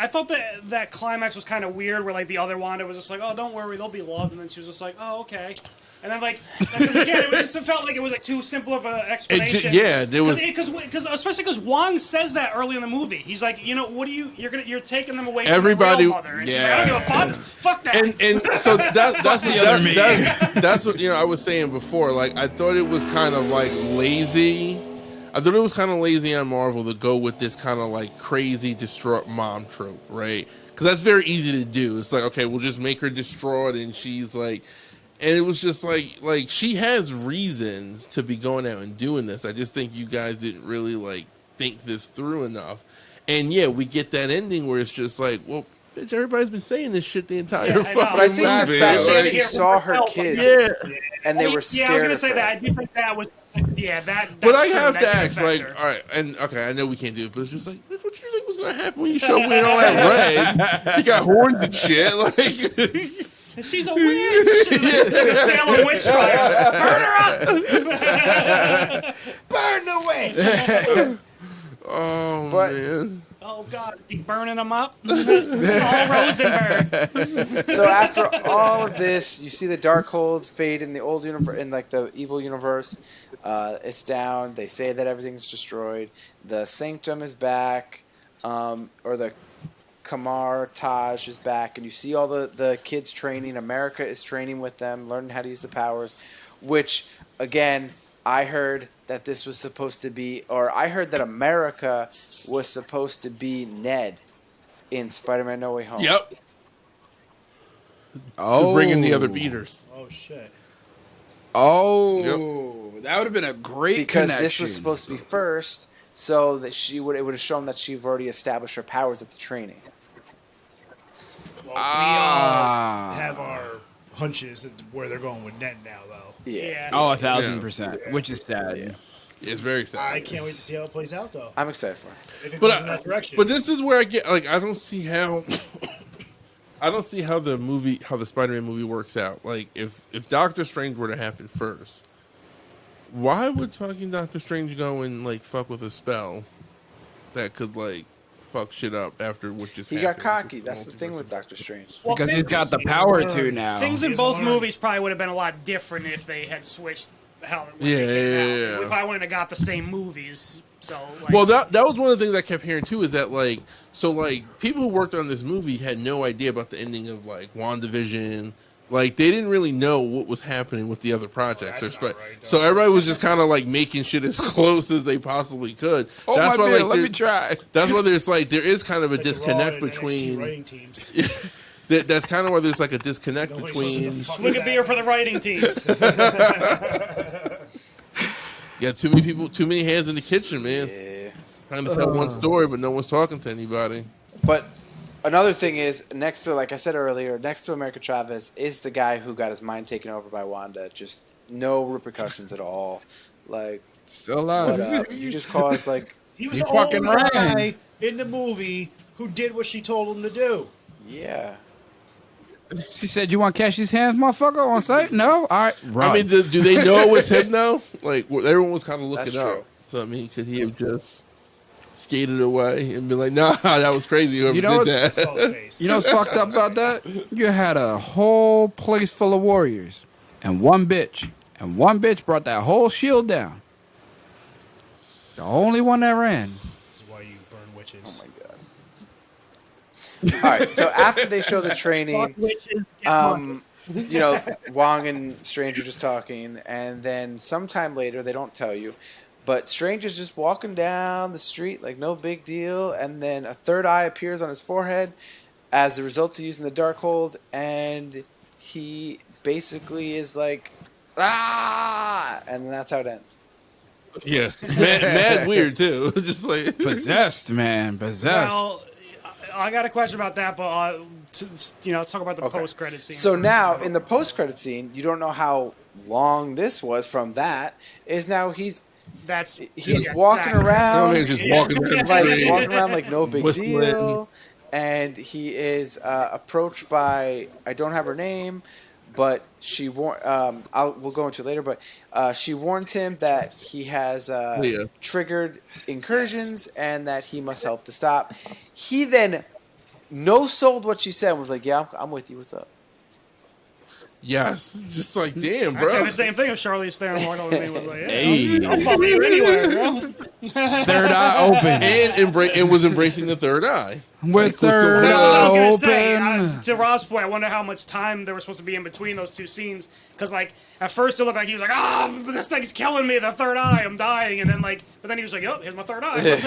I thought that climax was kind of weird, where like the other Wanda was just like, "Oh, don't worry, they'll be loved," and then she was just like, "Oh, okay," and then like, because again, it just felt like it was like too simple of an explanation. There was because especially because Wong says that early in the movie. He's like, you're taking them away everybody. From the real mother. And she's like, I don't give a fuck that. And so that's what I was saying before. Like I thought it was kind of like lazy. I thought it was kind of lazy on Marvel to go with this kind of like crazy distraught mom trope, right? Because that's very easy to do. It's like, okay, we'll just make her distraught, and she's like, and it was just like she has reasons to be going out and doing this. I just think you guys didn't really like think this through enough. And yeah, we get that ending where it's just like, well, bitch, everybody's been saying this shit the entire fucking But I think movie. the fact that Like, she saw her kids, and they were scared. Yeah, I was gonna of say her. that. I do think that was. Yeah, that. But I true. have That to did ask, affect like, her. all right, and okay, I know we can't do it, but it's just like, what do you think was gonna happen when you showed me all that red? You got horns and shit, like. She's a witch. Like a Salem witch trial. Burn her up. Burn the witch. Oh But- man. Oh God, is he burning them up? Saul Rosenberg. So after all of this, you see the Darkhold fade in the old universe, in like the evil universe. It's down. They say that everything's destroyed. The Sanctum is back, or the Kamar Taj is back, and you see all the kids training. America is training with them, learning how to use the powers. Which, again, I heard that this was supposed to be, or I heard that America was supposed to be Ned in Spider-Man No Way Home. Yep. Oh, Bringing the other beaters. Oh shit. Oh, that would have been a great Because connection. this was supposed to be first, so that it would have shown that she've already established her powers at the training. Well, we all have our hunches at where they're going with Ned now, though. Yeah. Oh, 1,000%, which is sad. Yeah. It's very sad. I can't wait to see how it plays out, though. I'm excited for it. If it But goes in that direction. but this is where I get like I don't see how the Spider-Man movie works out. Like if Doctor Strange were to happen first, Why would fucking Doctor Strange go and like fuck with a spell that could like fuck shit up after what just He got happened? cocky. That's the thing with Doctor Strange. Well, Because he's things, got the He's power learned. to now. things in He's both learned. movies probably would have been a lot different if they had switched how. when Yeah, they came yeah, out. yeah. We probably wouldn't have got the same movies. So, like, Well, that was one of the things I kept hearing too. Is that like people who worked on this movie had no idea about the ending of like WandaVision. Like they didn't really know what was happening with the other projects. that's not right, though. So everybody was just kind of like making shit as close as they possibly could. Oh That's my why bad, like let there- me try. that's why there is kind of a Like the Raw disconnect and NXT between. writing teams. That's kind of why there's like a disconnect Nobody between. knows what the fuck look is at beer for the happening. writing teams. Yeah, too many people, too many hands in the kitchen, man. Yeah. Trying to tell one story, but no one's talking to anybody. But another thing is, next to, like I said earlier, next to America Chavez is the guy who got his mind taken over by Wanda. Just no repercussions at all. Like, Still what alive. up? You just caused, like, He was He the only fucking ran. guy in the movie who did what she told him to do. yeah. She said, "You want to catch these hands, motherfucker, on site?" No. All right. Run. I mean, do they know it was him though? Like everyone was kind of looking That's up. true. So I mean, could he have just skated away and been like, "Nah, that was crazy. Whoever You know did I that." saw his face. You know what's fucked up about that? You had a whole place full of warriors and one bitch. And one bitch brought that whole shield down. The only one that ran. This is why you burn witches. Oh my god. All right, so after they show the training, Witches get money. you know, Wong and Strange are just talking, and then sometime later, they don't tell you, but Strange is just walking down the street like no big deal, and then a third eye appears on his forehead as the result of using the Darkhold, and he basically is like, ah, and that's how it ends. Yeah, mad weird too. Just like Possessed, man. Possessed. Well, I got a question about that, but let's talk about the Okay. post-credit scene. So first. now in the post-credit scene, you don't know how long this was from that. Is now he's that's walking exactly. around. He's just walking down the like street. walking around like no big Whistling. deal, and he is approached by, I don't have her name, but she we'll go into it later, but she warns him that he has Leah. triggered incursions and that he must help to stop. He then no-sold what she said and was like, "Yeah, I'm with you. What's up?" yes, just like damn, I said bro. the same thing if Charlize Theron walked over to me and was like, Hey. I'll follow you anywhere, bro. Third eye open. And was embracing the third eye. With Like, third was I was eye gonna say, open. to Rob's point, I wonder how much time there was supposed to be in between those two scenes. Because, like, at first it looked like he was like, this thing's killing me, the third eye, I'm dying. And then, like, but then he was like, yep, here's my third eye. She's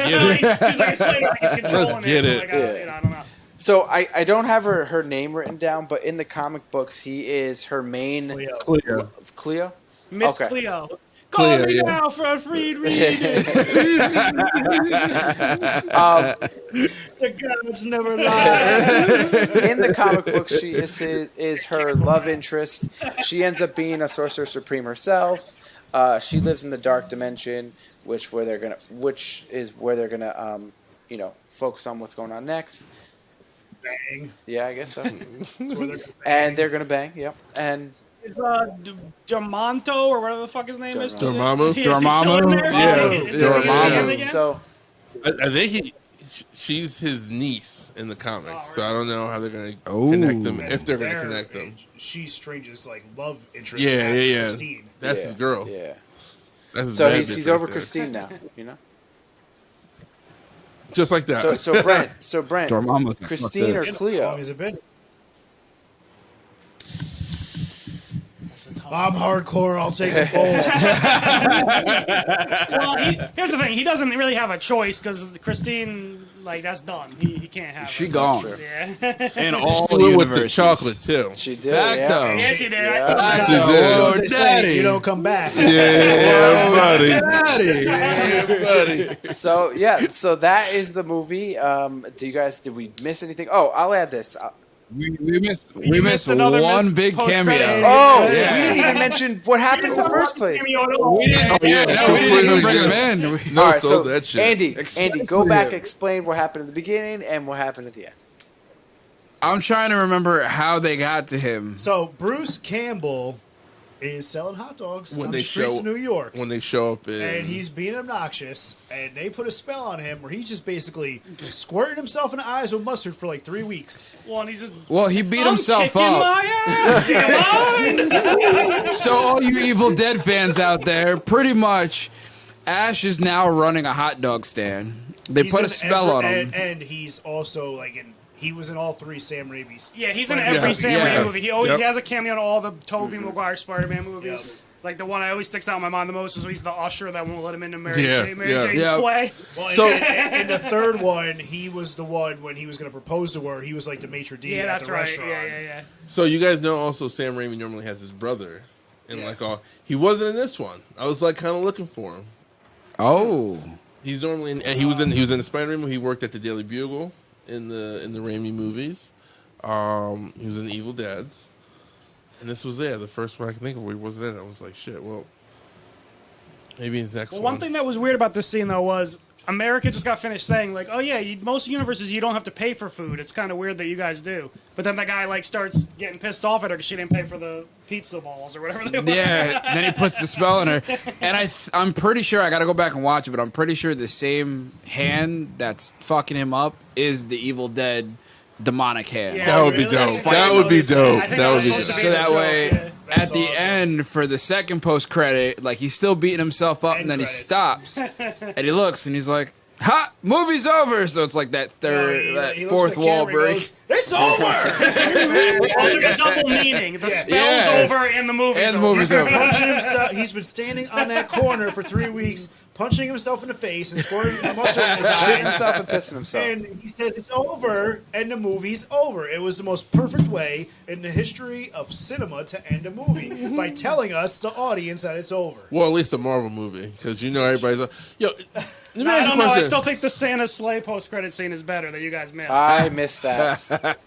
like, it's later, he's controlling Let's get it. it. So, like, I don't know. So I don't have her name written down, but in the comic books, he is her main Cleo. Cleo. Miss Okay. Cleo. Call Cleo, me yeah. now for a free reading. The gods never lie. In the comic book, she is her love interest. She ends up being a sorcerer supreme herself. She lives in the dark dimension, which is where they're gonna focus on what's going on next. Bang. Yeah, I guess so. That's where they're And they're gonna bang. Yep. And Is Dormanto or whatever the fuck his name is? Dormammu? Is he still in there? Yeah. Is Dormammu. he in again? so I think she's his niece in the comics, so I don't know how they're gonna Oh. connect them And if they're gonna there, connect them. She's Strange's like love interest. Yeah, after yeah. Christine. That's yeah, his girl. Yeah. That's his So bad he's bitch he's right over there. Christine now. You know. Just like that. So Brent. Dormammu's like, Christine fuck or this. How Cleo? long has it been? I'm hardcore. I'll take them both. Well, here's the thing. He doesn't really have a choice because Christine, like, that's done. He can't have She her. gone. Sure. Yeah. In all She went with the universes. chocolate too. She did. Fact, yeah. though. Yes, he did. Yeah. Fact, She though. did. Oh, They say daddy. you don't come back. Yeah, buddy. Daddy. Yeah, buddy. So yeah, so that is the movie. Did we miss anything? Oh, I'll add this. We missed missed another one missed big post-credit cameo. scene. Oh, Yeah. we didn't even mention what happened in the first place. We Oh didn't, yeah, no, we didn't even bring him in. No, All right, sold so that shit. Andy, Explain go to back, you. explain what happened at the beginning and what happened at the end. I'm trying to remember how they got to him. So Bruce Campbell is selling hot dogs When on they the streets show- of New York. When they show up in, And he's being obnoxious, and they put a spell on him where he's just basically squirting himself in the eyes with mustard for like 3 weeks. Well, and he's just. Well, he beat I'm himself kicking up. my ass, damn it! So all you Evil Dead fans out there, pretty much, Ash is now running a hot dog stand. They He's put a in spell on him. and he's also like he was in all 3 Sam Raimi's. Yeah, he's in Spider-Man every Yes, Sam yes. Raimi movie. He always Yep. he has a cameo in all the Tobey Maguire Spider-Man movies. Yep. Like the one that always sticks out in my mind the most is when he's the usher that won't let him into Mary Yeah, Jane's yeah. play. Well, So- in the third one, he was the one when he was going to propose to her. He was like the maitre d' Yeah, at that's the right. restaurant. Yeah. so you guys know also Sam Raimi normally has his brother, and like all he wasn't in this one. I was like kind of looking for him. Oh. He's normally in, and he was in the Spider-Man movie. He worked at the Daily Bugle in the Raimi movies. He was in the Evil Deads, and this was the first one I can think of where he wasn't in. I was like, shit. Well, maybe his next Well, one. one thing that was weird about this scene though was America just got finished saying like, "Oh yeah, most universes you don't have to pay for food. It's kind of weird that you guys do." But then the guy like starts getting pissed off at her because she didn't pay for the pizza balls or whatever they were. Yeah, then he puts the spell on her. And I'm pretty sure, I got to go back and watch it, but I'm pretty sure the same hand that's fucking him up is the Evil Dead demonic hand. Yeah. That would be Really? dope. I That would be noticed that. dope. I think That would be supposed to dope. So that way, Yeah, at that's the awesome. end, for the second post credit, like he's still beating himself up, End and then he credits. stops, and he looks, and he's like, "Ha, movie's over." So it's like that third, He looks fourth at the wall camera and break, goes, it's over. There's like a double meaning. The spell's Yes. over and the movie's and the over. movie's over. Punching himself. He's been standing on that corner for 3 weeks, punching himself in the face and squirting mustard in his Shitting eyes. himself and pissing himself. And he says it's over, and the movie's over. It was the most perfect way in the history of cinema to end a movie by telling us, the audience, that it's over. Well, at least a Marvel movie, because you know everybody's like, yo. Let me I ask you don't a know. I question. still think the Santa sleigh post-credit scene is better that you guys missed. I missed that.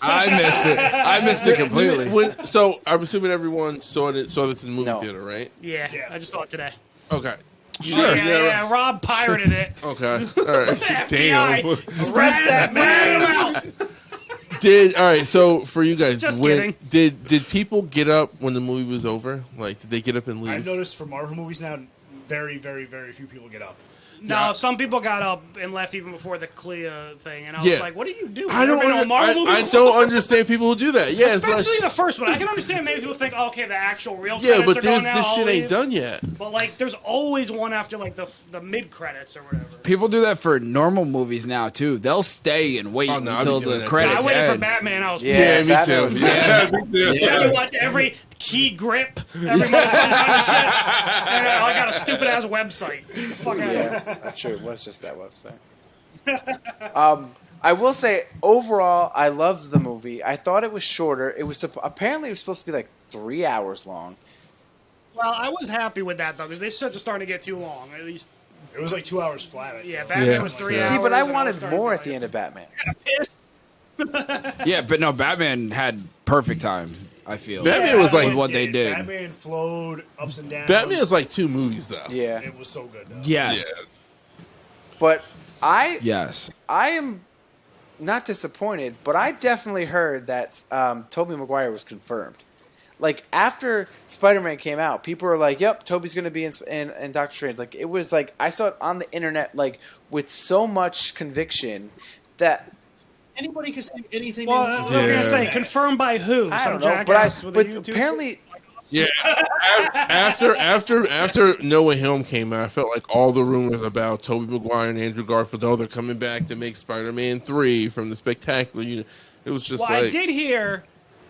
I missed it. I missed it completely. So I'm assuming everyone saw this in the movie No. theater, right? yeah, Yeah. I just saw it today. Okay. Sure. Yeah, Rob pirated it. Okay. All right. Damn. Arrest that man! All right. So for you guys, Just kidding. did people get up when the movie was over? Like, did they get up and leave? I've noticed for Marvel movies now, very, very, very few people get up. No, some people got up and left even before the Clea thing, and I was Yeah. like, "What do you do? I don't. Been to a Marvel movie I before?" don't understand people who do that. Yeah, it's Especially like, the first one. I can understand maybe people think, oh, okay, the actual real yeah, credits but are going this now, shit I'll ain't leave. done yet. But like, there's always one after like the mid credits or whatever. People do that for normal movies now too. They'll stay and wait Oh, no, I'd be until doing the that, too. credits I waited for end. Batman. I was Yeah. Yeah, me Batman too. was- Yeah, me too. I watch every key grip, every motherfucking kind of shit. And I got a stupid ass website. Get the fuck out of here. Yeah, that's true. It was just that website. I will say, overall, I loved the movie. I thought it was shorter. It was apparently it was supposed to be like 3 hours long. Well, I was happy with that though, because they said it's starting to get too long. At least, It was like 2 hours flat. I yeah, feel. Batman Yeah. was 3 Yeah. hours. See, but I and was wanted starting more to at the end of Batman. Pissed. Yeah, but no, Batman had perfect time. I feel Batman was like- with what they did. Batman flowed ups and downs. Batman is like 2 movies though. Yeah, It was so good. Though. Yes, Yeah. but I yes. am not disappointed, but I definitely heard that Tobey Maguire was confirmed. Like, after Spider-Man came out, people were like, yep, Tobey's going to be in Doctor Strange. Like, it was like, I saw it on the internet, like, with so much conviction that, Anybody can say anything. Well, they I want. was gonna Yeah. say confirmed by who? I Some don't know, jackass with a but YouTube apparently, Yeah. After No Way Home came out, I felt like all the rumors about Tobey Maguire and Andrew Garfield, oh, they're coming back to make Spider-Man 3 from the Spectacular Universe. It was just Well, like, I did hear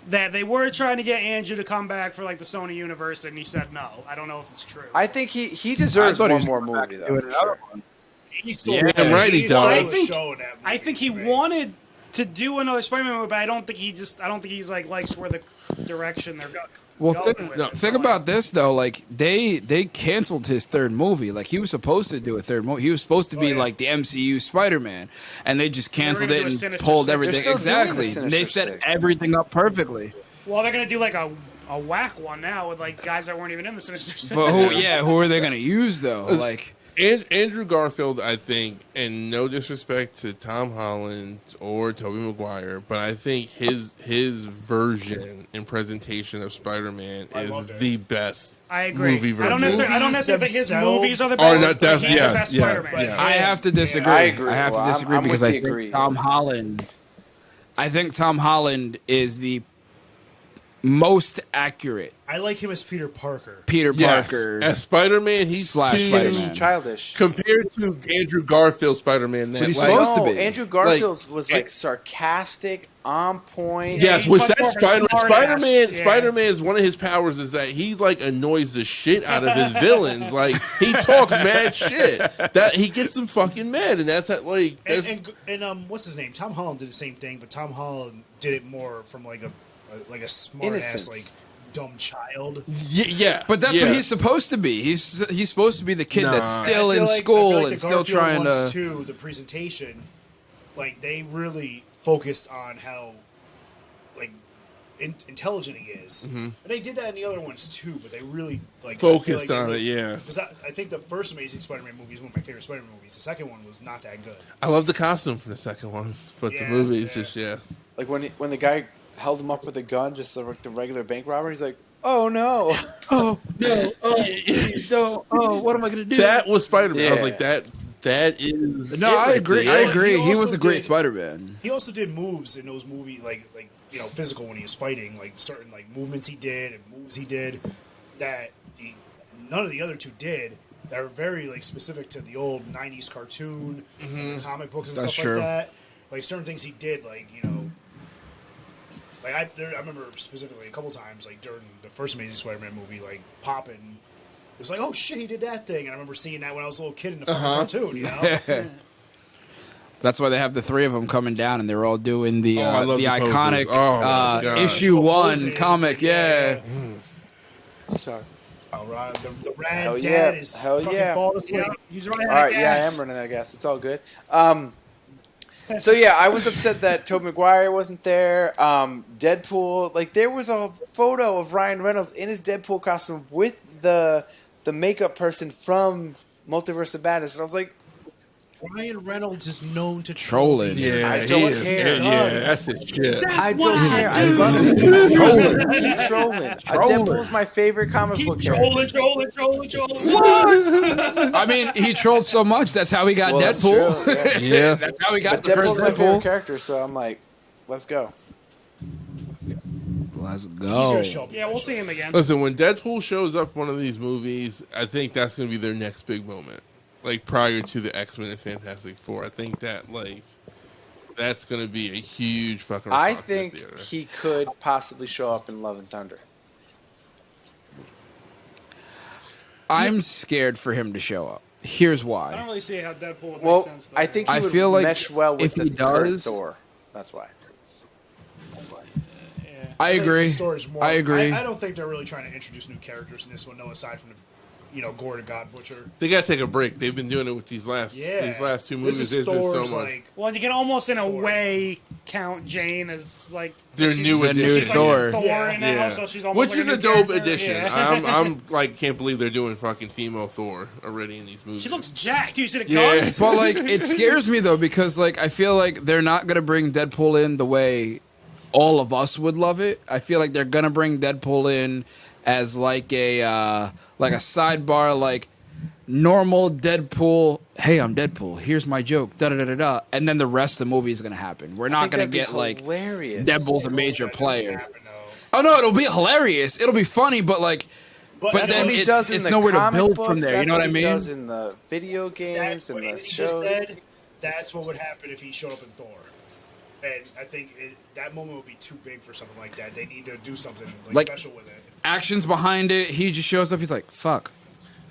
that they were trying to get Andrew to come back for like the Sony universe, and he said no. I don't know if it's true. I think he deserves I thought he one was more coming back movie, to though. do For another sure. one. He stole Yeah. the- Right, he he stole does. the I think- show in that movie, I think he man. wanted to do another Spider-Man movie, but I don't think he's like likes where the direction they're going. Well, going think, with no, it. think So, about this though. Like they canceled his third movie. Like he was supposed to do a third movie. He was supposed to be yeah. like the MCU Spider-Man, and they just canceled gonna it do a and Sinister pulled Six. everything. They're still doing the Exactly. And they Sinister set Six. everything up perfectly. Well, they're gonna do like a whack one now with like guys that weren't even in the Sinister Six. But who? Yeah, who are they going to use though? Like Andrew Garfield, I think, and no disrespect to Tom Holland or Tobey Maguire, but I think his version and presentation of Spider-Man is the best. I agree. Movie version. I don't necessarily think his Themselves movies are the are best. not- but that's- he's yeah, the best yeah, Spider-Man. yeah. I have to disagree. I agree. I have Well, to disagree I'm because with I the think agrees. I think Tom Holland is the most accurate I like him as Peter Parker. Peter Yes, Parker. as Spider-Man, he's Slash too Spider-Man. Childish. compared to Andrew Garfield Spider-Man. That he's like, supposed to No, be. Andrew Garfield's Like, was like sarcastic, on point. yes, he's which much that's more of a Spider-Man. smart-ass, Spider-Man. yeah. Spider-Man's one of his powers is that he like annoys the shit out of his villains. Like he talks mad shit. That he gets them fucking mad, and that's that like. That's, And what's his name? Tom Holland did the same thing, but Tom Holland did it more from like a smart ass Innocence. like dumb child. yeah, But that's yeah. what he's supposed to be. He's supposed to be the kid that's Nah. still I feel in like- I school feel like and the still Garfield trying ones to. too, the presentation, like they really focused on how like intelligent he is, and they did that in the other ones too. But they really like Focused on it, yeah. Because I think the first Amazing Spider-Man movie is one of my favorite Spider-Man movies. The second one was not that good. I love the costume for the second one, but the Yeah, movie is yeah. just yeah. Like when the guy held him up with a gun, just like the regular bank robber, he's like, "Oh no!" Oh no! No! Oh, what am I gonna do? That was Spider-Man. I was Yeah. like that. That is No, it I right agree. there. I agree. He also was a great did- Spider-Man. He also did moves in those movies, like physical when he was fighting, like certain like movements he did and moves he did that none of the other two did. That were very like specific to the old '90s cartoon, and the comic books and That's stuff true. like that. Like certain things he did, like like I remember specifically a couple times, like during the first Amazing Spider-Man movie, like popping. It was like, oh shit, he did that thing, and I remember seeing that when I was a little kid in the fucking cartoon. You know, That's why they have the three of them coming down, and they're all doing the I love the the poses. iconic Oh, my God. issue one Poses, comic. Yeah. Sorry. All right, the rad Hell dad yeah. is Hell fucking yeah. falling asleep. He's running All right, yeah, I am running out of gas. It's all good. So yeah, I was upset that Tobey Maguire wasn't there. Deadpool, like there was a photo of Ryan Reynolds in his Deadpool costume with the makeup person from Multiverse of Madness, and I was like, Ryan Reynolds is known to Trolling. Yeah, I he don't is. care. Yeah, that's his shit. I don't care. I love it. Trolling. Trolling. Deadpool's my favorite comic Keep book character. trolling. I mean, he trolled so much. That's how he got Well, that's Deadpool. true, yeah. Yeah. That's how he got But the first Deadpool's my favorite Deadpool. character, so I'm like, let's go. Let's He's go. gonna show up. Yeah, we'll see him again. Listen, when Deadpool shows up in one of these movies, I think that's going to be their next big moment. Like prior to the X-Men and Fantastic Four, I think that like that's going to be a huge fucking. I response in the think theater. he could possibly show up in Love and Thunder. I'm scared for him to show up. Here's I don't why. really see how Deadpool would Well, make sense. Though. I think he I would feel like mesh well with if the he third does- Thor. That's why. Yeah. I think agree. the story's more- I agree. I don't think they're really trying to introduce new characters in this one, no, aside from the, Gore the God Butcher. they got to take a break. They've been doing it with these last two This movies. is There's been so Thor's, much. like, Well, you can almost, in a Story. way, count Jane as like Their she's- new The new she's addition. Thor. Thor Yeah. in now, so she's almost Which like is new a dope character. addition. Yeah. I'm like can't believe they're doing fucking female Thor already in these movies. She looks jacked. You see the Yeah. guns? But like, it scares me though because like I feel like they're not gonna bring Deadpool in the way all of us would love it. I feel like they're gonna bring Deadpool in as like a sidebar, like normal Deadpool. Hey, I'm Deadpool. Here's my joke. Da da da da da. And then the rest of the movie is gonna happen. We're not think gonna that'd be get like hilarious. Deadpool's a major that doesn't player. happen, though. Oh no, it'll be hilarious. It'll be funny, but like, But But That's then what he it- does in it's the nowhere to comic build books, from there, you that's know what I he mean? does in the video games that's and what the he just shows. said. That's what would happen if he showed up in Thor. And I think that moment would be too big for something like that. They need to do something Like- special with it. actions behind it. He just shows up. He's like, "Fuck,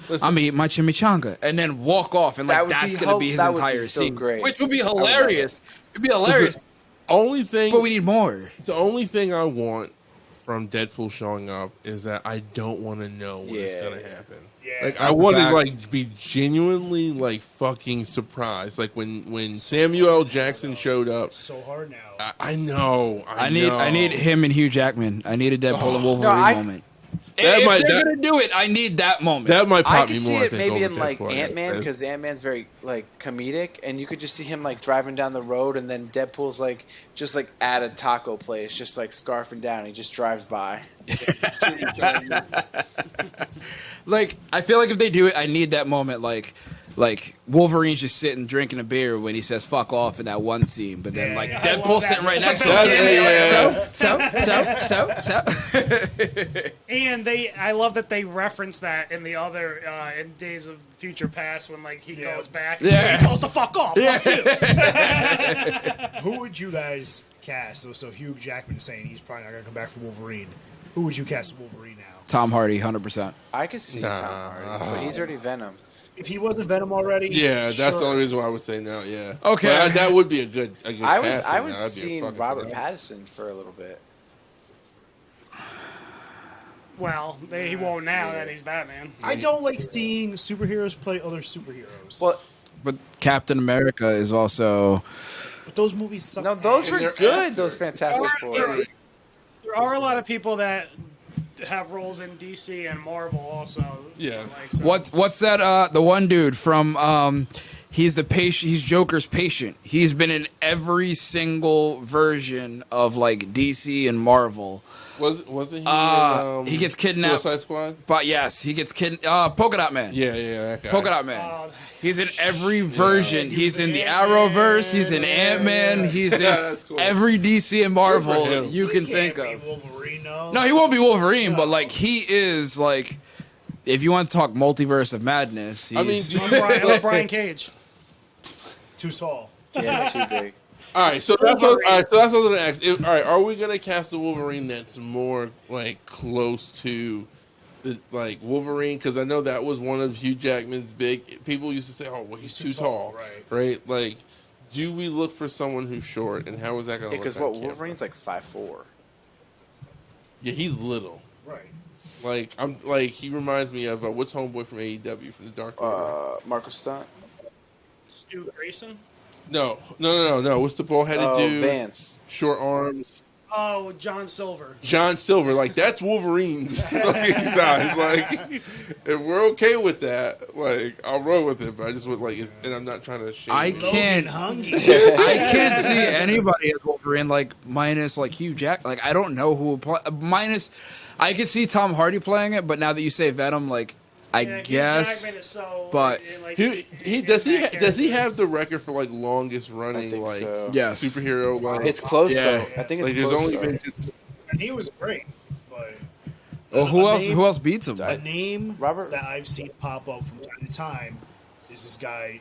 Listen, I'm gonna eat my chimichanga," and then walk off, and That like would that's be gonna be his that would be entire so scene, great. which would be would love hilarious. It'd be hilarious, only thing, but we need more. the only thing I want from Deadpool showing up is that I don't want to know when it's Yeah. gonna happen. Yeah. Like I want to Back. like be genuinely like fucking surprised. Like when Samuel L. Jackson showed up. So hard now. I know. I need him and Hugh Jackman. I need a Deadpool and Wolverine No, I- moment. If they're gonna do it, I need that moment. That might I pop could me see more. I it think, maybe over in like Deadpool, Ant-Man, yeah. because Ant-Man's very like comedic, and you could just see him like driving down the road, and then Deadpool's like just like at a taco place, just like scarfing down. He just drives by. Like, I feel like if they do it, I need that moment. Like Wolverine's just sitting drinking a beer when he says "fuck off" in that one scene, but then like I Deadpool love that. sitting right It's next like to him. So. And I love that they reference that in the other in Days of Future Past when like he goes back. Yeah. He tells to fuck off. Fuck you. Who would you guys cast? So Hugh Jackman saying he's probably not going to come back for Wolverine. Who would you cast Wolverine now? Tom Hardy, 100%. I could see Tom Hardy, but he's already Venom. If he wasn't Venom already, Yeah, that's sure. the only reason why I would say no. Yeah. Okay. But that would be a good. I casting. was That'd be a seeing fucking Robert phenomenal. Pattinson for a little bit. Well, he won't now that he's Batman. I don't like seeing superheroes play other superheroes. Well, But Captain America is also. But those movies suck. no, those ass. were they're good. after. Those Fantastic Four. There are a lot of people that have roles in DC and Marvel also. Yeah. Like, so. What's that? The one dude from. He's the patient. He's Joker's patient. He's been in every single version of like DC and Marvel. Wasn't he? He gets kidnapped. Suicide Squad. But yes, he gets Polka Dot Man. Yeah, that guy. Polka Dot Man. Oh, He's in every version. he He's was in in the Ant-Man. Arrowverse. He's in Ant-Man. He's in That's cool. every DC and Marvel Good for him. you He can can't think be of. Wolverine, no. No, he won't be Wolverine, but No. like he is like, if you want to talk multiverse of madness, he's, I mean, I'm Brian Cage. Too tall. Yeah, too big. all right. So that's what. All right. So that's what I'm gonna ask. All right. Are we gonna cast a Wolverine that's more like close to the like Wolverine? Because I know that was one of Hugh Jackman's big. People used to say, "Oh, well, he's too tall." Right. Like, do we look for someone who's short, and how is that gonna look? Because on what camera? Wolverine's like 5'4". Yeah, he's little. Right. Like I'm like he reminds me of what's homeboy from AEW from the Dark Theater. Marco Stunt. Stu Grayson. No. What's the bald-headed Oh, dude? Vance. Short arms. Oh, John Silver. John Silver. Like that's Wolverine's size. Like if we're okay with that, like I'll roll with it. But I just would like, and I'm not trying to shame. I him. can't. Hungry. I can't see anybody as Wolverine like minus like Hugh Jack. Like I don't know who will play minus. I could see Tom Hardy playing it, but now that you say Venom, like I Yeah, Hugh guess. Jackman is so, but like, He does he have the record for like longest running think like so. Yes. superhero? Like, It's close Yeah. though. I think it's like there's close. only though. been just And he was great. But Oh, who a else? name- Who else beats him? A name Robert? that I've seen pop up from time to time is this guy,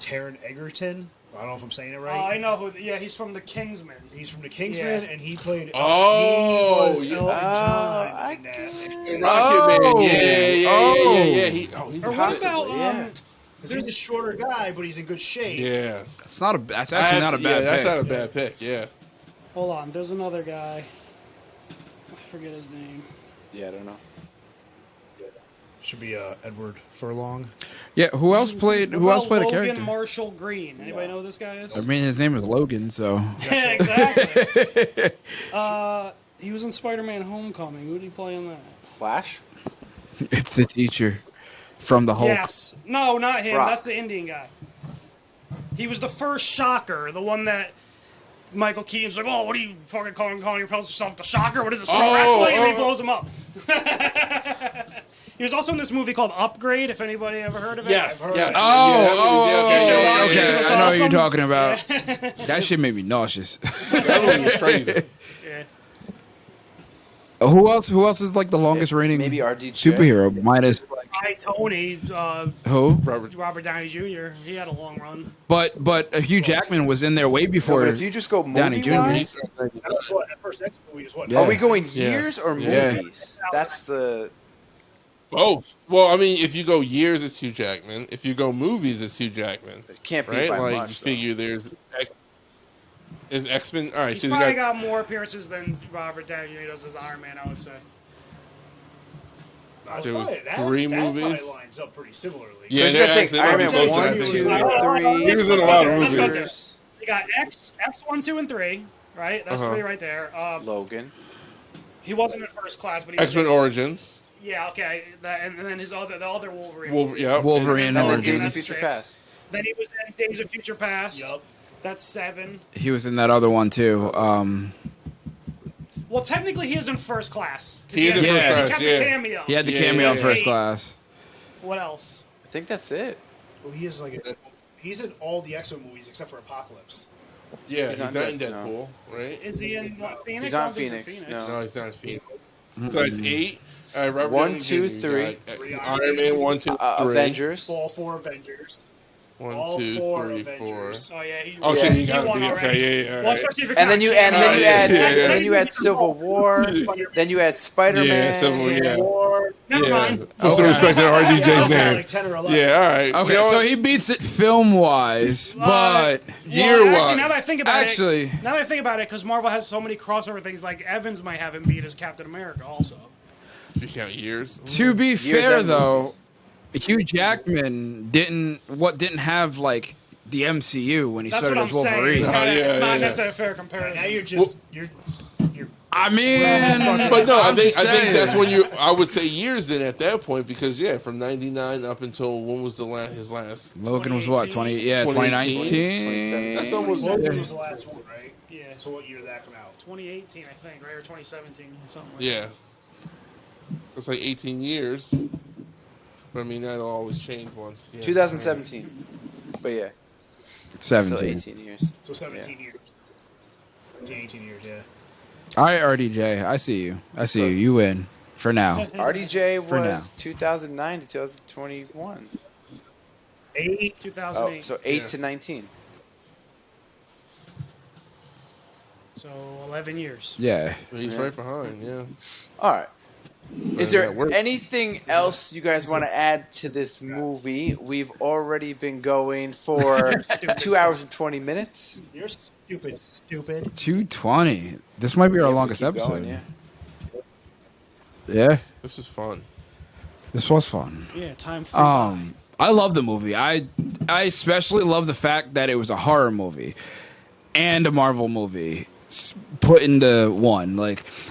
Taron Egerton. I don't know if I'm saying it Oh, right. I know who. Yeah, he's from the Kingsman. He's from the Kingsman, Yeah. and he played. Oh, he was yeah. Elton John I in that. Rocket Man. Oh. Yeah. He's Or what Possibly, about yeah. Because he's a shorter guy, but he's in good shape. yeah. That's not a. That's actually not a bad That's pick. not a bad pick. Yeah. Hold on, there's another guy. I forget his name. Yeah, I don't know. Should be Edward Furlong. Yeah. Who else played? Who else played a Logan character? Marshall Green. Anybody know who this guy is? I mean, his name is Logan, so Yeah, exactly. He was in Spider-Man: Homecoming. Who did he play in that? Flash. it's the teacher from the Hulk. Yes. No, not him. Brock. That's the Indian guy. He was the first Shocker, the one that Michael Keaton's like, oh, what are you fucking calling yourself the Shocker? What is this, pro wrestling? And he blows him up. He was also in this movie called Upgrade, if anybody ever heard of it. Yes. Yes. Oh, okay. It's I know what you're awesome. talking about. That shit made me nauseous. That movie was crazy. Yeah. Who else? Who else is like the longest reigning Maybe RDJ. superhero? Minus like Hi, Tony, who? Robert Downey Jr. He had a long run. But Hugh Jackman was in there way No, before. but if you just go Downey movie Jr. wise, That was what that first X movie was what? Yeah. are we going Yeah. years or Yeah. movies? That's the. Both. Well, I mean, if you go years, it's Hugh Jackman. If you go movies, it's Hugh Jackman. It can't be Right? by Like much. you figure there's X-Men. All right, He's so you probably got got more appearances than Robert Downey Jr. does as Iron Man, I would say. There was That 3 that movies. probably lines up pretty similarly. Yeah, You they're gotta think, actually Iron might be Man closer, 1, I 2, think. 3. He was in a lot of Let's go movies. there. You got X1, 2, and 3, right? That's 3 right there. Logan. He wasn't in First Class, but he was X-Men in, Origins. yeah, okay. And then the other Wolverine. Yeah. Wolverine And then Origins. Days of Future Past. Then he was in Days of Future Past. Yup. That's 7. He was in that other one too. Well, technically, he is in First Class. 'Cause He is in had- First He Class, kept yeah. the cameo. He had the Yeah, cameo yeah, in yeah. First Class. What else? I think that's it. Well, he is he's in all the X-Men movies except for Apocalypse. Yeah, He's he's not not in dead, Deadpool, right? Is he in Phoenix? He's I on don't think he's in Phoenix, Phoenix. no. No, he's not in Phoenix. So it's 8. Robert 1, Downey 2, Jr., you 3. got Iron Man 1, 2, 3. Avengers. All 4 Avengers. 1, all 2, 4 3, 4. Avengers. Oh yeah, he. Oh shit, Yeah. he got won to be already. okay. Yeah. Well, especially if it And then you counts and then you cameo. add yeah. then you add Civil War. Then you add Spider-Man. Yeah, Civil- yeah. War. Never mind. Put some respect to RDJ's Those are name. like 10 or 11. Yeah, all right. Okay, You know so what? he beats it film wise, but Year-wise. Actually, now that I think about Actually- it, because Marvel has so many crossover things, like Evans might have him beat as Captain America also. If you count years. to be Years fair and though, Hugh Jackman didn't have like the MCU when he That's what started I'm as saying. Wolverine. It's, kinda, yeah, it's not yeah. necessarily a fair Right, comparison. now you're I mean, But no, I I'm think just saying. that's when I would say years then at that point, because from 99 up until when was his last? Logan was what 2019. 2018? That's almost Logan was the last one, right? Yeah, So what year did that come out? 2018, I think, right, or 2017, something like yeah. So it's like 18 years. But I mean that'll always change once. Yeah. 2017. But yeah, still 17. 18 years. So 17 years. 18 years, yeah. All right, RDJ, I see you. You win for now. RDJ For now. was 2009 to 2021. 8. Oh, 2008. so 8 Yeah. to 19. So 11 years. Yeah. But he's right behind. Yeah. All right. Is there that works. anything else you guys want to add to this movie? We've already been going for 2 hours and 20 minutes. You're stupid. 220. This might be our If we longest keep episode. going, yeah. Yeah. This is fun. This was fun. Yeah, time flew by. I love the movie. I especially love the fact that it was a horror movie and a Marvel movie put into one.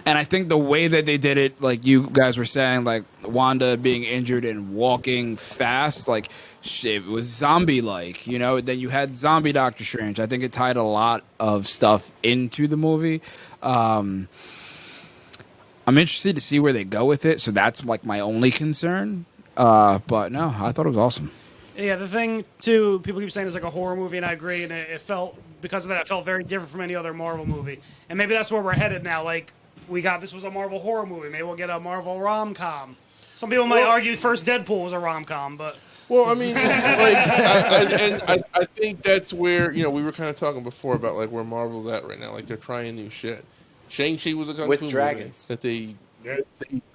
And I think the way that they did it, like you guys were saying, like Wanda being injured and walking fast, like it was zombie-like, Then you had zombie Doctor Strange. I think it tied a lot of stuff into the movie. I'm interested to see where they go with it. So that's like my only concern. But no, I thought it was awesome. Yeah, the thing too, people keep saying it's like a horror movie, and I agree. And it felt because of that, it felt very different from any other Marvel movie. And maybe that's where we're headed now. Like this was a Marvel horror movie. Maybe we'll get a Marvel rom-com. Some people might argue first Deadpool was a rom-com, but Well, I mean, I think that's where we were kind of talking before about like where Marvel's at right now. Like they're trying new shit. Shang-Chi was a kung With fu dragons. movie that they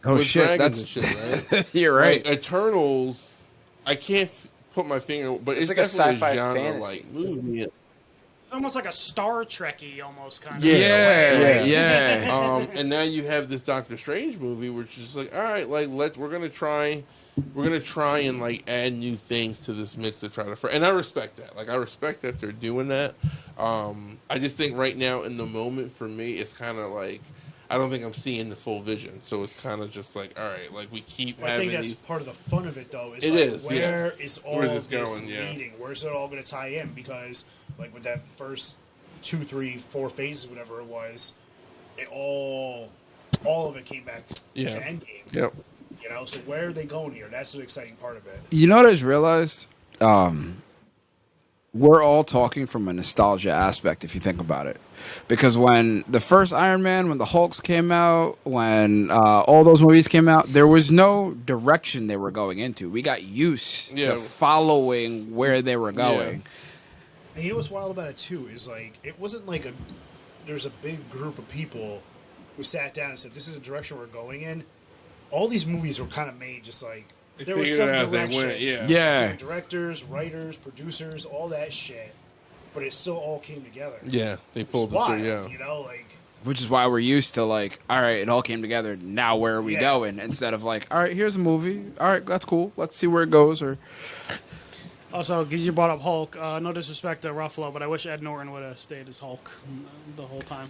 Oh with shit, dragons that's and shit, right? you're right. Like, Eternals, I can't put my finger, but it's like a definitely sci-fi genre fantasy. like movie. it's almost like a Star Trek-y almost kind of. Yeah. And now you have this Doctor Strange movie, which is like, all right, like we're gonna try and like add new things to this mix to try to. And I respect that. Like I respect that they're doing that. I just think right now in the moment for me, it's kind of like I don't think I'm seeing the full vision. So it's kind of just like, all right, like we keep I having think that's these. part of the fun of it, though. Where is all Where's this this going? Yeah. leading? Where's it all going to tie in? Because, like, with that first 2, 3, 4 phases, whatever it was, all of it came back to Endgame. Yep. So where are they going here? That's the exciting part of it. You know what I just realized? We're all talking from a nostalgia aspect, if you think about it. Because when the first Iron Man, when the Hulks came out, when all those movies came out, there was no direction they were going into. We got used to following where they were going. And you know what's wild about it, too, is, like, it wasn't like there's a big group of people who sat down and said, this is the direction we're going in. All these movies were kind of made just like, there was figured some it out as they direction. went, yeah. Yeah. Directors, writers, producers, all that shit. But it still all came together. Yeah, they It's pulled it wild, through. Which is why we're used to, like, all right, it all came together. Now where are we Yeah. going? Instead of, like, all right, here's a movie. All right, that's cool. Let's see where it goes. Or Also, because you brought up Hulk, no disrespect to Ruffalo, but I wish Ed Norton would have stayed as Hulk the whole time.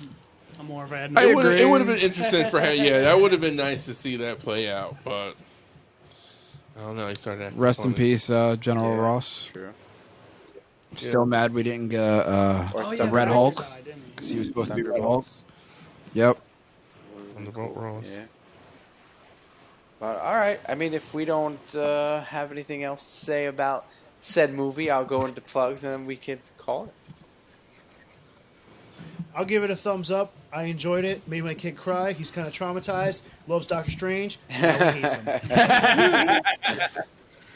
I'm more of a I It would agree. have been interesting for him. Yeah, that would have been nice to see that play out, but I don't know. He started acting Rest in funny. peace, General Yeah, Ross. True. Still mad we didn't get Or the Red Hulk. Died, didn't he? 'Cause he was supposed to be Red Hulk. Thunderbolts. Yep. Thunderbolt Ross. Yeah. But all right. I mean, if we don't have anything else to say about said movie, I'll go into plugs and then we can call it. I'll give it a thumbs up. I enjoyed it. Made my kid cry. He's kind of traumatized. Loves Doctor Strange. Now he hates him.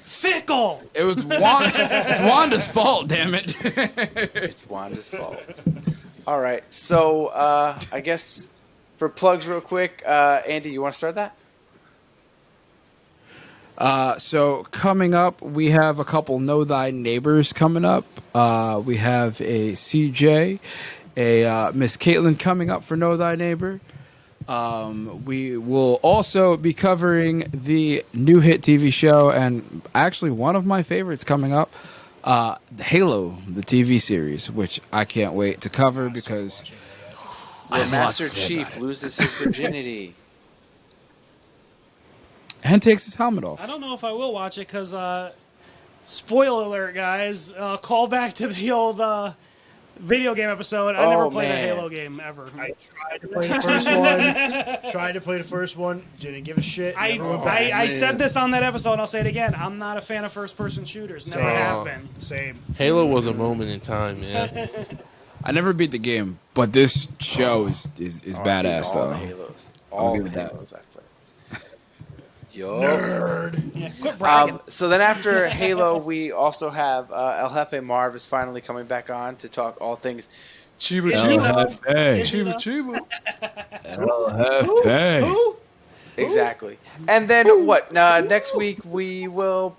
Fickle. It was it's Wanda's fault, damn it. It's Wanda's fault. All right. So I guess for plugs, real quick, Andy, you want to start that? So coming up, we have a couple Know Thy Neighbors coming up. We have a CJ, a Miss Caitlin coming up for Know Thy Neighbor. We will also be covering the new hit TV show, and actually one of my favorites coming up, Halo, the TV series, which I can't wait to cover because Where Master Chief loses his virginity. and takes his helmet off. I don't know if I will watch it because, spoiler alert, guys. Call back to the old video game episode. I never played a Halo game ever. I tried to play the first one. Tried to play the first one. Didn't give a shit. Never went back. I said this on that episode, and I'll say it again. I'm not a fan of first-person shooters. Never Same. have been. Same. Halo was a moment in time, man. I never beat the game, but this show is badass all though. the Halos. I'll All give the it that. Halos I've played. Yo. Yeah, quit bragging. So then after Halo, we also have El Jefe Marv is finally coming back on to talk all things Chiba Chiba. Exactly. And then what? Next week we will.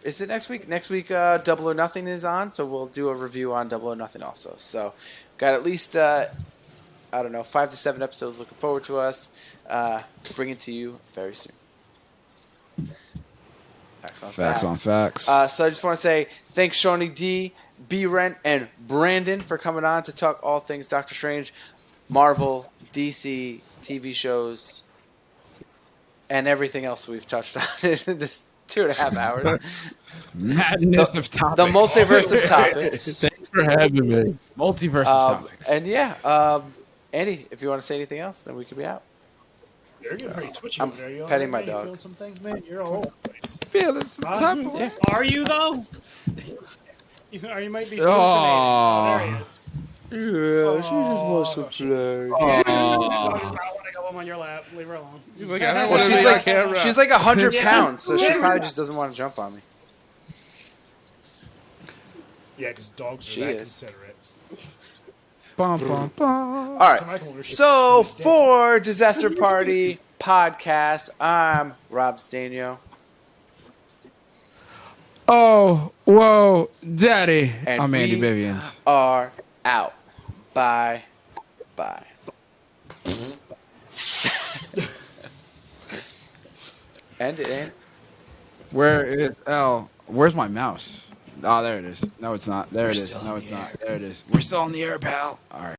Is it next week? Next week, Double or Nothing is on, so we'll do a review on Double or Nothing also. So, got at least 5 to 7 episodes looking forward to us. Bring it to you very soon. Facts on facts. So I just want to say thanks, Seanny D, B Rent, and Brandon for coming on to talk all things Doctor Strange, Marvel, DC, TV shows, and everything else we've touched on in this 2.5 hours. Madness of topics. The multiverse of topics. Thanks for having me. Multiverse of topics. And yeah, Andy, if you want to say anything else, then we could be out. You're getting pretty twitchy I'm over there. You all petting right, my man? You dog. feeling some things, man? You're all over the place. Feeling some time. Yeah. Are you, though? You might be hallucinating. Oh. Oh, there he is. Yeah, she just wants to play. Dog does not want to go up on your lap. Leave her alone. Like, I don't Well, want to she's be like on camera. she's like 100 pounds, so she probably just doesn't want to jump on me. Yeah, because dogs are She that is. considerate. Bum, bum, bum. All right. So for Disaster Party Podcast, I'm Rob Stanio, Oh, whoa, daddy. and I'm Andy we Bivians. are out. Bye. End it, Andy. Where is L? Where's my mouse? Oh, there it is. No, it's not. There it is. No, it's not. There it is. We're still on the air, pal. All right.